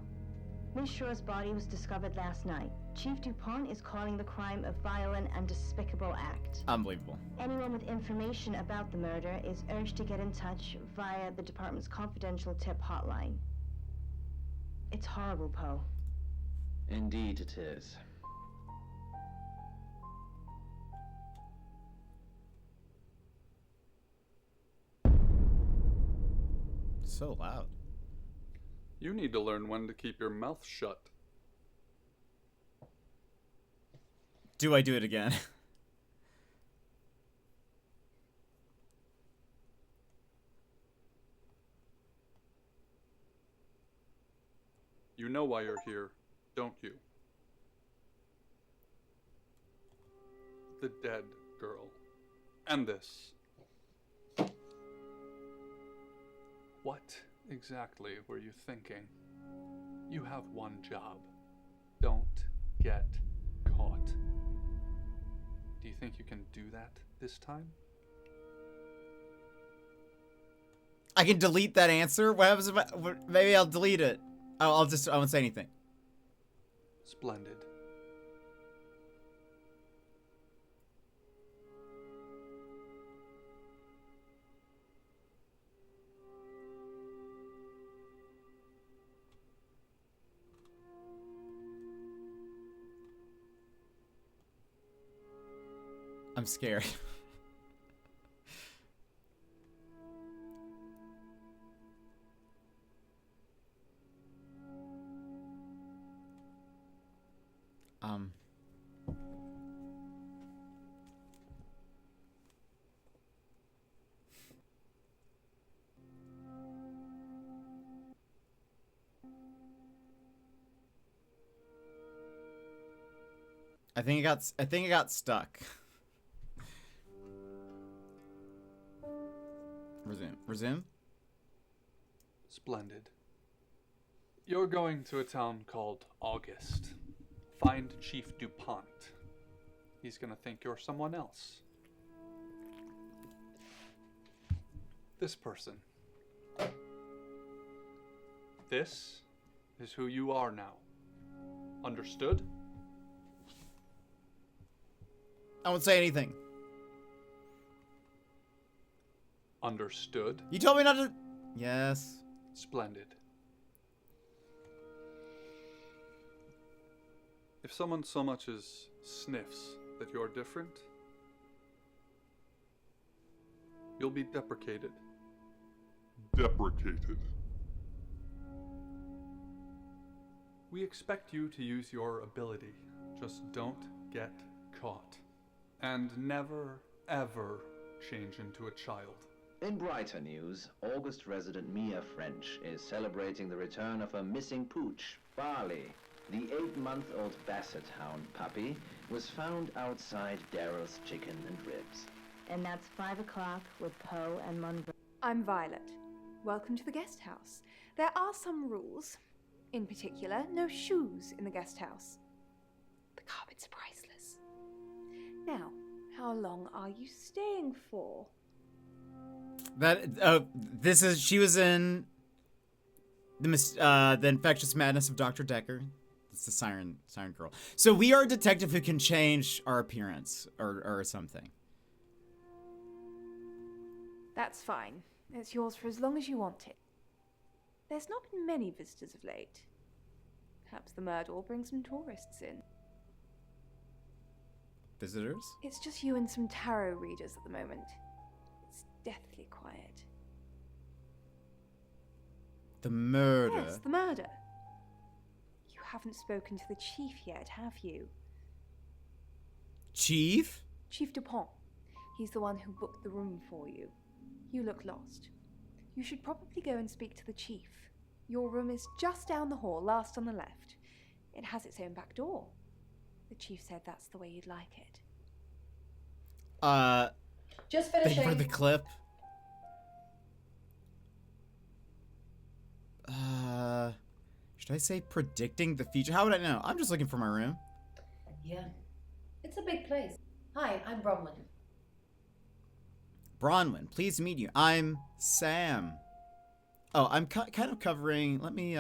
Miss Shaw's body was discovered last night. Chief DuPont is calling the crime a violent and despicable act. Unbelievable. Anyone with information about the murder is urged to get in touch via the department's confidential tip hotline. It's horrible, Poe. Indeed it is. So loud. You need to learn when to keep your mouth shut. Do I do it again? You know why you're here, don't you? The dead girl. And this. What exactly were you thinking? You have one job. Don't get caught. Do you think you can do that this time? I can delete that answer? What happens if maybe I'll delete it. I won't say anything. Splendid. I'm scared. I think it got stuck. Resume? Splendid. You're going to a town called August. Find Chief DuPont. He's gonna think you're someone else. This person. This is who you are now. Understood? I won't say anything. Understood? You told me not to... Yes. Splendid. If someone so much as sniffs that you're different, you'll be deprecated. Deprecated. We expect you to use your ability. Just don't get caught. And never, ever change into a child. In brighter news, August resident Mia French is celebrating the return of her missing pooch, Barley. The 8-month-old Basset Hound puppy was found outside Daryl's Chicken and Ribs. And that's 5 o'clock with Poe and Monroe. I'm Violet. Welcome to the guest house. There are some rules. In particular, no shoes in the guest house. The carpets are priceless. Now, how long are you staying for? She was in the Infectious Madness of Dr. Decker. It's the Siren Girl. So we are a detective who can change our appearance or something. That's fine. It's yours for as long as you want it. There's not been many visitors of late. Perhaps the murder will bring some tourists in. Visitors? It's just you and some tarot readers at the moment. It's deathly quiet. The murder? Yes, the murder. You haven't spoken to the chief yet, have you? Chief? Chief Dupont. He's the one who booked the room for you. You look lost. You should probably go and speak to the chief. Your room is just down the hall, last on the left. It has its own back door. The chief said that's the way you'd like it. Just Thank finishing. you for the clip. Should I say predicting the future? How would I know? I'm just looking for my room. Yeah. It's a big place. Hi, I'm Bronwyn. Bronwyn, pleased to meet you. I'm Sam. Oh, I'm kind of covering... Let me,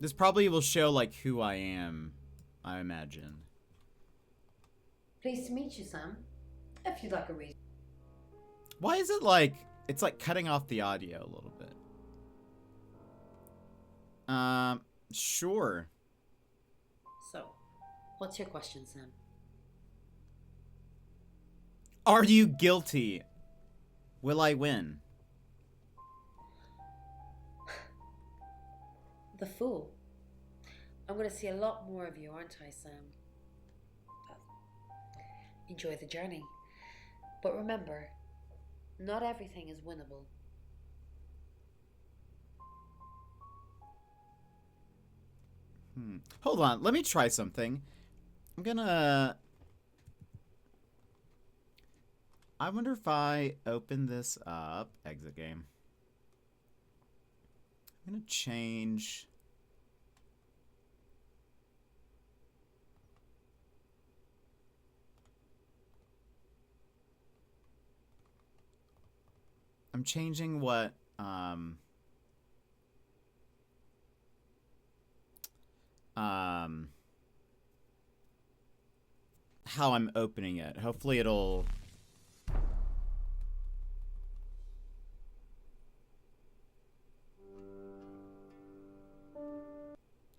This probably will show, like, who I am, I imagine. Pleased to meet you, Sam. If you'd like a reason. Why is it like... It's like cutting off the audio a little bit. Sure. So, what's your question, Sam? Are you guilty? Will I win? The fool. I'm going to see a lot more of you, aren't I, Sam? Enjoy the journey. But remember, not everything is winnable. Hold on, let me try something. I wonder if I open this up. Exit game. I'm gonna change. I'm changing what how I'm opening it. Hopefully it'll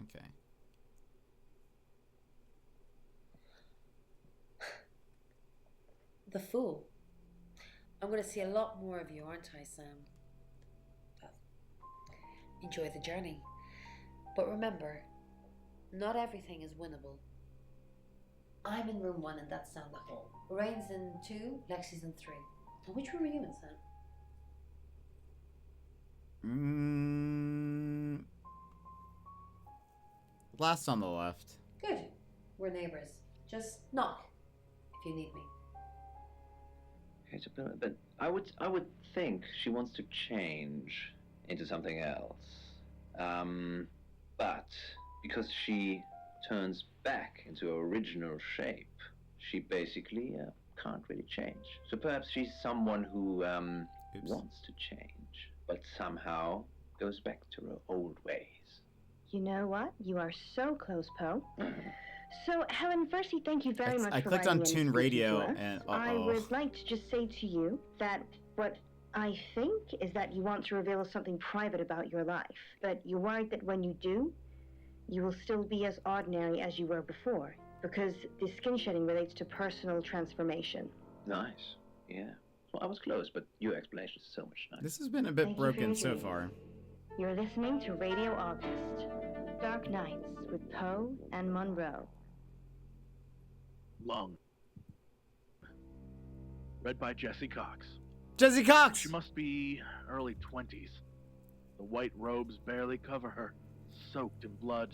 okay. The fool. I'm going to see a lot more of you, aren't I, Sam? Enjoy the journey. But remember, not everything is winnable. I'm in room 1 and that's down the hall. Lorraine's in 2, Lexi's in 3. And which room are you in, Sam? Last on the left. Good. We're neighbors. Just knock if you need me. Okay, but I would think she wants to change into something else. But because she turns back into her original shape, she basically can't really change. So perhaps she's someone who wants to change, but somehow goes back to her old ways. You know what? You are so close, Poe. So, Helen, firstly, thank you very much I for clicked writing on in Tune and Radio speaking to us. and I would like to just say to you that what I think is that you want to reveal something private about your life, but you're worried that when you do, you will still be as ordinary as you were before, because the skin shedding relates to personal transformation. Nice. Yeah. Well, I was close, but your explanation is so much nicer. This has been a bit broken so far. You're listening to Radio August. Dark Nights with Poe and Monroe. Lung. Read by Jesse Cox. Jesse Cox! She must be early 20s. The white robes barely cover her, soaked in blood.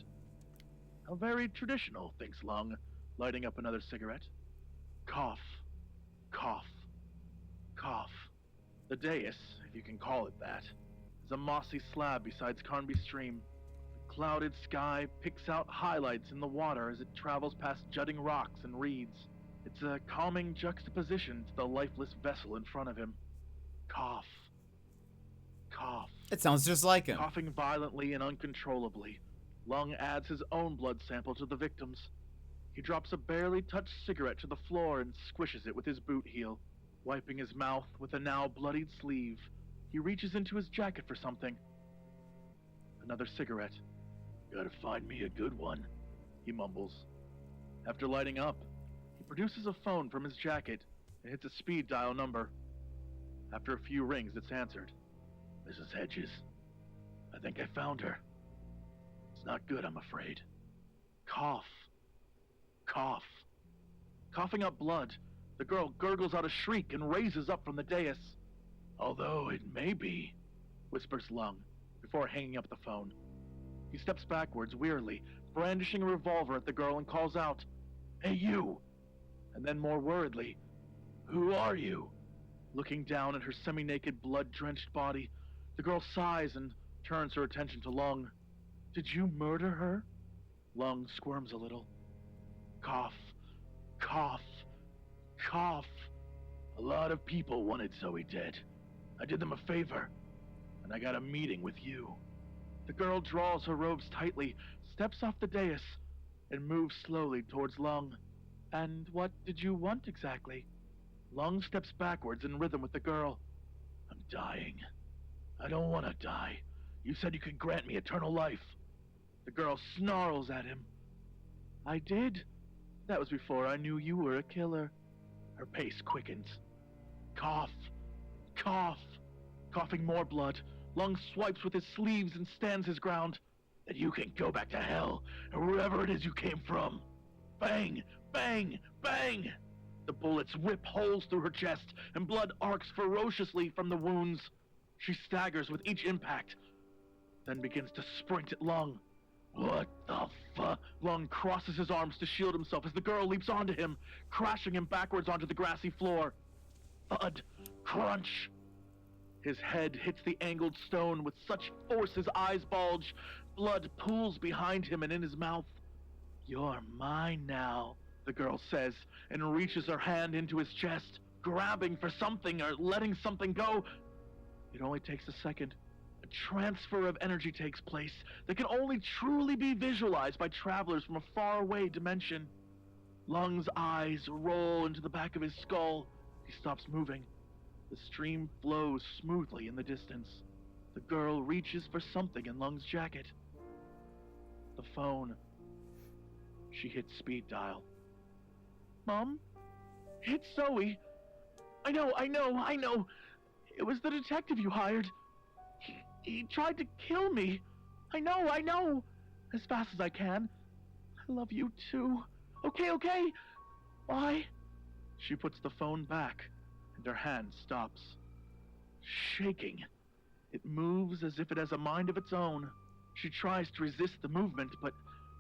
How very traditional, thinks Lung, lighting up another cigarette. Cough. Cough. Cough. The dais, if you can call it that, is a mossy slab beside Carnby Stream. The clouded sky picks out highlights in the water as it travels past jutting rocks and reeds. It's a calming juxtaposition to the lifeless vessel in front of him. Cough. Cough. It sounds just like him. Coughing violently and uncontrollably, Lung adds his own blood sample to the victim's. He drops a barely touched cigarette to the floor and squishes it with his boot heel. Wiping his mouth with a now bloodied sleeve, he reaches into his jacket for something. Another cigarette. Gotta find me a good one, he mumbles. After lighting up, he produces a phone from his jacket and hits a speed dial number. After a few rings, it's answered. Mrs. Hedges. I think I found her. It's not good, I'm afraid. Cough. Cough. Coughing up blood, the girl gurgles out a shriek and raises up from the dais. Although it may be, whispers Lung, before hanging up the phone. He steps backwards wearily, brandishing a revolver at the girl and calls out, Hey, you! And then more worriedly, Who are you? Looking down at her semi-naked, blood-drenched body, the girl sighs and turns her attention to Lung. Did you murder her? Lung squirms a little. Cough. Cough. Cough. A lot of people wanted Zoe dead. I did them a favor, and I got a meeting with you. The girl draws her robes tightly, steps off the dais, and moves slowly towards Lung. And what did you want exactly? Lung steps backwards in rhythm with the girl. I'm dying. I don't want to die. You said you could grant me eternal life. The girl snarls at him. I did. That was before I knew you were a killer. Her pace quickens. Cough. Cough. Coughing more blood, Lung swipes with his sleeves and stands his ground. Then you can go back to hell, or wherever it is you came from. Bang! Bang! Bang! The bullets rip holes through her chest, and blood arcs ferociously from the wounds. She staggers with each impact, then begins to sprint at Lung. What the fuck? Lung crosses his arms to shield himself as the girl leaps onto him, crashing him backwards onto the grassy floor. Thud. Crunch. His head hits the angled stone with such force his eyes bulge. Blood pools behind him and in his mouth. You're mine now, the girl says, and reaches her hand into his chest, grabbing for something or letting something go. It only takes a second. A transfer of energy takes place that can only truly be visualized by travelers from a faraway dimension. Lung's eyes roll into the back of his skull. He stops moving. The stream flows smoothly in the distance. The girl reaches for something in Lung's jacket. The phone. She hits speed dial. Mom? It's Zoe. I know. It was the detective you hired. He tried to kill me. I know. As fast as I can. I love you too. Okay. Bye. She puts the phone back, and her hand stops. Shaking. It moves as if it has a mind of its own. She tries to resist the movement, but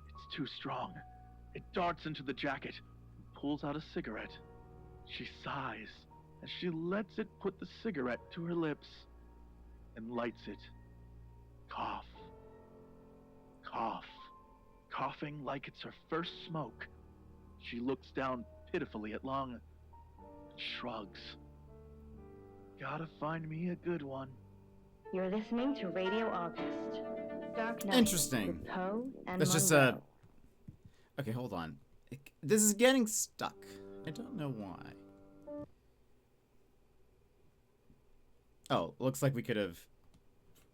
it's too strong. It darts into the jacket and pulls out a cigarette. She sighs as she lets it put the cigarette to her lips and lights it. Cough. Cough. Coughing like it's her first smoke. She looks down pitifully at Lung and shrugs. Gotta find me a good one. You're listening to Radio August. Dark Night. Interesting. With Poe and That's just Monroe. Okay, hold on. This is getting stuck. I don't know why. Oh, looks like we could have...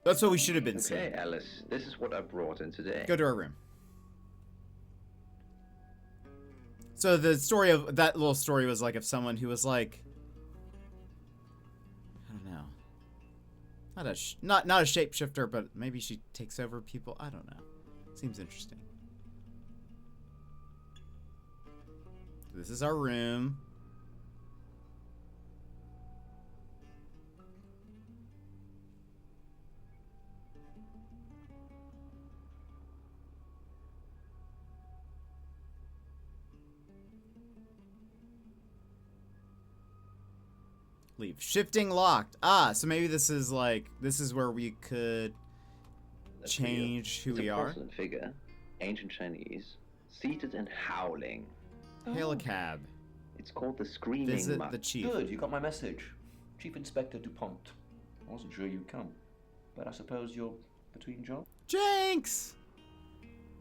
That's what we should have been seeing. Okay, Alice, this is what I brought in today. Go to our room. So the story of... That little story was like of someone who was like... I don't know. Not a shapeshifter, but maybe she takes over people. I don't know. Seems interesting. This is our room. Leave. Shifting locked. Ah, so maybe this is where we could change who we are. It's a porcelain figure, ancient Chinese, seated and howling. Hail a cab. It's called the Screaming Visit Monk. the chief. Good, you got my message. Chief Inspector DuPont. I wasn't sure you'd come, but I suppose you're between jobs? Jinx!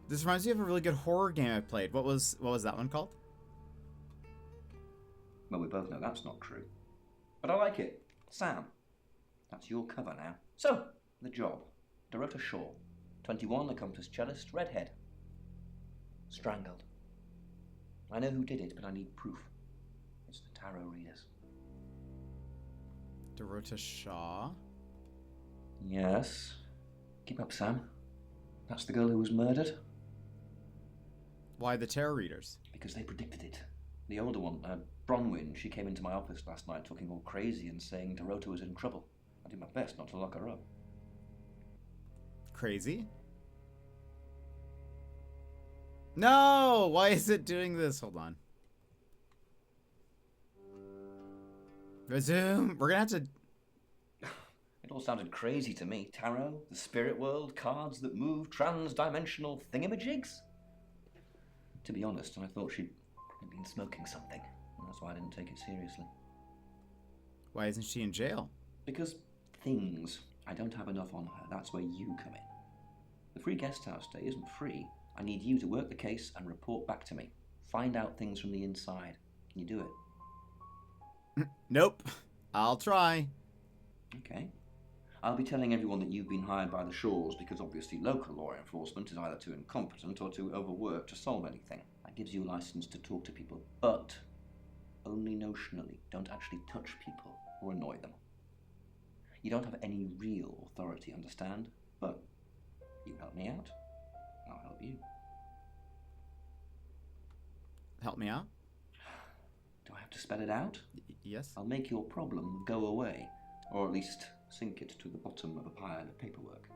This reminds me of a really good horror game I played. What was that one called? Well, we both know that's not true. But I like it. Sam, that's your cover now. So, the job. Dorota Shaw, 21, accomplished cellist, redhead. Strangled. I know who did it, but I need proof. It's the tarot readers. Dorota Shaw? Yes. Keep up, Sam. That's the girl who was murdered. Why the tarot readers? Because they predicted it. The older one, Bronwyn, she came into my office last night talking all crazy and saying Dorota was in trouble. I did my best not to lock her up. Crazy? No! Why is it doing this? Hold on. Resume. We're gonna have to... It all sounded crazy to me. Tarot, the spirit world, cards that move, trans-dimensional thingamajigs. To be honest, I thought she'd probably been smoking something. And that's why I didn't take it seriously. Why isn't she in jail? Because things. I don't have enough on her. That's where you come in. The free guest house stay isn't free. I need you to work the case and report back to me. Find out things from the inside. Can you do it? Nope. I'll try. Okay. I'll be telling everyone that you've been hired by the Shaws because obviously local law enforcement is either too incompetent or too overworked to solve anything. That gives you a license to talk to people, but only notionally. Don't actually touch people or annoy them. You don't have any real authority, understand? But you help me out, I'll help you. Help me out? Do I have to spell it out? Yes. I'll make your problem go away, or at least sink it to the bottom of a pile of paperwork.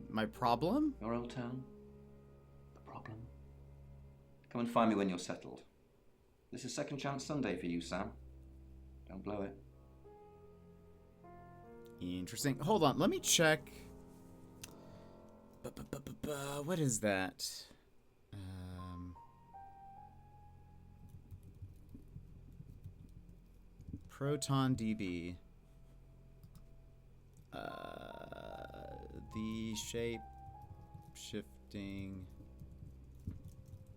My problem? Your old town? The problem? Come and find me when you're settled. This is Second Chance Sunday for you, Sam. Don't blow it. Interesting. Hold on, let me check. What is that? Proton DB. The shape shifting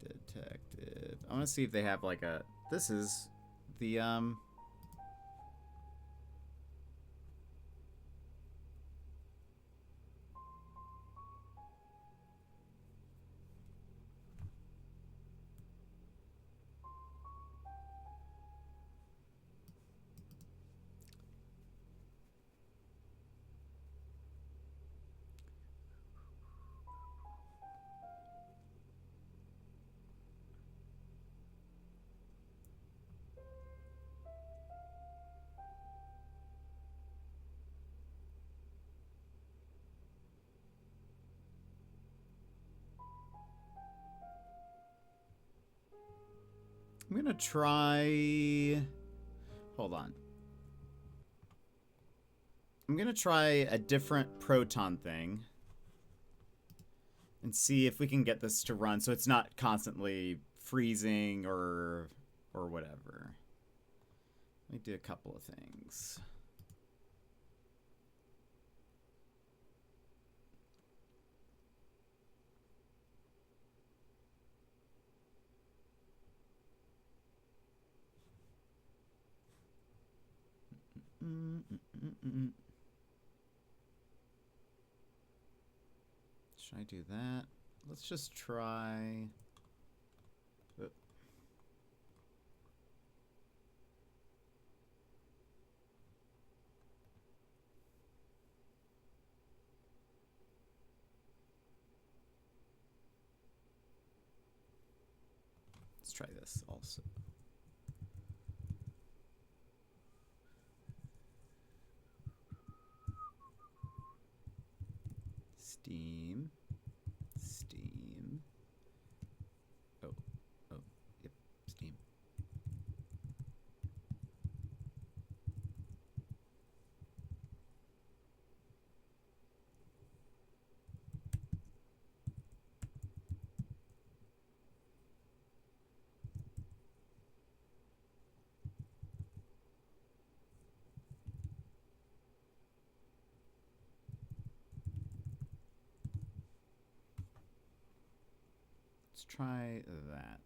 detective. I want to see if they have like a. This is the I'm gonna try. Hold on. I'm gonna try a different proton thing and see if we can get this to run so it's not constantly freezing or whatever. Let me do a couple of things. Should I do that? Let's just try. Let's try this also. Steam. Steam. Oh, yep, Steam. Let's try that.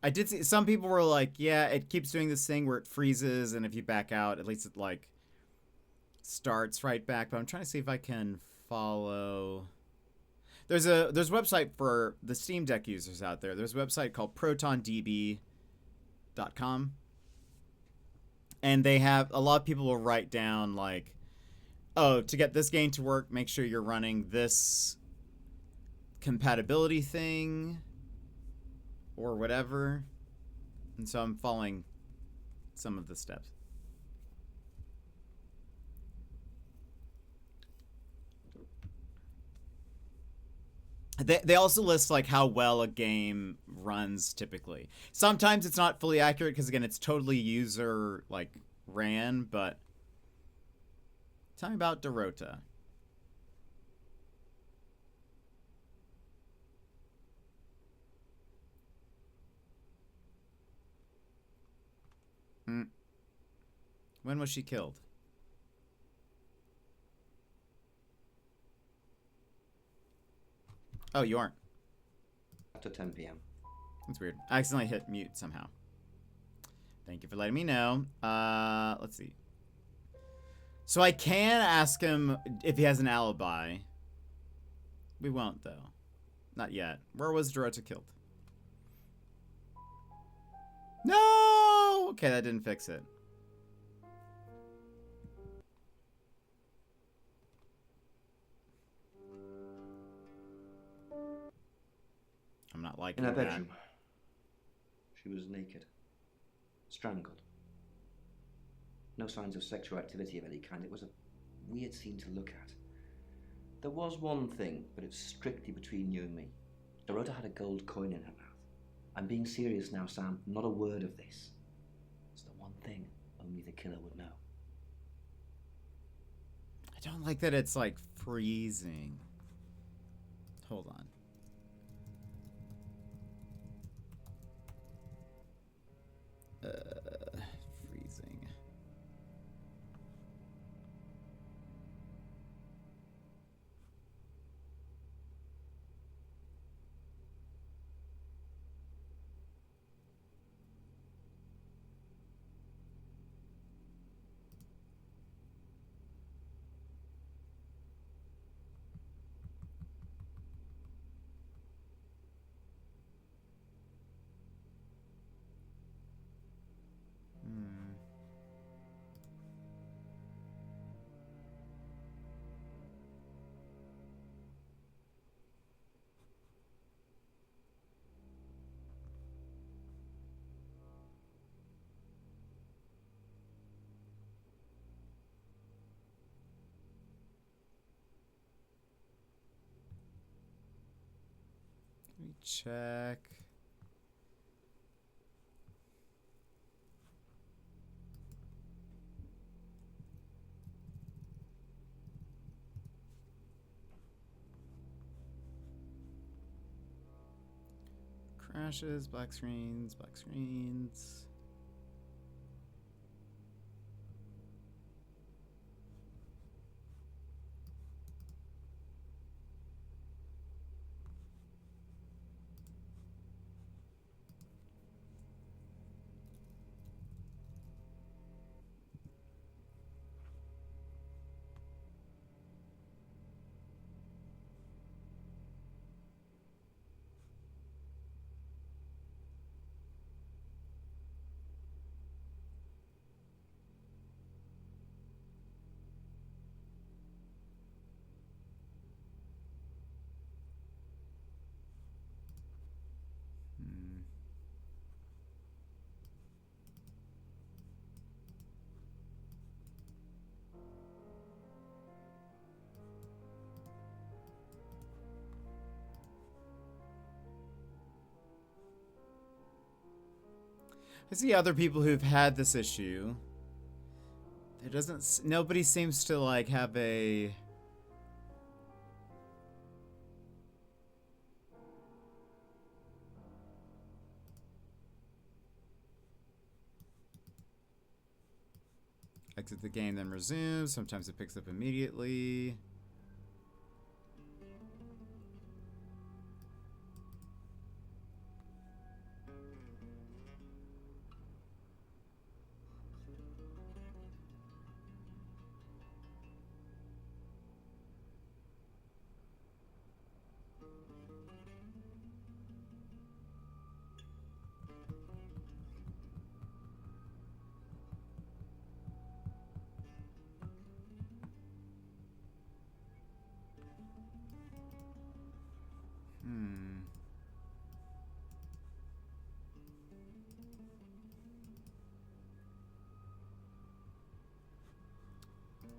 I did see some people were like, yeah, it keeps doing this thing where it freezes, and if you back out, at least it like starts right back. But I'm trying to see if I can follow. There's a website for the Steam Deck users out there. There's a website called protondb.com. And they have a lot of people will write down like, oh, to get this game to work, make sure you're running this compatibility thing or whatever. And so I'm following some of the steps. They also list like how well a game runs typically. Sometimes it's not fully accurate because again it's totally user like ran, but tell me about Dorota. When was she killed? Oh, you aren't. After 10 p.m. That's weird. I accidentally hit mute somehow. Thank you for letting me know. Let's see. So I can ask him if he has an alibi. We won't, though. Not yet. Where was Dorota killed? No! Okay, that didn't fix it. I'm not liking in her that. bedroom. She was naked, strangled. No signs of sexual activity of any kind. It was a weird scene to look at. There was one thing, but it's strictly between you and me. Dorota had a gold coin in her mouth. I'm being serious now, Sam. Not a word of this. It's the one thing only the killer would know. I don't like that it's like freezing. Hold on. Freezing. Let me check. Crashes, black screens, black screens. I see other people who've had this issue. There doesn't... Nobody seems to, like, have a... Exit the game, then resume. Sometimes it picks up immediately.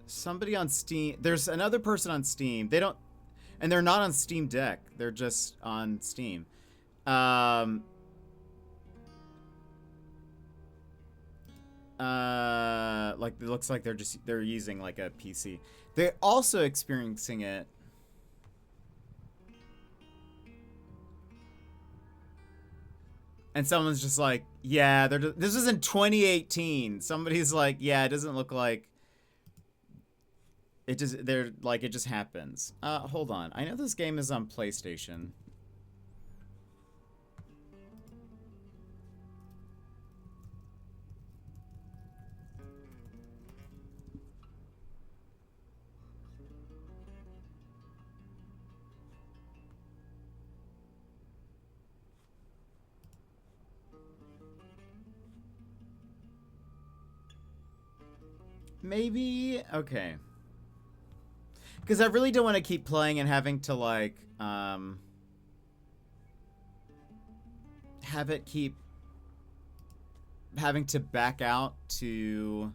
Somebody on Steam. There's another person on Steam. They don't, and they're not on Steam Deck. They're just on Steam. Like it looks like they're using like a PC. They're also experiencing it. And someone's just like, yeah, this was in 2018. Somebody's like, yeah, it doesn't look like it just, they're like, it just happens. Hold on. I know this game is on PlayStation. Maybe, okay. Because I really don't want to keep playing and having to, like, have it keep having to back out to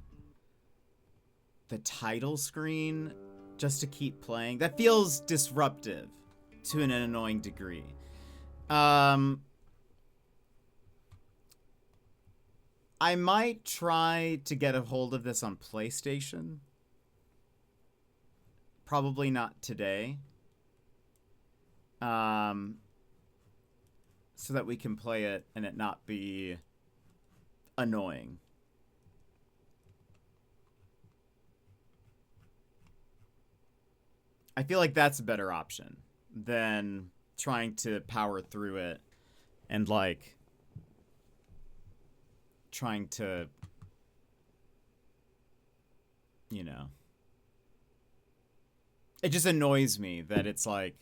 the title screen just to keep playing. That feels disruptive to an annoying degree. I might try to get a hold of this on PlayStation. Probably not today. So that we can play it and it not be annoying. I feel like that's a better option than trying to power through it and, like, trying to, you know, it just annoys me that it's like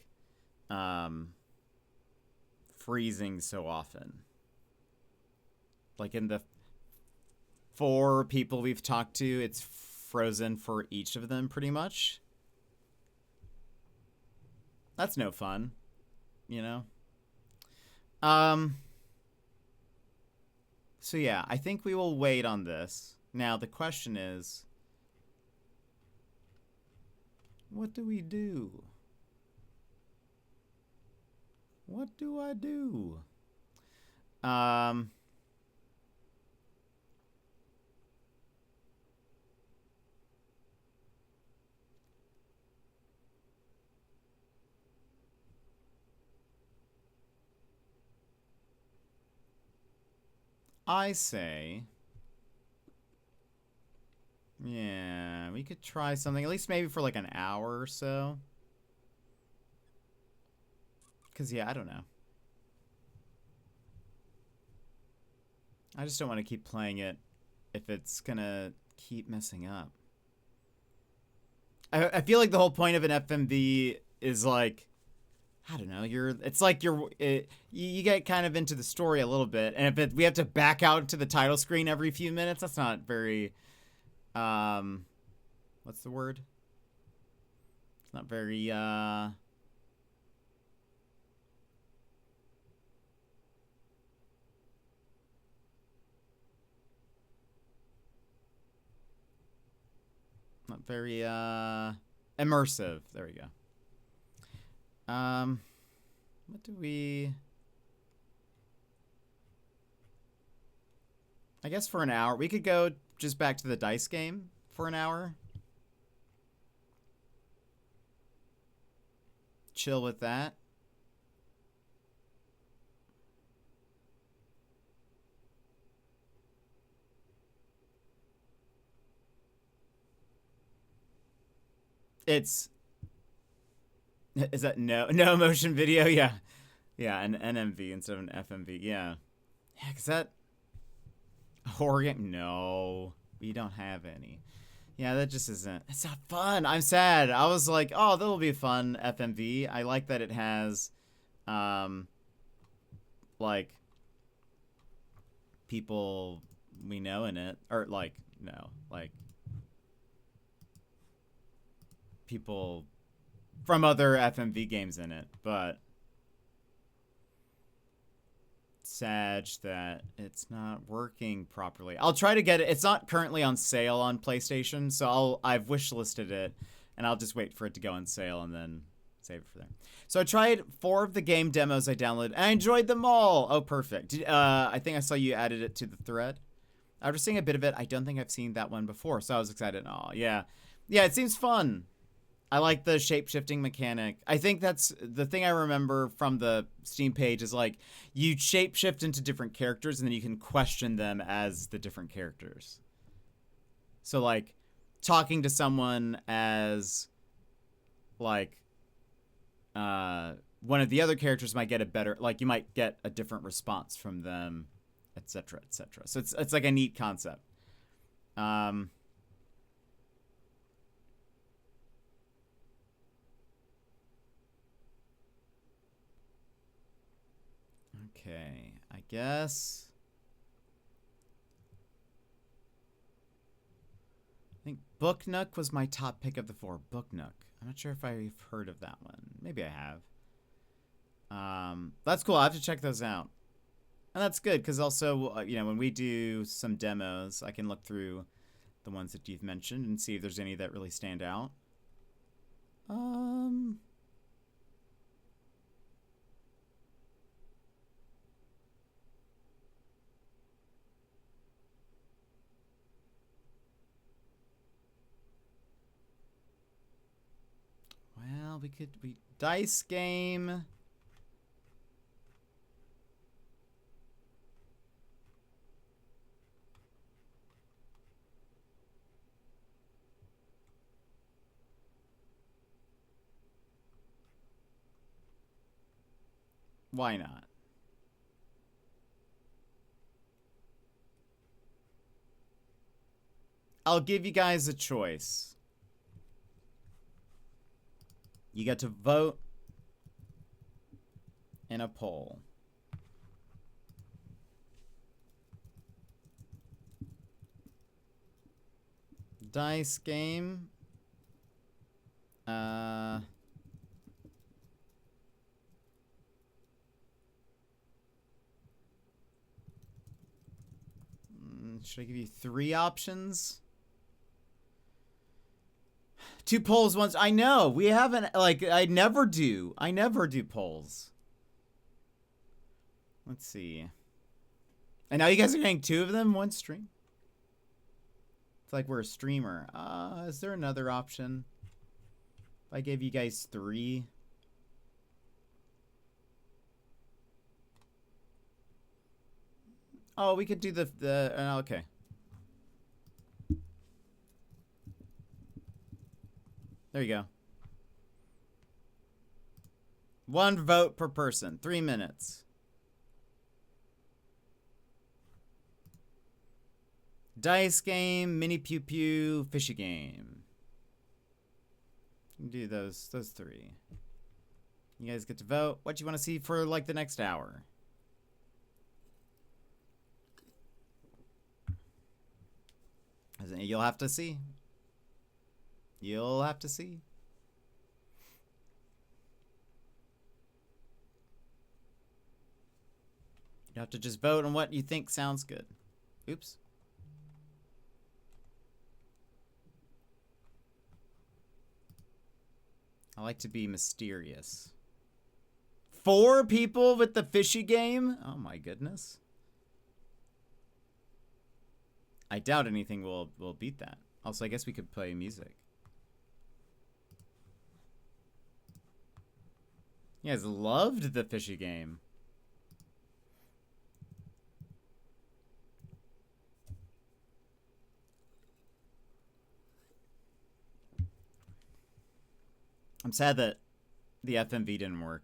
freezing so often. Like in the 4 people we've talked to, it's frozen for each of them pretty much. That's no fun, you know? So yeah, I think we will wait on this. Now the question is, what do we do? What do I do? I say, yeah, we could try something, at least maybe for like an hour or so. Because, yeah, I don't know. I just don't want to keep playing it if it's going to keep messing up. I feel like the whole point of an FMV is like, I don't know, it's like you get kind of into the story a little bit, and if we have to back out to the title screen every few minutes, that's not very, what's the word? It's not very, not very, immersive. There we go. What do we... I guess for an hour. We could go just back to the dice game for an hour. Chill with that. Is that no motion video? Yeah. Yeah, an NMV instead of an FMV. Yeah. Yeah, cause that horror game? No, we don't have any. Yeah, that just isn't. It's not fun. I'm sad. I was like, oh, that'll be a fun FMV. I like that it has, like, people we know in it, or like, no, like, people from other FMV games in it, but sad that it's not working properly. I'll try to get it. It's not currently on sale on PlayStation, so I've wishlisted it, and I'll just wait for it to go on sale and then save it for there. So I tried 4 of the game demos I downloaded, and I enjoyed them all. Oh, perfect. I think I saw you added it to the thread. After seeing a bit of it, I don't think I've seen that one before, so I was excited. Oh, yeah. Yeah, it seems fun. I like the shape-shifting mechanic. I think that's the thing I remember from the Steam page is, like, you shape-shift into different characters, and then you can question them as the different characters. So, like, talking to someone as, like, one of the other characters might get a better, like, you might get a different response from them, etc., etc. So it's like a neat concept. Okay, I guess. I think Book Nook was my top pick of the 4. Book Nook. I'm not sure if I've heard of that one. Maybe I have. That's cool. I have to check those out. And that's good, because also, you know, when we do some demos, I can look through the ones that you've mentioned and see if there's any that really stand out. Well, we dice game. Why not? I'll give you guys a choice. You get to vote in a poll. Dice game. Should I give you 3 options? 2 polls once. I know we haven't, like, I never do polls. Let's see. And now you guys are getting 2 of them, 1 stream. It's like we're a streamer. Is there another option? If I gave you guys 3. Oh, we could do okay. There you go. 1 vote per person. 3 minutes. Dice game, mini pew pew, fishy game. You can do those 3. You guys get to vote. What you want to see for like the next hour? You'll have to see. You'll have to see. You have to just vote on what you think sounds good. Oops. I like to be mysterious. 4 people with the fishy game? Oh my goodness. I doubt anything will beat that. Also, I guess we could play music. You guys loved the fishy game. I'm sad that the FMV didn't work.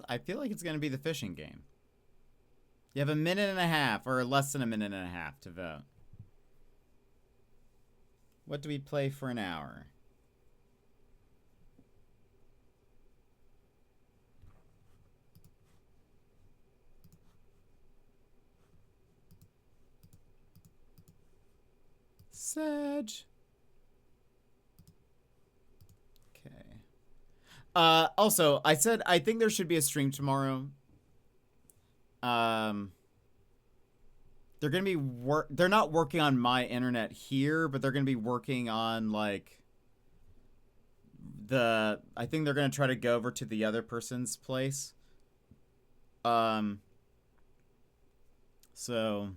I feel like it's going to be the fishing game. You have a minute and a half, or less than a minute and a half to vote. What do we play for an hour? Sedge. Also, I said I think there should be a stream tomorrow. They're gonna be they're not working on my internet here, but they're gonna be working on like I think they're gonna try to go over to the other person's place. So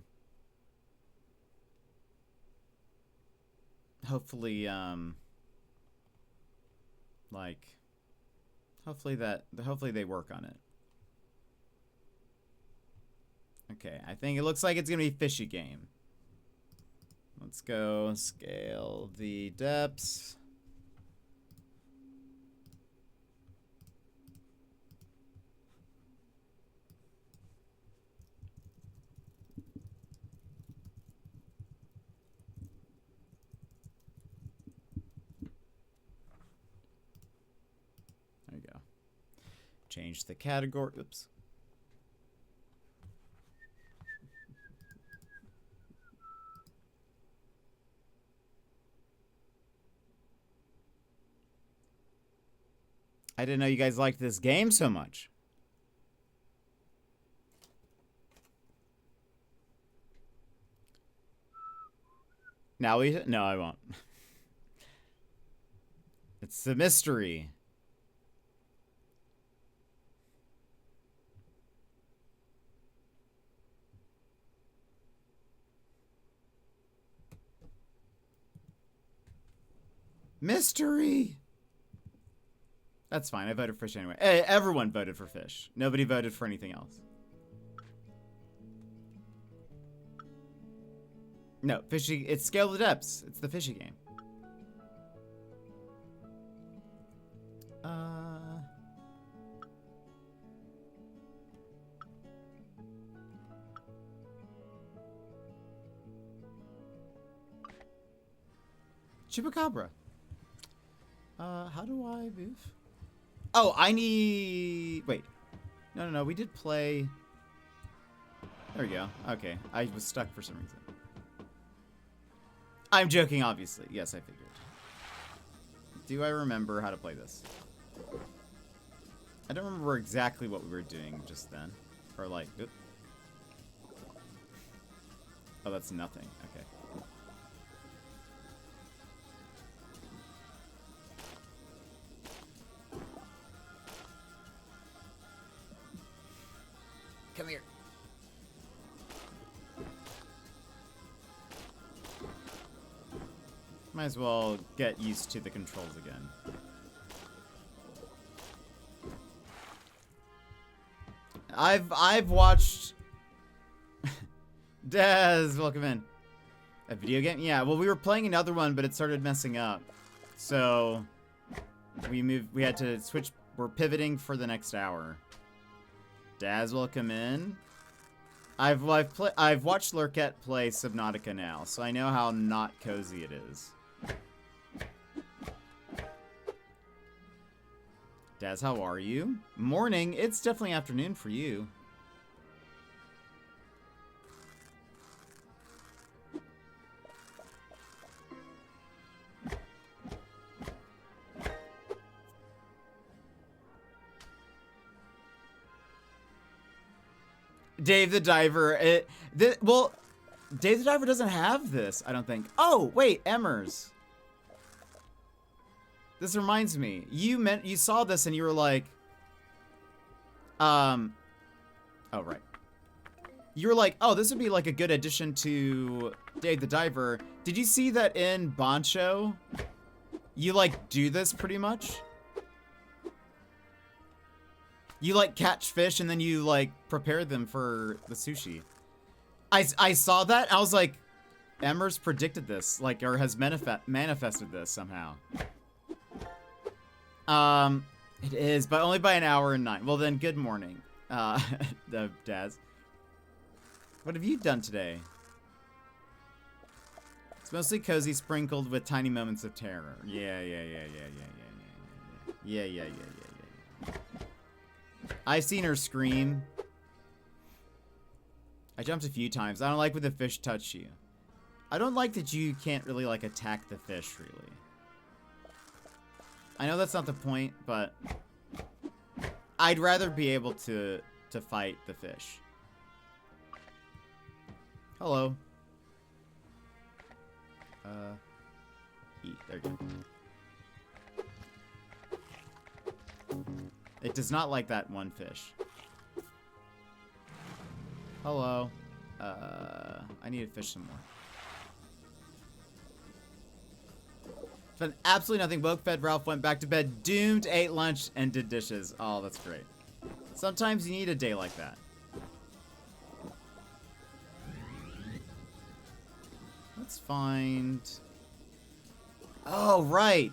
hopefully hopefully they work on it. Okay, I think it looks like it's gonna be a fishy game. Let's go scale the depths. There you go. Change the category. Oops. I didn't know you guys liked this game so much. No, I won't. It's a mystery. Mystery. That's fine. I voted for fish anyway. Hey, everyone voted for fish. Nobody voted for anything else. No, fishy. It's Scale the Depths. It's the fishy game. Chupacabra. How do I move? Oh, I need... Wait. No. We did play... There we go. Okay. I was stuck for some reason. I'm joking, obviously. Yes, I figured. Do I remember how to play this? I don't remember exactly what we were doing just then. Or like... Oops. Oh, that's nothing. Okay. Come here. Might as well get used to the controls again. I've watched Daz, welcome in. A video game? Yeah, well we were playing another one, but it started messing up. So we had to switch. We're pivoting for the next hour. Daz, welcome in. I've watched Lurkette play Subnautica now, so I know how not cozy it is. Daz, how are you? Morning. It's definitely afternoon for you. Dave the Diver. Well, Dave the Diver doesn't have this, I don't think. Oh, wait, Emmers. This reminds me. You saw this and you were like, oh, right. You were like, oh, this would be like a good addition to Dave the Diver. Did you see that in Bancho? You like do this pretty much? You like catch fish and then you like prepare them for the sushi. I saw that. I was like, Emmers predicted this, like, or has manifested this somehow. It is, but only by an hour and 9. Well then, good morning, Daz. What have you done today? It's mostly cozy, sprinkled with tiny moments of terror. Yeah. I've seen her scream. I jumped a few times. I don't like when the fish touch you. I don't like that you can't really, like, attack the fish, really. I know that's not the point, but I'd rather be able to fight the fish. Hello. Eat. There you go. It does not like that one fish. Hello. I need to fish some more. Spent absolutely nothing. Woke, fed Ralph, went back to bed, doomed, ate lunch, and did dishes. Oh, that's great. Sometimes you need a day like that. Let's find... Oh, right.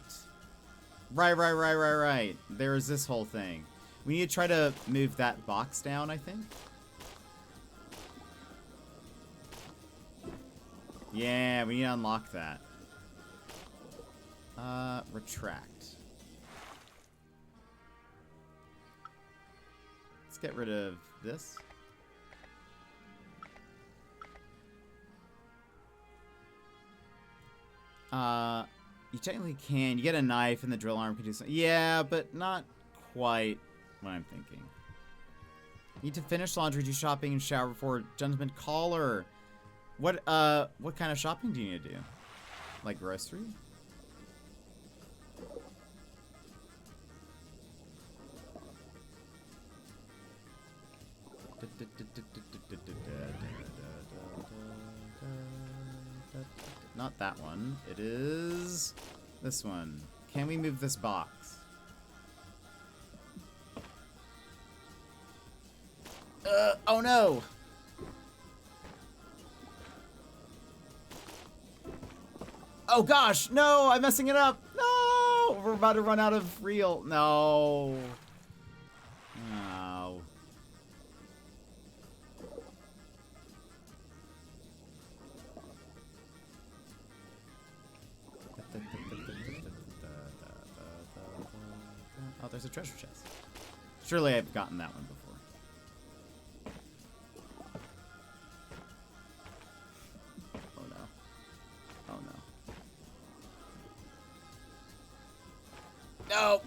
Right. There's this whole thing. We need to try to move that box down, I think. Yeah, we need to unlock that. Retract. Let's get rid of this. You technically can. You get a knife and the drill arm can do something. Yeah, but not quite what I'm thinking. Need to finish laundry, do shopping, and shower before gentleman caller. What kind of shopping do you need to do? Like grocery? Not that one. It is this one. Can we move this box? Oh no! Oh gosh, no! I'm messing it up! No! We're about to run out of reel. No. No. Oh, there's a treasure chest. Surely I've gotten that one before. Oh no. Oh no. No!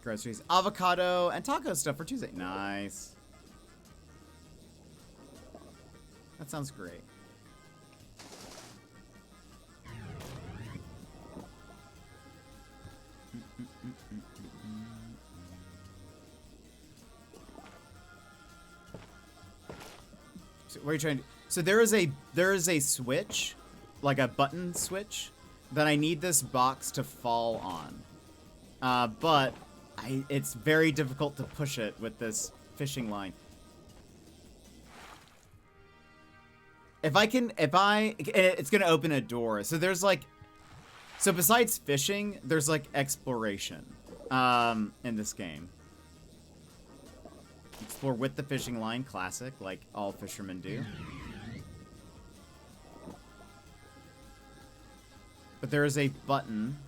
Groceries, avocado, and taco stuff for Tuesday. Nice. That sounds great. So what are you trying to? So there is a switch, like a button switch, that I need this box to fall on. But it's very difficult to push it with this fishing line. It's gonna open a door. So there's like, so besides fishing, there's like exploration, in this game. Explore with the fishing line, classic, like all fishermen do. But there is a button,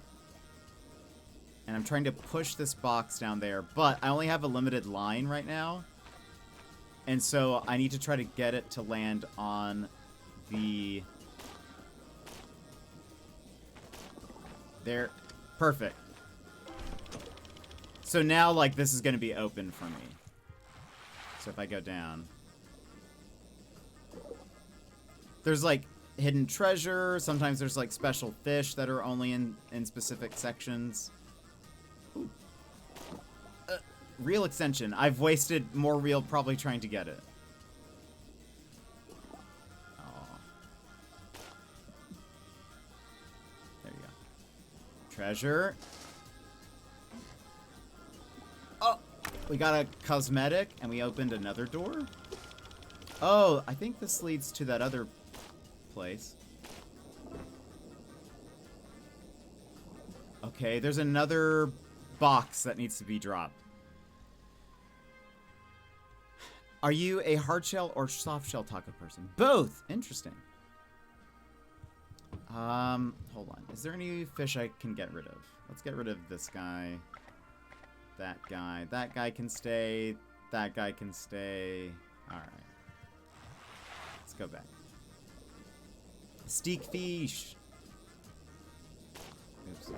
and I'm trying to push this box down there, but I only have a limited line right now. And so I need to try to get it to land on the There. Perfect. So now, like, this is going to be open for me. So if I go down. There's, like, hidden treasure. Sometimes there's, like, special fish that are only in specific sections. Ooh. Reel extension. I've wasted more reel probably trying to get it. There you go. Treasure. Oh, we got a cosmetic, and we opened another door. Oh, I think this leads to that other place. Okay, there's another box that needs to be dropped. Are you a hard shell or soft shell taco person? Both. Interesting. Hold on. Is there any fish I can get rid of? Let's get rid of this guy. That guy. That guy can stay. That guy can stay. All right. Let's go back. Steak fish. Oops.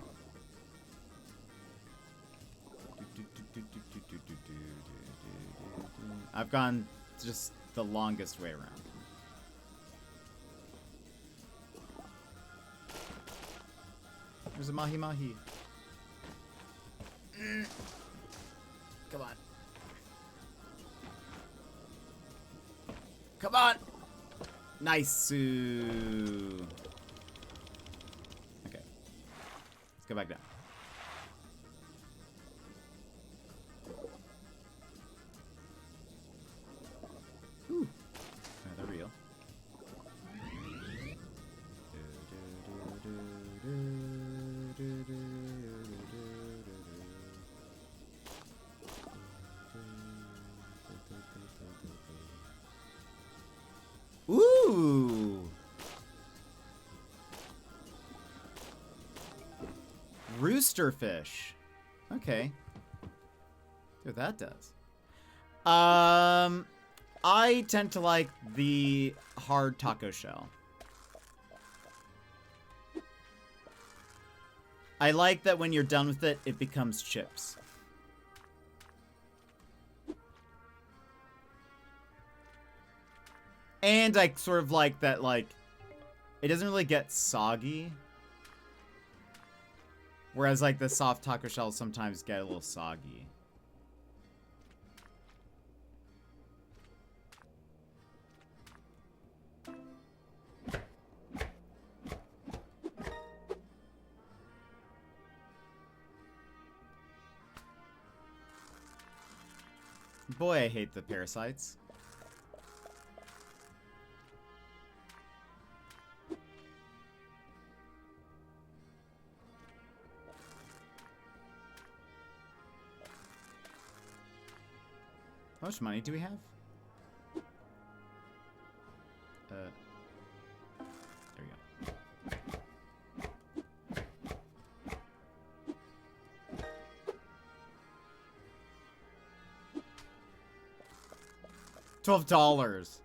I've gone just the longest way around. There's a mahi-mahi. Come on. Come on! Nice. Okay. Let's go back down. Ooh. Another reel. Ooh! Rooster fish. Okay. See what that does. I tend to like the hard taco shell. I like that when you're done with it, it becomes chips. And I sort of like that, like, it doesn't really get soggy. Whereas, like, the soft taco shells sometimes get a little soggy. Boy, I hate the parasites. How much money do we have? There we go. $12.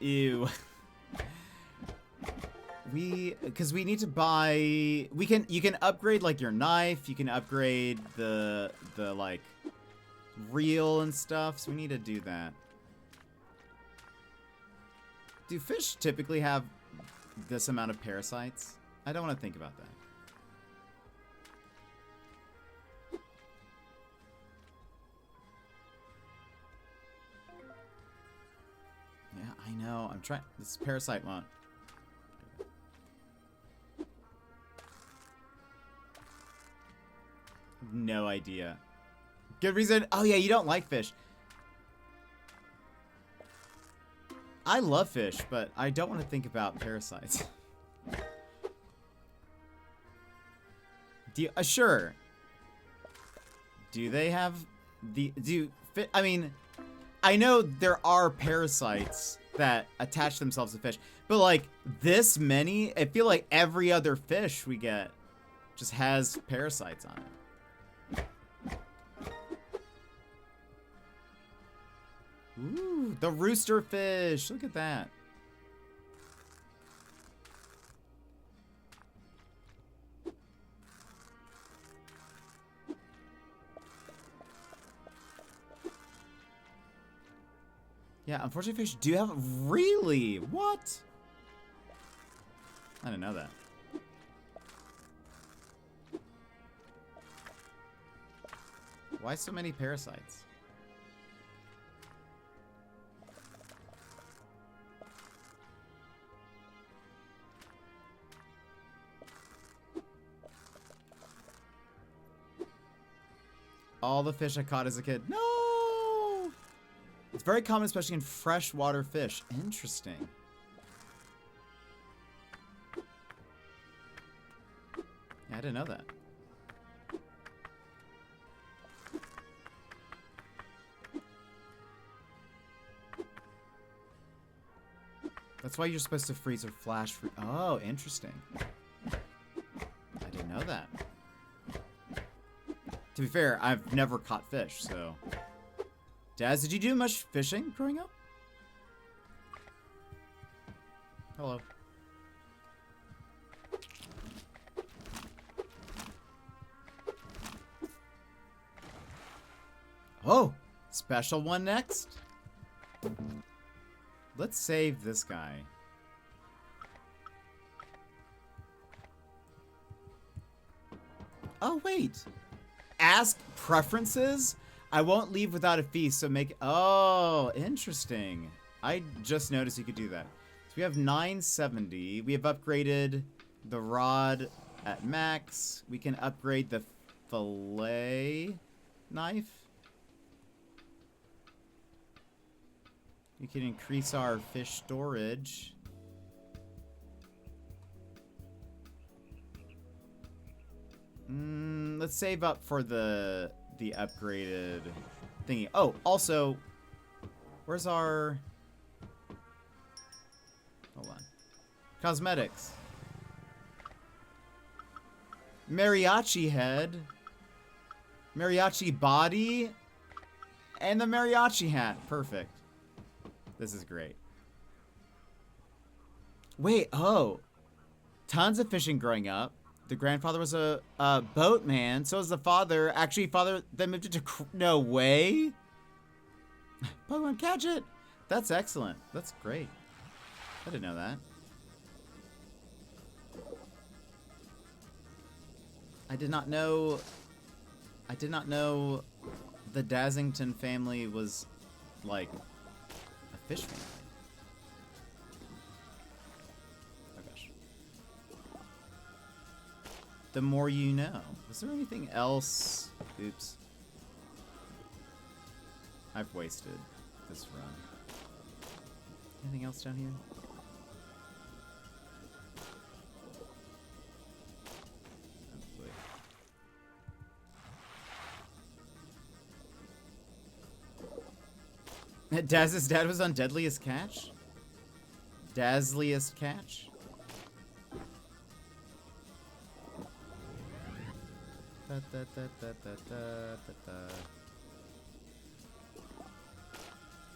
Ew. Because we need to buy. You can upgrade like your knife. You can upgrade the like reel and stuff. So we need to do that. Do fish typically have this amount of parasites? I don't want to think about that. Yeah, I know. I'm trying. This parasite won't. No idea. Good reason. Oh yeah, you don't like fish. I love fish, but I don't want to think about parasites. Do you, sure. Do they have the I mean, I know there are parasites that attach themselves to fish, but like this many, I feel like every other fish we get just has parasites on it. Ooh, the rooster fish. Look at that. Yeah, unfortunately, fish do have... Really? What? I didn't know that. Why so many parasites? All the fish I caught as a kid. No! It's very common, especially in freshwater fish. Interesting. Yeah, I didn't know that. That's why you're supposed to freeze or flash freeze. Oh, interesting. I didn't know that. To be fair, I've never caught fish, so... Daz, did you do much fishing growing up? Hello. Oh! Special one next? Let's save this guy. Oh, wait! Ask preferences? I won't leave without a feast, so make... Oh, interesting. I just noticed you could do that. So we have 970. We have upgraded the rod at max. We can upgrade the fillet knife. We can increase our fish storage. Let's save up for the upgraded thingy. Oh, also, where's our... Hold on. Cosmetics. Mariachi head. Mariachi body. And the mariachi hat. Perfect. This is great. Wait, oh. Tons of fishing growing up. The grandfather was a boatman. So was the father. Actually, father then moved it to... No way. Pokemon, catch it. That's excellent. That's great. I didn't know that. I did not know the Dazington family was like a fish family. Oh gosh. The more you know. Was there anything else? Oops. I've wasted this run. Anything else down here? Daz's dad was on Deadliest Catch? Dazzliest Catch?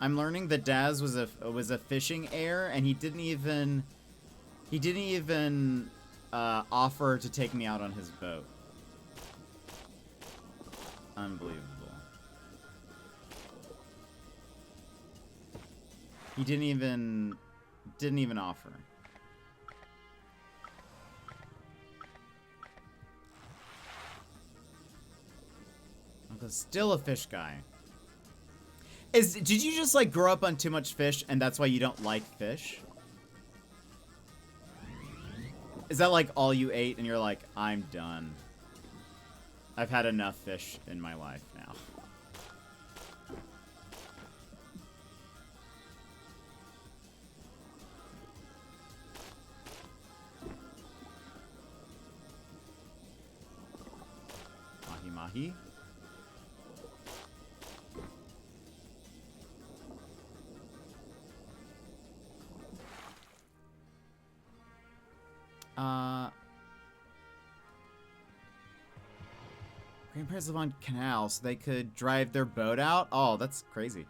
I'm learning that Daz was a fishing heir, and he didn't even offer to take me out on his boat. Unbelievable. He didn't even offer. Uncle's still a fish guy. Did you just like grow up on too much fish and that's why you don't like fish? Is that like all you ate and you're like, I'm done. I've had enough fish in my life now. Mahi. Grandparents live on canals, so they could drive their boat out. Oh, that's crazy.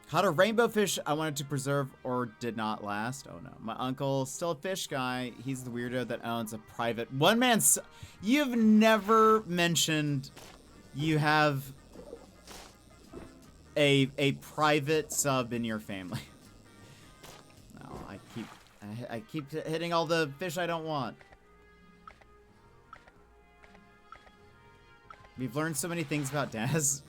Caught a rainbow fish I wanted to preserve or did not last. Oh no. My uncle, still a fish guy. He's the weirdo that owns a private one-man... You've never mentioned you have a private sub in your family. No, I keep hitting all the fish I don't want. We've learned so many things about Daz.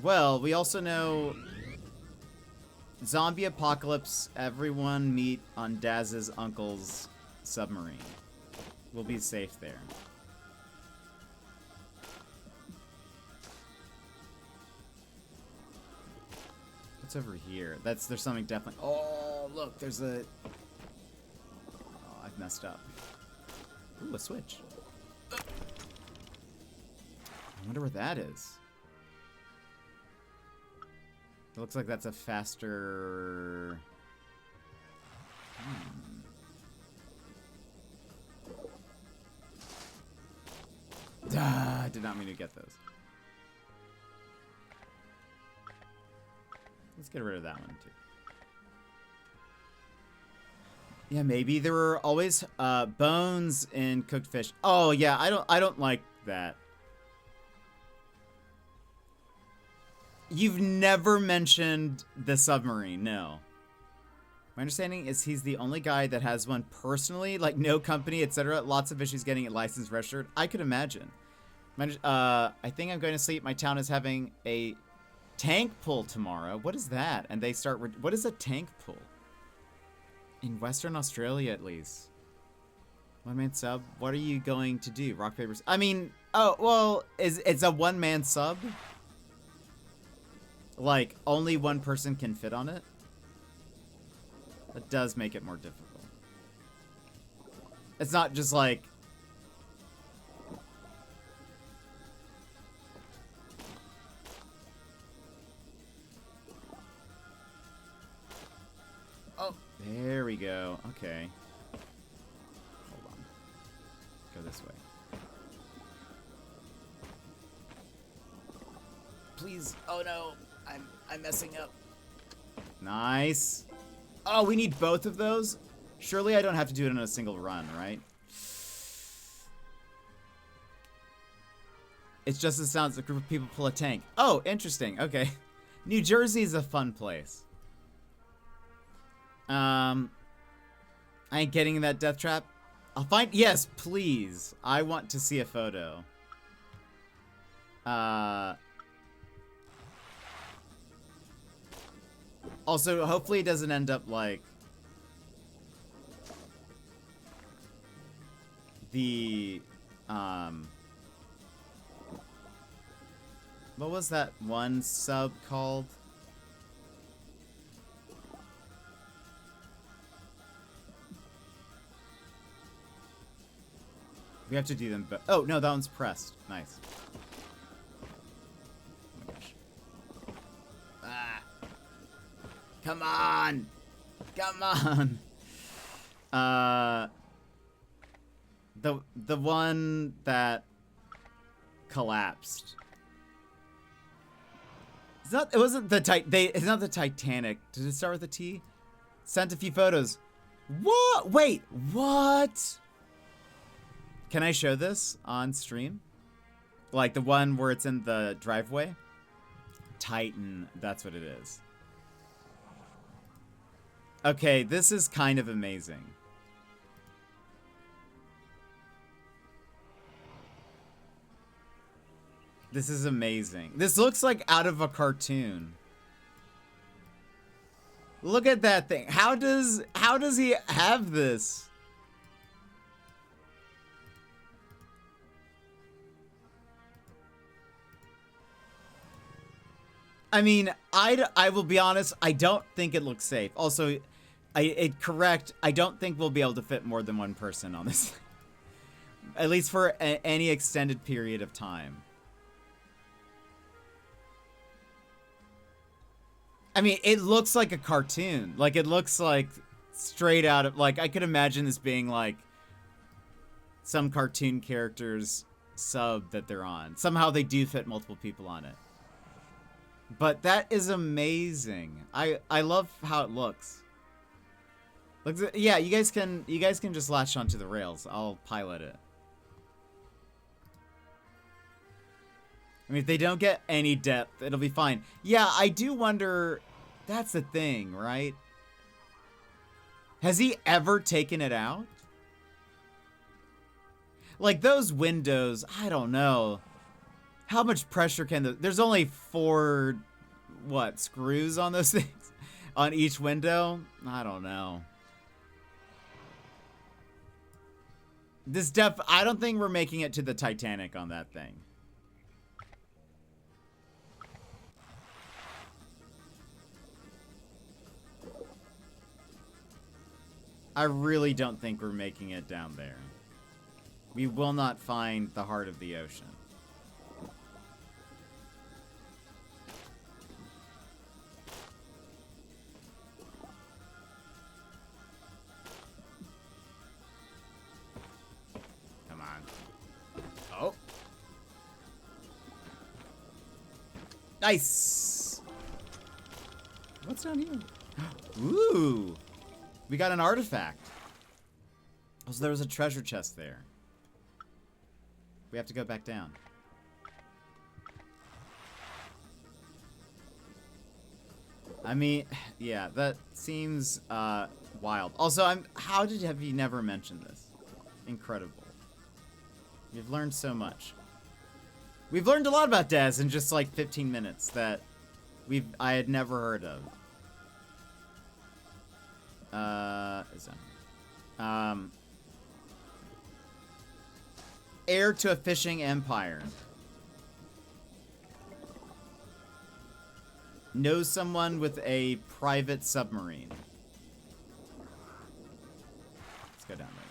Well, we also know zombie apocalypse, everyone meet on Daz's uncle's submarine. We'll be safe there. What's over here? There's something definitely. Oh, look, there's a. Oh, I've messed up. Ooh, a switch. I wonder where that is. It looks like that's a faster... I did not mean to get those. Let's get rid of that one too. Yeah, maybe there were always bones in cooked fish. Oh yeah, I don't like that. You've never mentioned the submarine, no. My understanding is he's the only guy that has one personally, like no company, etc. Lots of issues getting it licensed, registered. I could imagine. I think I'm going to sleep. My town is having a tank pull tomorrow. What is that? And they start. What is a tank pull? In Western Australia, at least. One man sub. What are you going to do? Rock papers. I mean, oh well, it's a one man sub. Like, only one person can fit on it? That does make it more difficult. It's not just like... Oh, there we go. Okay. Hold on. Go this way. Please. Oh no. I'm messing up. Nice. Oh, we need both of those? Surely I don't have to do it in a single run, right? It's just the sounds a group of people pull a tank. Oh, interesting. Okay. New Jersey is a fun place. I ain't getting in that death trap. I'll find... Yes, please. I want to see a photo. Also, hopefully it doesn't end up like the, what was that one sub called? We have to do them, but oh no, that one's pressed. Nice. Oh my gosh. Ah. Come on! Come on! The one that collapsed. It's not. It wasn't the It's not the Titanic. Did it start with a T? Sent a few photos. What? Wait. What? Can I show this on stream? Like the one where it's in the driveway? Titan. That's what it is. Okay, this is kind of amazing. This is amazing. This looks like out of a cartoon. Look at that thing. How does he have this? I mean, I will be honest, I don't think it looks safe. Also, I don't think we'll be able to fit more than one person on this. At least for any extended period of time. I mean, it looks like a cartoon. Like, it looks like straight out of... Like, I could imagine this being, like, some cartoon character's sub that they're on. Somehow they do fit multiple people on it. But that is amazing. I love how it looks. Yeah, you guys can just latch onto the rails. I'll pilot it. I mean, if they don't get any depth, it'll be fine. Yeah, I do wonder... That's the thing, right? Has he ever taken it out? Like, those windows, I don't know. How much pressure can the... There's only 4, what, screws on those things? On each window? I don't know. I don't think we're making it to the Titanic on that thing. I really don't think we're making it down there. We will not find the heart of the ocean. Come on. Oh. Nice. What's down here? Ooh. We got an artifact. Oh, so there was a treasure chest there. We have to go back down. I mean, yeah, that seems wild. Also, have you never mentioned this? Incredible. You've learned so much. We've learned a lot about Dez in just like 15 minutes that I had never heard of. Heir to a fishing empire. Knows someone with a private submarine. Let's go down there.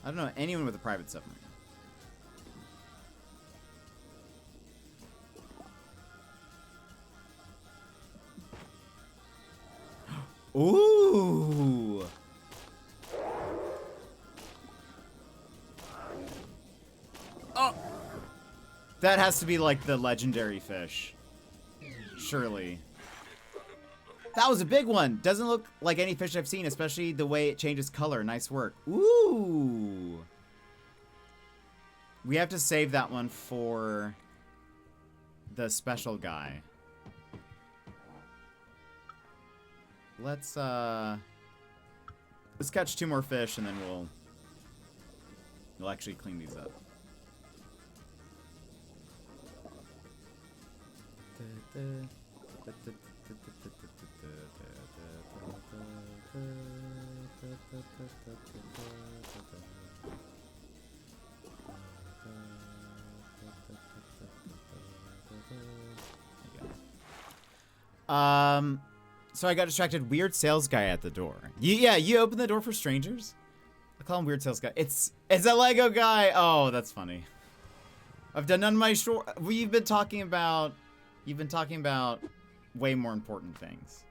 I don't know anyone with a private submarine. Ooh. Oh. That has to be like the legendary fish. Surely. That was a big one. Doesn't look like any fish I've seen, especially the way it changes color. Nice work. Ooh. We have to save that one for the special guy. Let's catch 2 more fish and then we'll actually clean these up. So I got distracted. Weird sales guy at the door. You open the door for strangers? I call him weird sales guy. It's a Lego guy. Oh, that's funny. I've done none of my short. You've been talking about way more important things.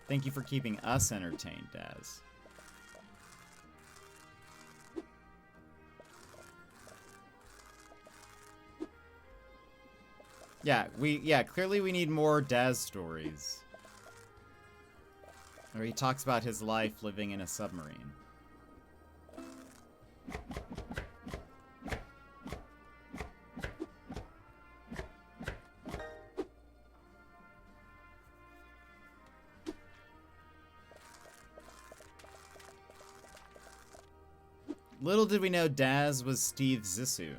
Thank you for keeping us entertained, Daz. Yeah, clearly we need more Daz stories. Where he talks about his life living in a submarine. Little did we know Daz was Steve Zissou.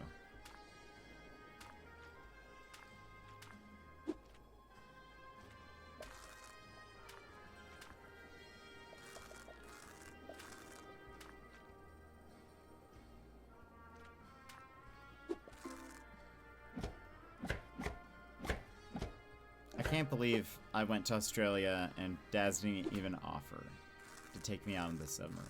I can't believe I went to Australia and Daz didn't even offer to take me out on the submarine.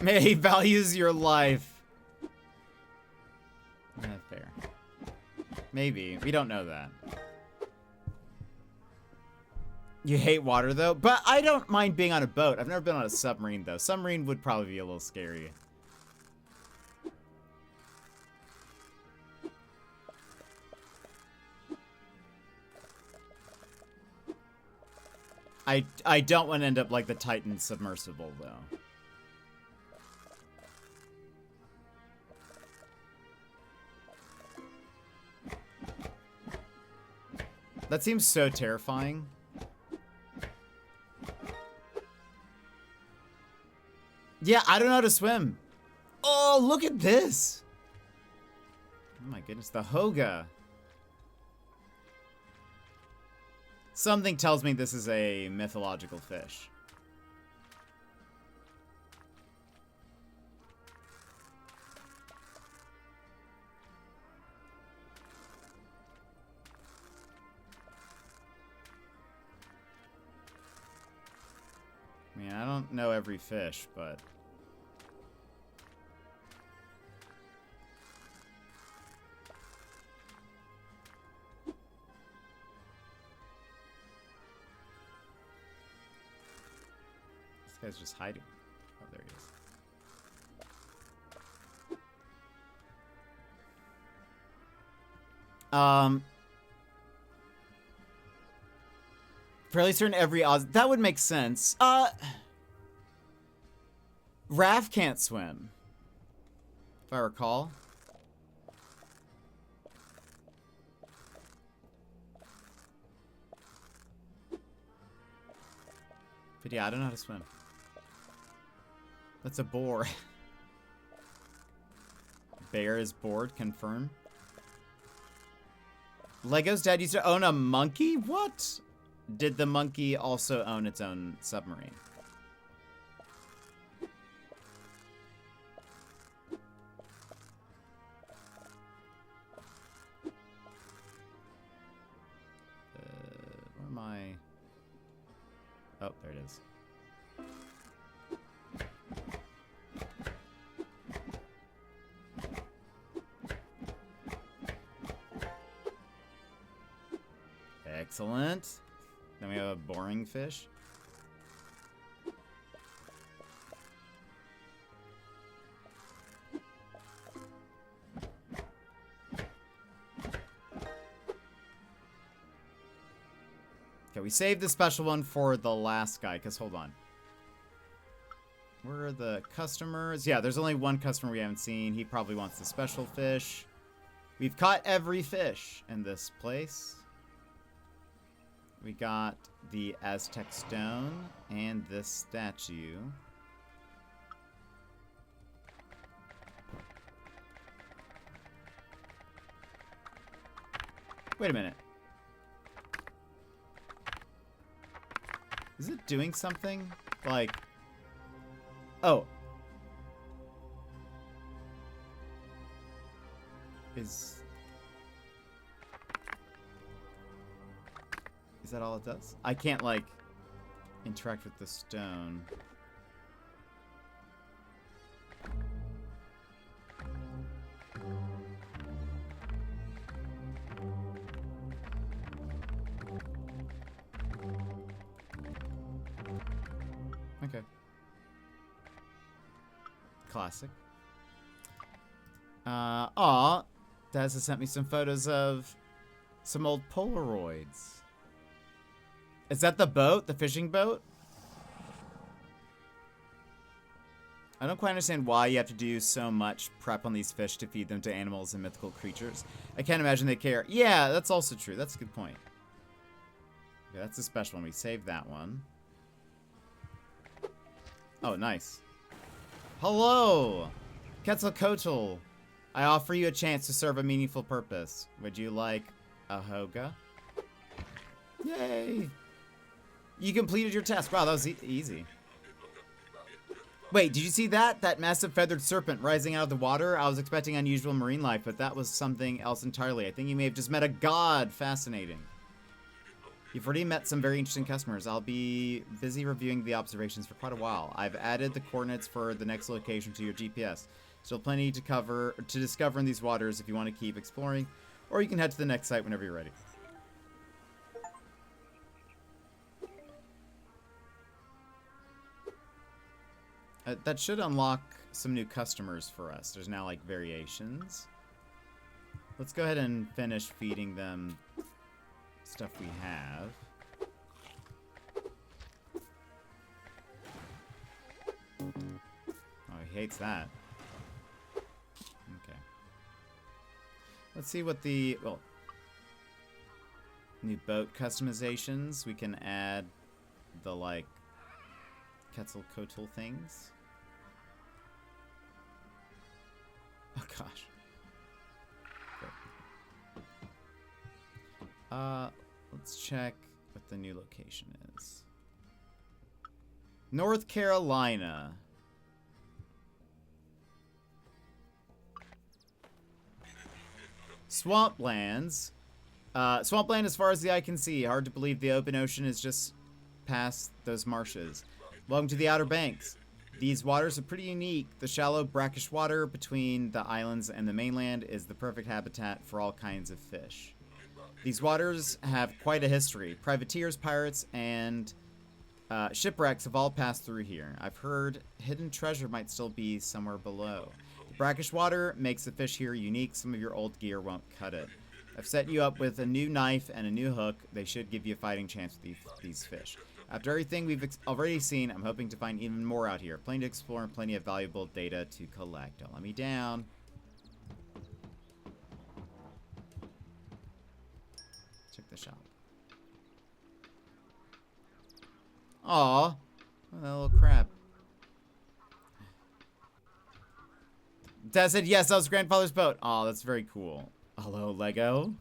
He values your life. Yeah, fair. Maybe. We don't know that. You hate water, though? But I don't mind being on a boat. I've never been on a submarine, though. Submarine would probably be a little scary. I don't want to end up like the Titan submersible, though. That seems so terrifying. Yeah, I don't know how to swim. Oh, look at this. Oh my goodness, the Hoga. Something tells me this is a mythological fish. I mean, I don't know every fish, but... This guy's just hiding. Oh, there he is. Fairly certain every Oz... That would make sense. Raph can't swim, if I recall. But yeah, I don't know how to swim. That's a boar. Bear is bored, confirm. Lego's dad used to own a monkey? What? Did the monkey also own its own submarine? Where am I? Oh, there it is. Excellent. Then we have a boring fish. Okay, we saved the special one for the last guy, because hold on. Where are the customers? Yeah, there's only one customer we haven't seen. He probably wants the special fish. We've caught every fish in this place. We got the Aztec stone and this statue. Wait a minute. Is it doing something? Like... Oh. Is that all it does? I can't, like, interact with the stone. Okay. Classic. Aw, Daz has sent me some photos of some old Polaroids. Is that the boat? The fishing boat? I don't quite understand why you have to do so much prep on these fish to feed them to animals and mythical creatures. I can't imagine they care. Yeah, that's also true. That's a good point. Okay, that's a special one. We saved that one. Oh, nice. Hello! Quetzalcoatl. I offer you a chance to serve a meaningful purpose. Would you like a Hoga? Yay! You completed your task. Wow, that was easy. Wait, did you see that? That massive feathered serpent rising out of the water? I was expecting unusual marine life, but that was something else entirely. I think you may have just met a god. Fascinating. You've already met some very interesting customers. I'll be busy reviewing the observations for quite a while. I've added the coordinates for the next location to your GPS. Still plenty to discover in these waters if you want to keep exploring, or you can head to the next site whenever you're ready. That should unlock some new customers for us. There's now like variations. Let's go ahead and finish feeding them stuff we have. Oh, he hates that. Okay. Let's see what the, well, new boat customizations. We can add the, like, Quetzalcoatl things. Oh, gosh. Let's check what the new location is. North Carolina. Swamplands. Swampland as far as the eye can see. Hard to believe the open ocean is just past those marshes. Welcome to the Outer Banks. These waters are pretty unique. The shallow, brackish water between the islands and the mainland is the perfect habitat for all kinds of fish. These waters have quite a history. Privateers, pirates, and shipwrecks have all passed through here. I've heard hidden treasure might still be somewhere below. The brackish water makes the fish here unique. Some of your old gear won't cut it. I've set you up with a new knife and a new hook. They should give you a fighting chance with these fish. After everything we've already seen, I'm hoping to find even more out here. Plenty to explore and plenty of valuable data to collect. Don't let me down. Check the shop. Aw, a little crab. Dad said yes, that was grandfather's boat. Aw, that's very cool. Hello, Lego.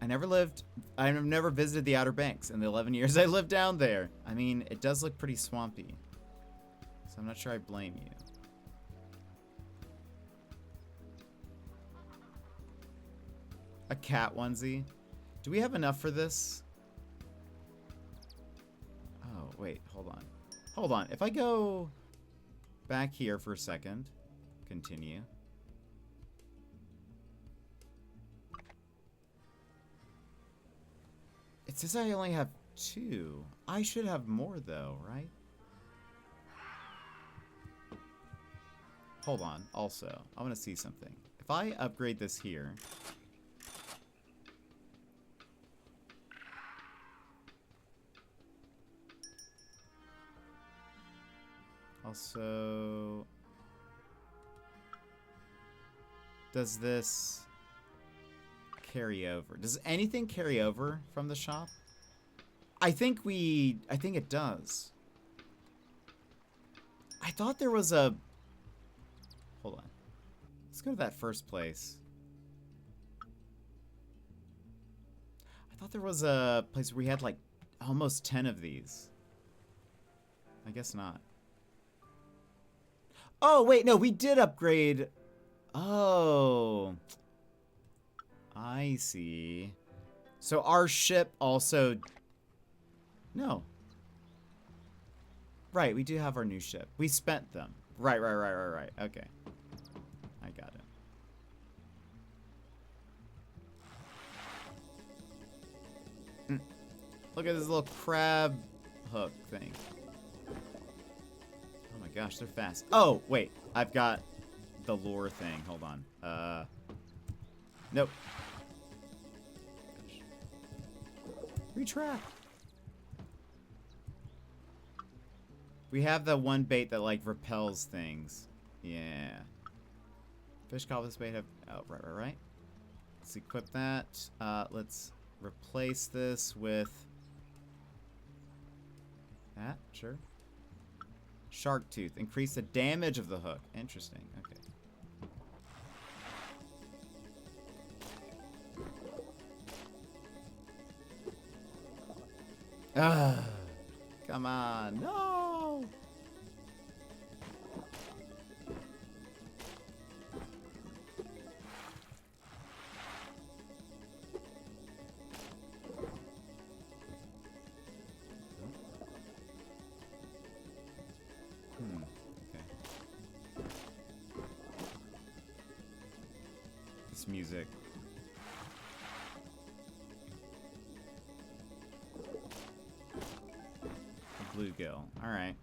I've never visited the Outer Banks in the 11 years I lived down there. I mean, it does look pretty swampy. So I'm not sure I blame you. A cat onesie. Do we have enough for this? Oh, wait, hold on. Hold on. If I go back here for a second, continue. It says I only have 2. I should have more though, right? Hold on. Also, I want to see something. If I upgrade this here. Also, does this carry over? Does anything carry over from the shop? I think it does. I thought there was a... Hold on. Let's go to that first place. I thought there was a place where we had like almost 10 of these. I guess not. Oh, wait, no, we did upgrade. Oh. I see. So our ship also... No. Right, we do have our new ship. We spent them. Right. Okay. I got it. Look at this little crab hook thing. Oh my gosh, they're fast. Oh, wait. I've got the lure thing. Hold on. Nope. Retract. We have the one bait that like repels things. Yeah. Fish caught with this bait have... Oh, right. Let's equip that. Let's replace this with... that, sure. Shark tooth. Increase the damage of the hook. Interesting. Okay. Come on. No! This music. Bluegill. All right.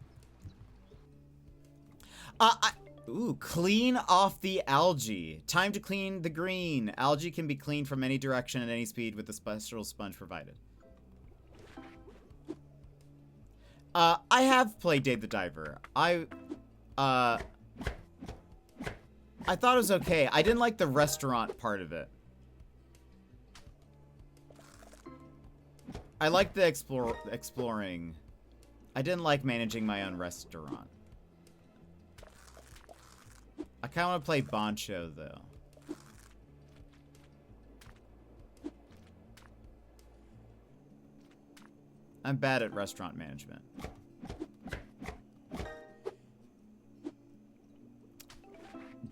Ooh, clean off the algae. Time to clean the green. Algae can be cleaned from any direction at any speed with the special sponge provided. I have played Dave the Diver. I thought it was okay. I didn't like the restaurant part of it. I liked the exploring. I didn't like managing my own restaurant. I kind of want to play Bancho, though. I'm bad at restaurant management.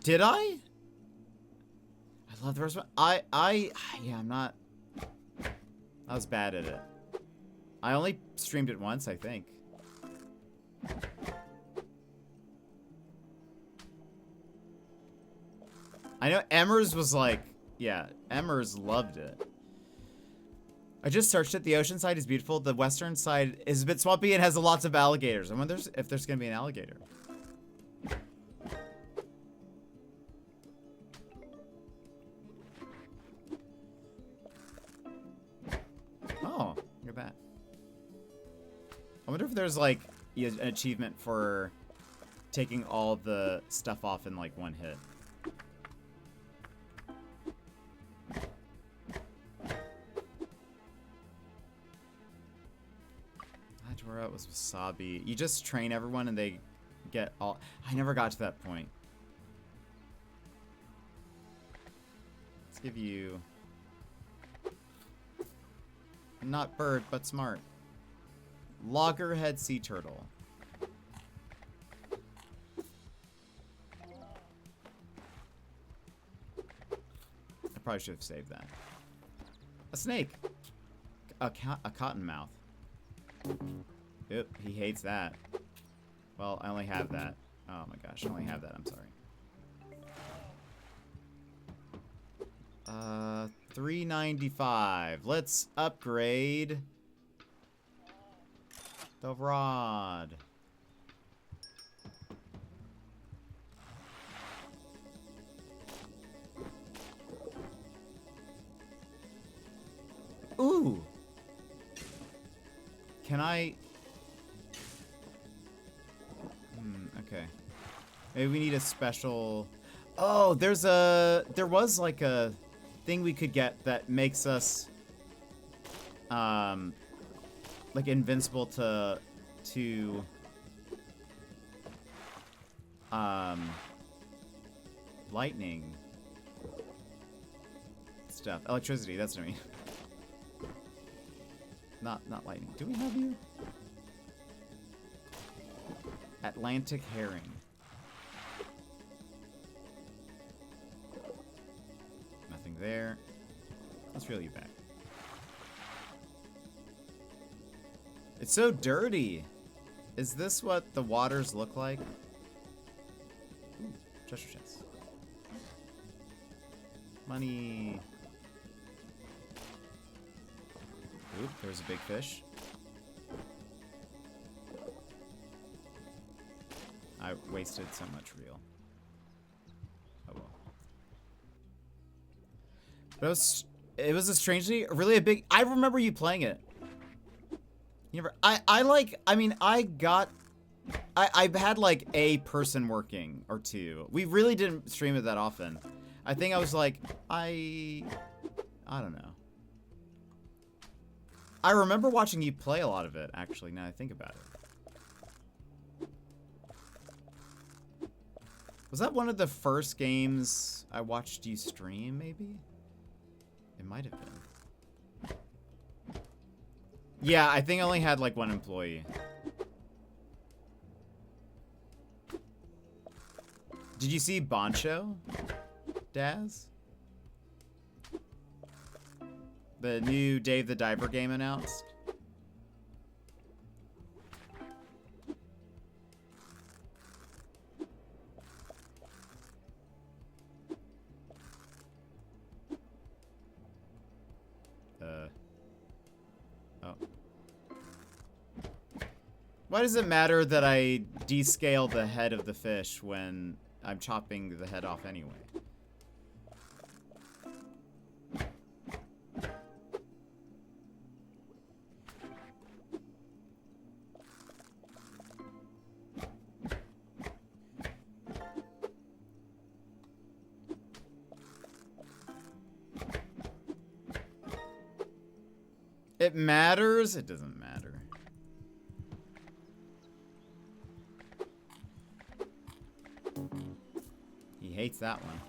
Did I? I love the restaurant. Yeah, I'm not. I was bad at it. I only streamed it once, I think. I know Emmers was like, yeah, Emmers loved it. I just searched it. The ocean side is beautiful. The western side is a bit swampy and has lots of alligators. I wonder if there's going to be an alligator. Oh, look at that. I wonder if there's like an achievement for taking all the stuff off in like one hit. Where it was wasabi. You just train everyone and they get all. I never got to that point. Let's give you. Not bird, but smart. Loggerhead sea turtle. I probably should have saved that. A snake. A cottonmouth. Oop, he hates that. Well, I only have that. Oh my gosh, I only have that. I'm sorry. 395. Let's upgrade the rod. Ooh. Can I? Okay. Maybe we need a special. Oh, there was like a thing we could get that makes us like invincible to lightning stuff. Electricity, that's what I mean. Not lightning. Do we have you? Atlantic herring. Nothing there. Let's reel you back. It's so dirty. Is this what the waters look like? Ooh, treasure chest. Money. Oop, there's a big fish. I wasted so much reel. Oh well. But it was a strangely, really a big. I remember you playing it. You never. I've had like a person working or two. We really didn't stream it that often. I think I was like, I don't know. I remember watching you play a lot of it, actually, now I think about it. Was that one of the first games I watched you stream, maybe? It might have been. Yeah, I think I only had like one employee. Did you see Bancho, Daz? The new Dave the Diver game announced. Why does it matter that I descale the head of the fish when I'm chopping the head off anyway? It matters? It doesn't matter. He hates that one.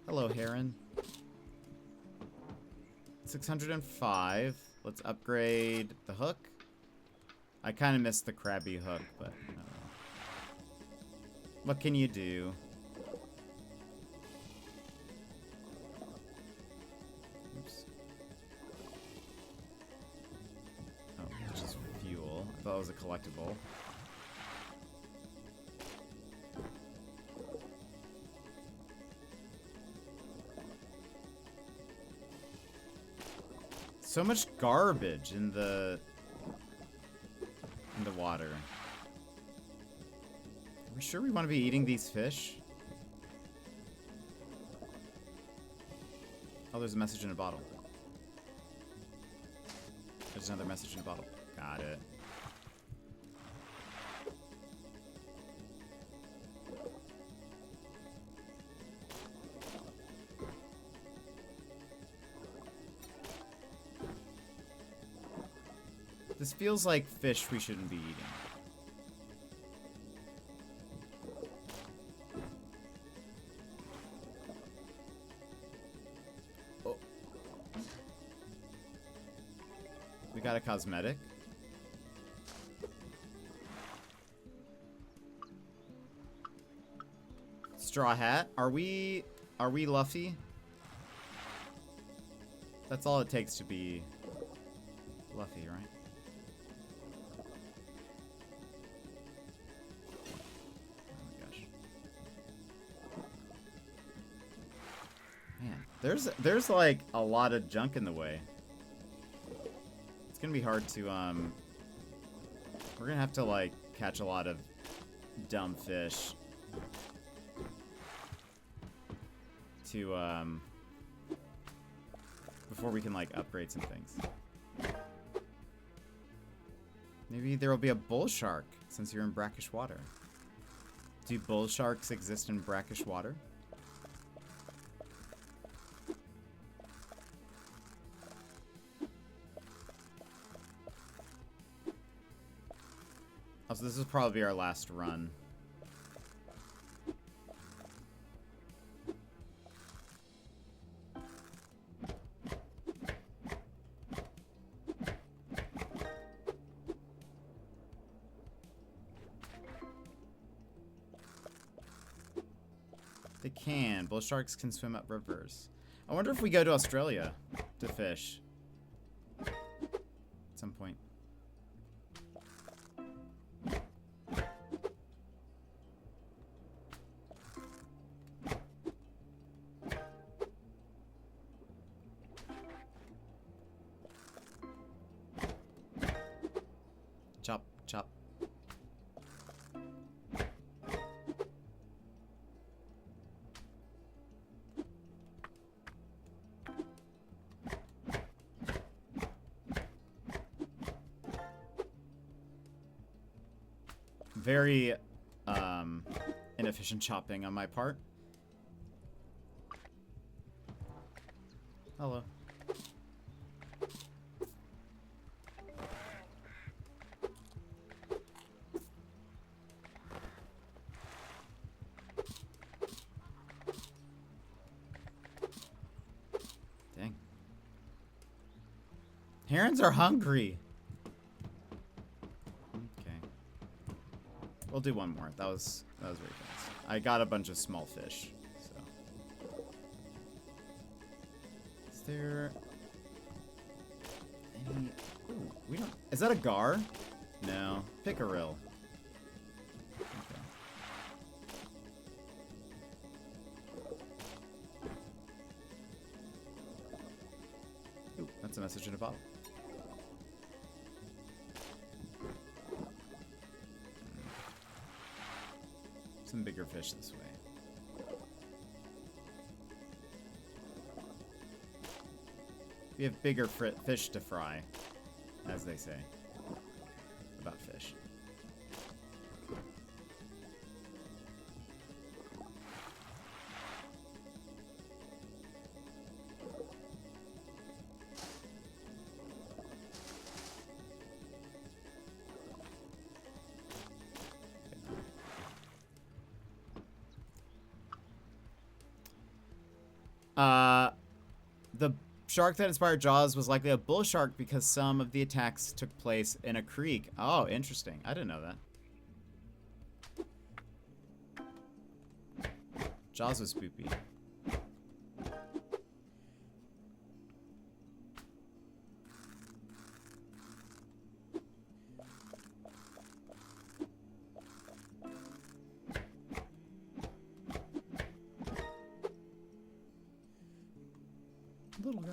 Hello, Heron. 605. Let's upgrade the hook. I kind of missed the crabby hook, but what can you do? Oops. Oh, it's just fuel. I thought it was a collectible. So much garbage in the water. Are we sure we want to be eating these fish? Oh, there's a message in a bottle. There's another message in a bottle. Got it. This feels like fish we shouldn't be eating. Oh. We got a cosmetic. Straw hat. Are we Luffy? That's all it takes to be Luffy, right? There's like a lot of junk in the way. It's gonna be hard to we're gonna have to like catch a lot of dumb fish to before we can like upgrade some things. Maybe there will be a bull shark since you're in brackish water. Do bull sharks exist in brackish water? So this will probably be our last run. They can. Bull sharks can swim up rivers. I wonder if we go to Australia to fish at some point. Chop, chop. Very inefficient chopping on my part. Hello. Dang. Herons are hungry. We'll do one more. That was very fast. I got a bunch of small fish, so. Is there any? Ooh, we don't. Is that a gar? No. Pickerel. Okay. a message in a bottle. Some bigger fish this way. We have bigger fish to fry, as they say about fish. The shark that inspired Jaws was likely a bull shark because some of the attacks took place in a creek. Oh, interesting. I didn't know that. Jaws was spoopy. Little guy.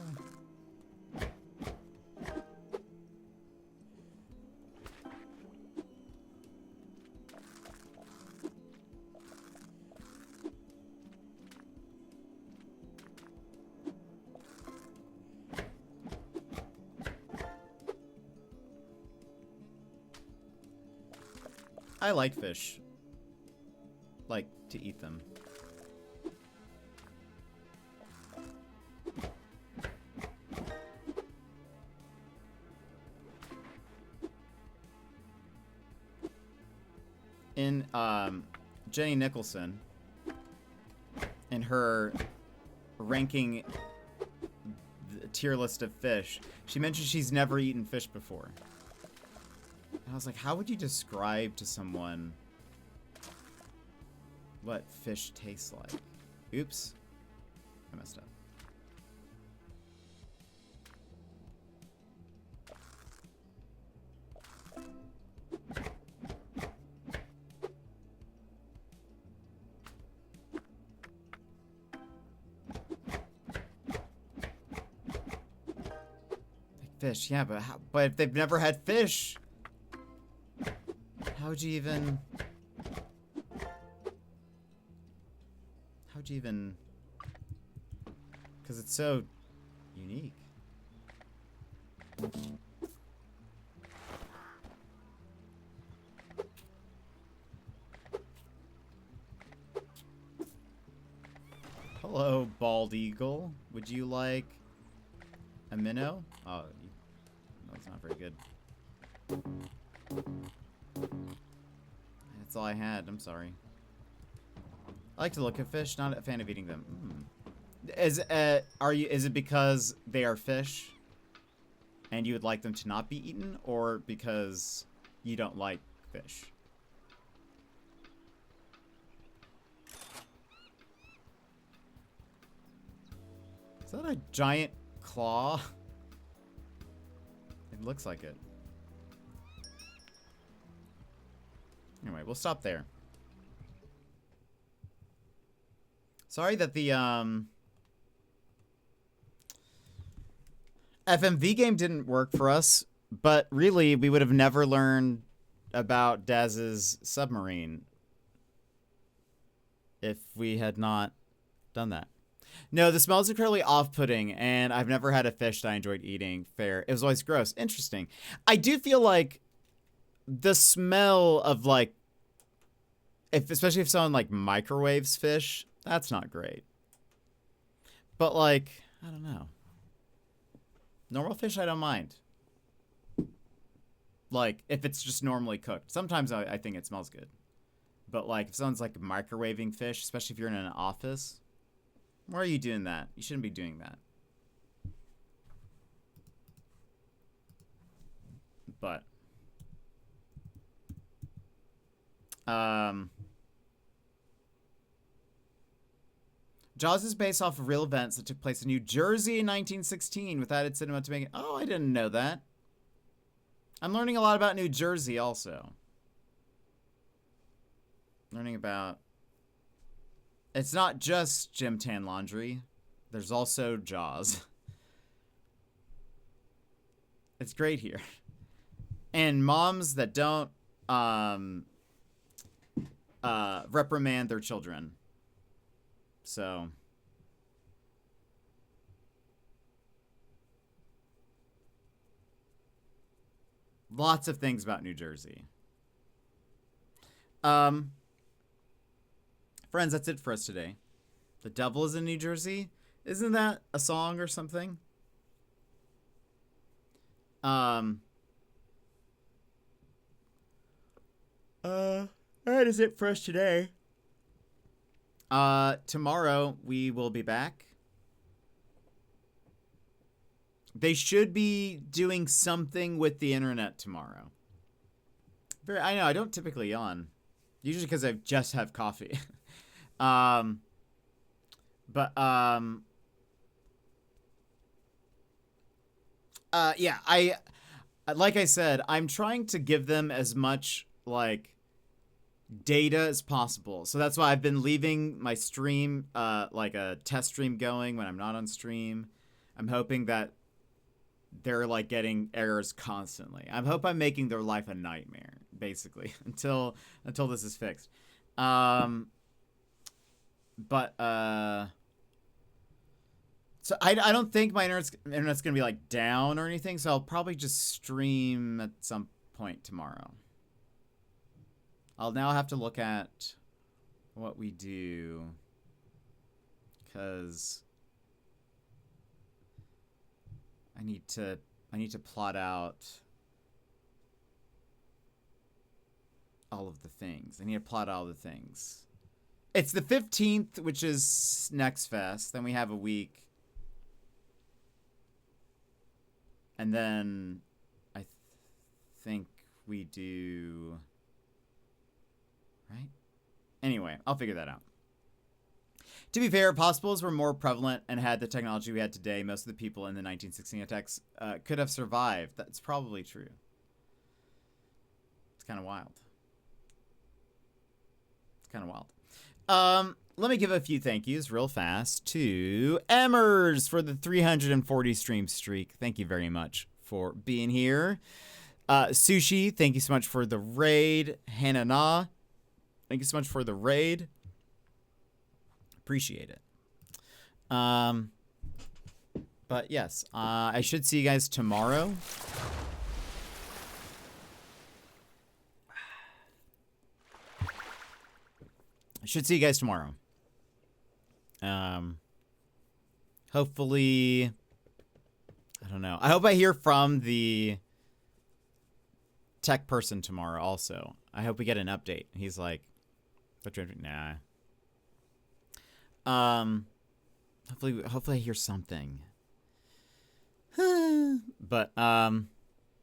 I like fish. Like to eat them. In Jenny Nicholson, in her ranking the tier list of fish, she mentioned she's never eaten fish before. And I was like, how would you describe to someone what fish tastes like? Oops. I messed up. Fish, yeah, but if they've never had fish, how'd you even? Because it's so unique. Hello, bald eagle. Would you like a minnow? Oh, that's not very good. That's all I had. I'm sorry. I like to look at fish, not a fan of eating them. Is it because they are fish and you would like them to not be eaten, or because you don't like fish? Is that a giant claw? It looks like it. Anyway, we'll stop there. Sorry that the FMV game didn't work for us, but really we would have never learned about Daz's submarine if we had not done that. No, the smell is incredibly off-putting, and I've never had a fish that I enjoyed eating. Fair. It was always gross. Interesting. I do feel like the smell of, like, especially if someone, like, microwaves fish, that's not great. But, like, I don't know. Normal fish, I don't mind. Like, if it's just normally cooked. Sometimes I think it smells good. But, like, if someone's, like, microwaving fish, especially if you're in an office, why are you doing that? You shouldn't be doing that. But Jaws is based off of real events that took place in New Jersey in 1916 with added cinema to make it. Oh, I didn't know that. I'm learning a lot about New Jersey also. Learning about... It's not just Gym Tan Laundry. There's also Jaws. It's great here. And moms that don't reprimand their children. So lots of things about New Jersey. Friends, that's it for us today. The devil is in New Jersey. Isn't that a song or something? That is it for us today. Tomorrow we will be back. They should be doing something with the internet tomorrow. I know, I don't typically yawn. Usually because I just have coffee. Yeah, like I said, I'm trying to give them as much, like, data as possible. So that's why I've been leaving my stream, like a test stream going when I'm not on stream. I'm hoping that they're, like, getting errors constantly. I hope I'm making their life a nightmare, basically, until this is fixed. So I don't think my internet's gonna be like down or anything, so I'll probably just stream at some point tomorrow. I'll now have to look at what we do, because I need to plot out all of the things. I need to plot all the things. It's the 15th, which is next fest. Then we have a week. And then I think we do, right? Anyway, I'll figure that out. To be fair, possibles were more prevalent and had the technology we had today. Most of the people in the 1916 attacks could have survived. That's probably true. It's kind of wild. It's kind of wild. Let me give a few thank yous real fast to Emmers for the 340 stream streak. Thank you very much for being here. Sushi, thank you so much for the raid. Hannah Na, thank you so much for the raid. Appreciate it. But yes, I should see you guys tomorrow. I should see you guys tomorrow. Hopefully, I don't know. I hope I hear from the tech person tomorrow also. I hope we get an update. He's like, nah. Hopefully I hear something. But,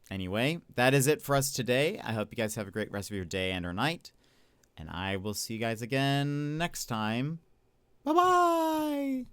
anyway, that is it for us today. I hope you guys have a great rest of your day and or night. And I will see you guys again next time. Bye-bye!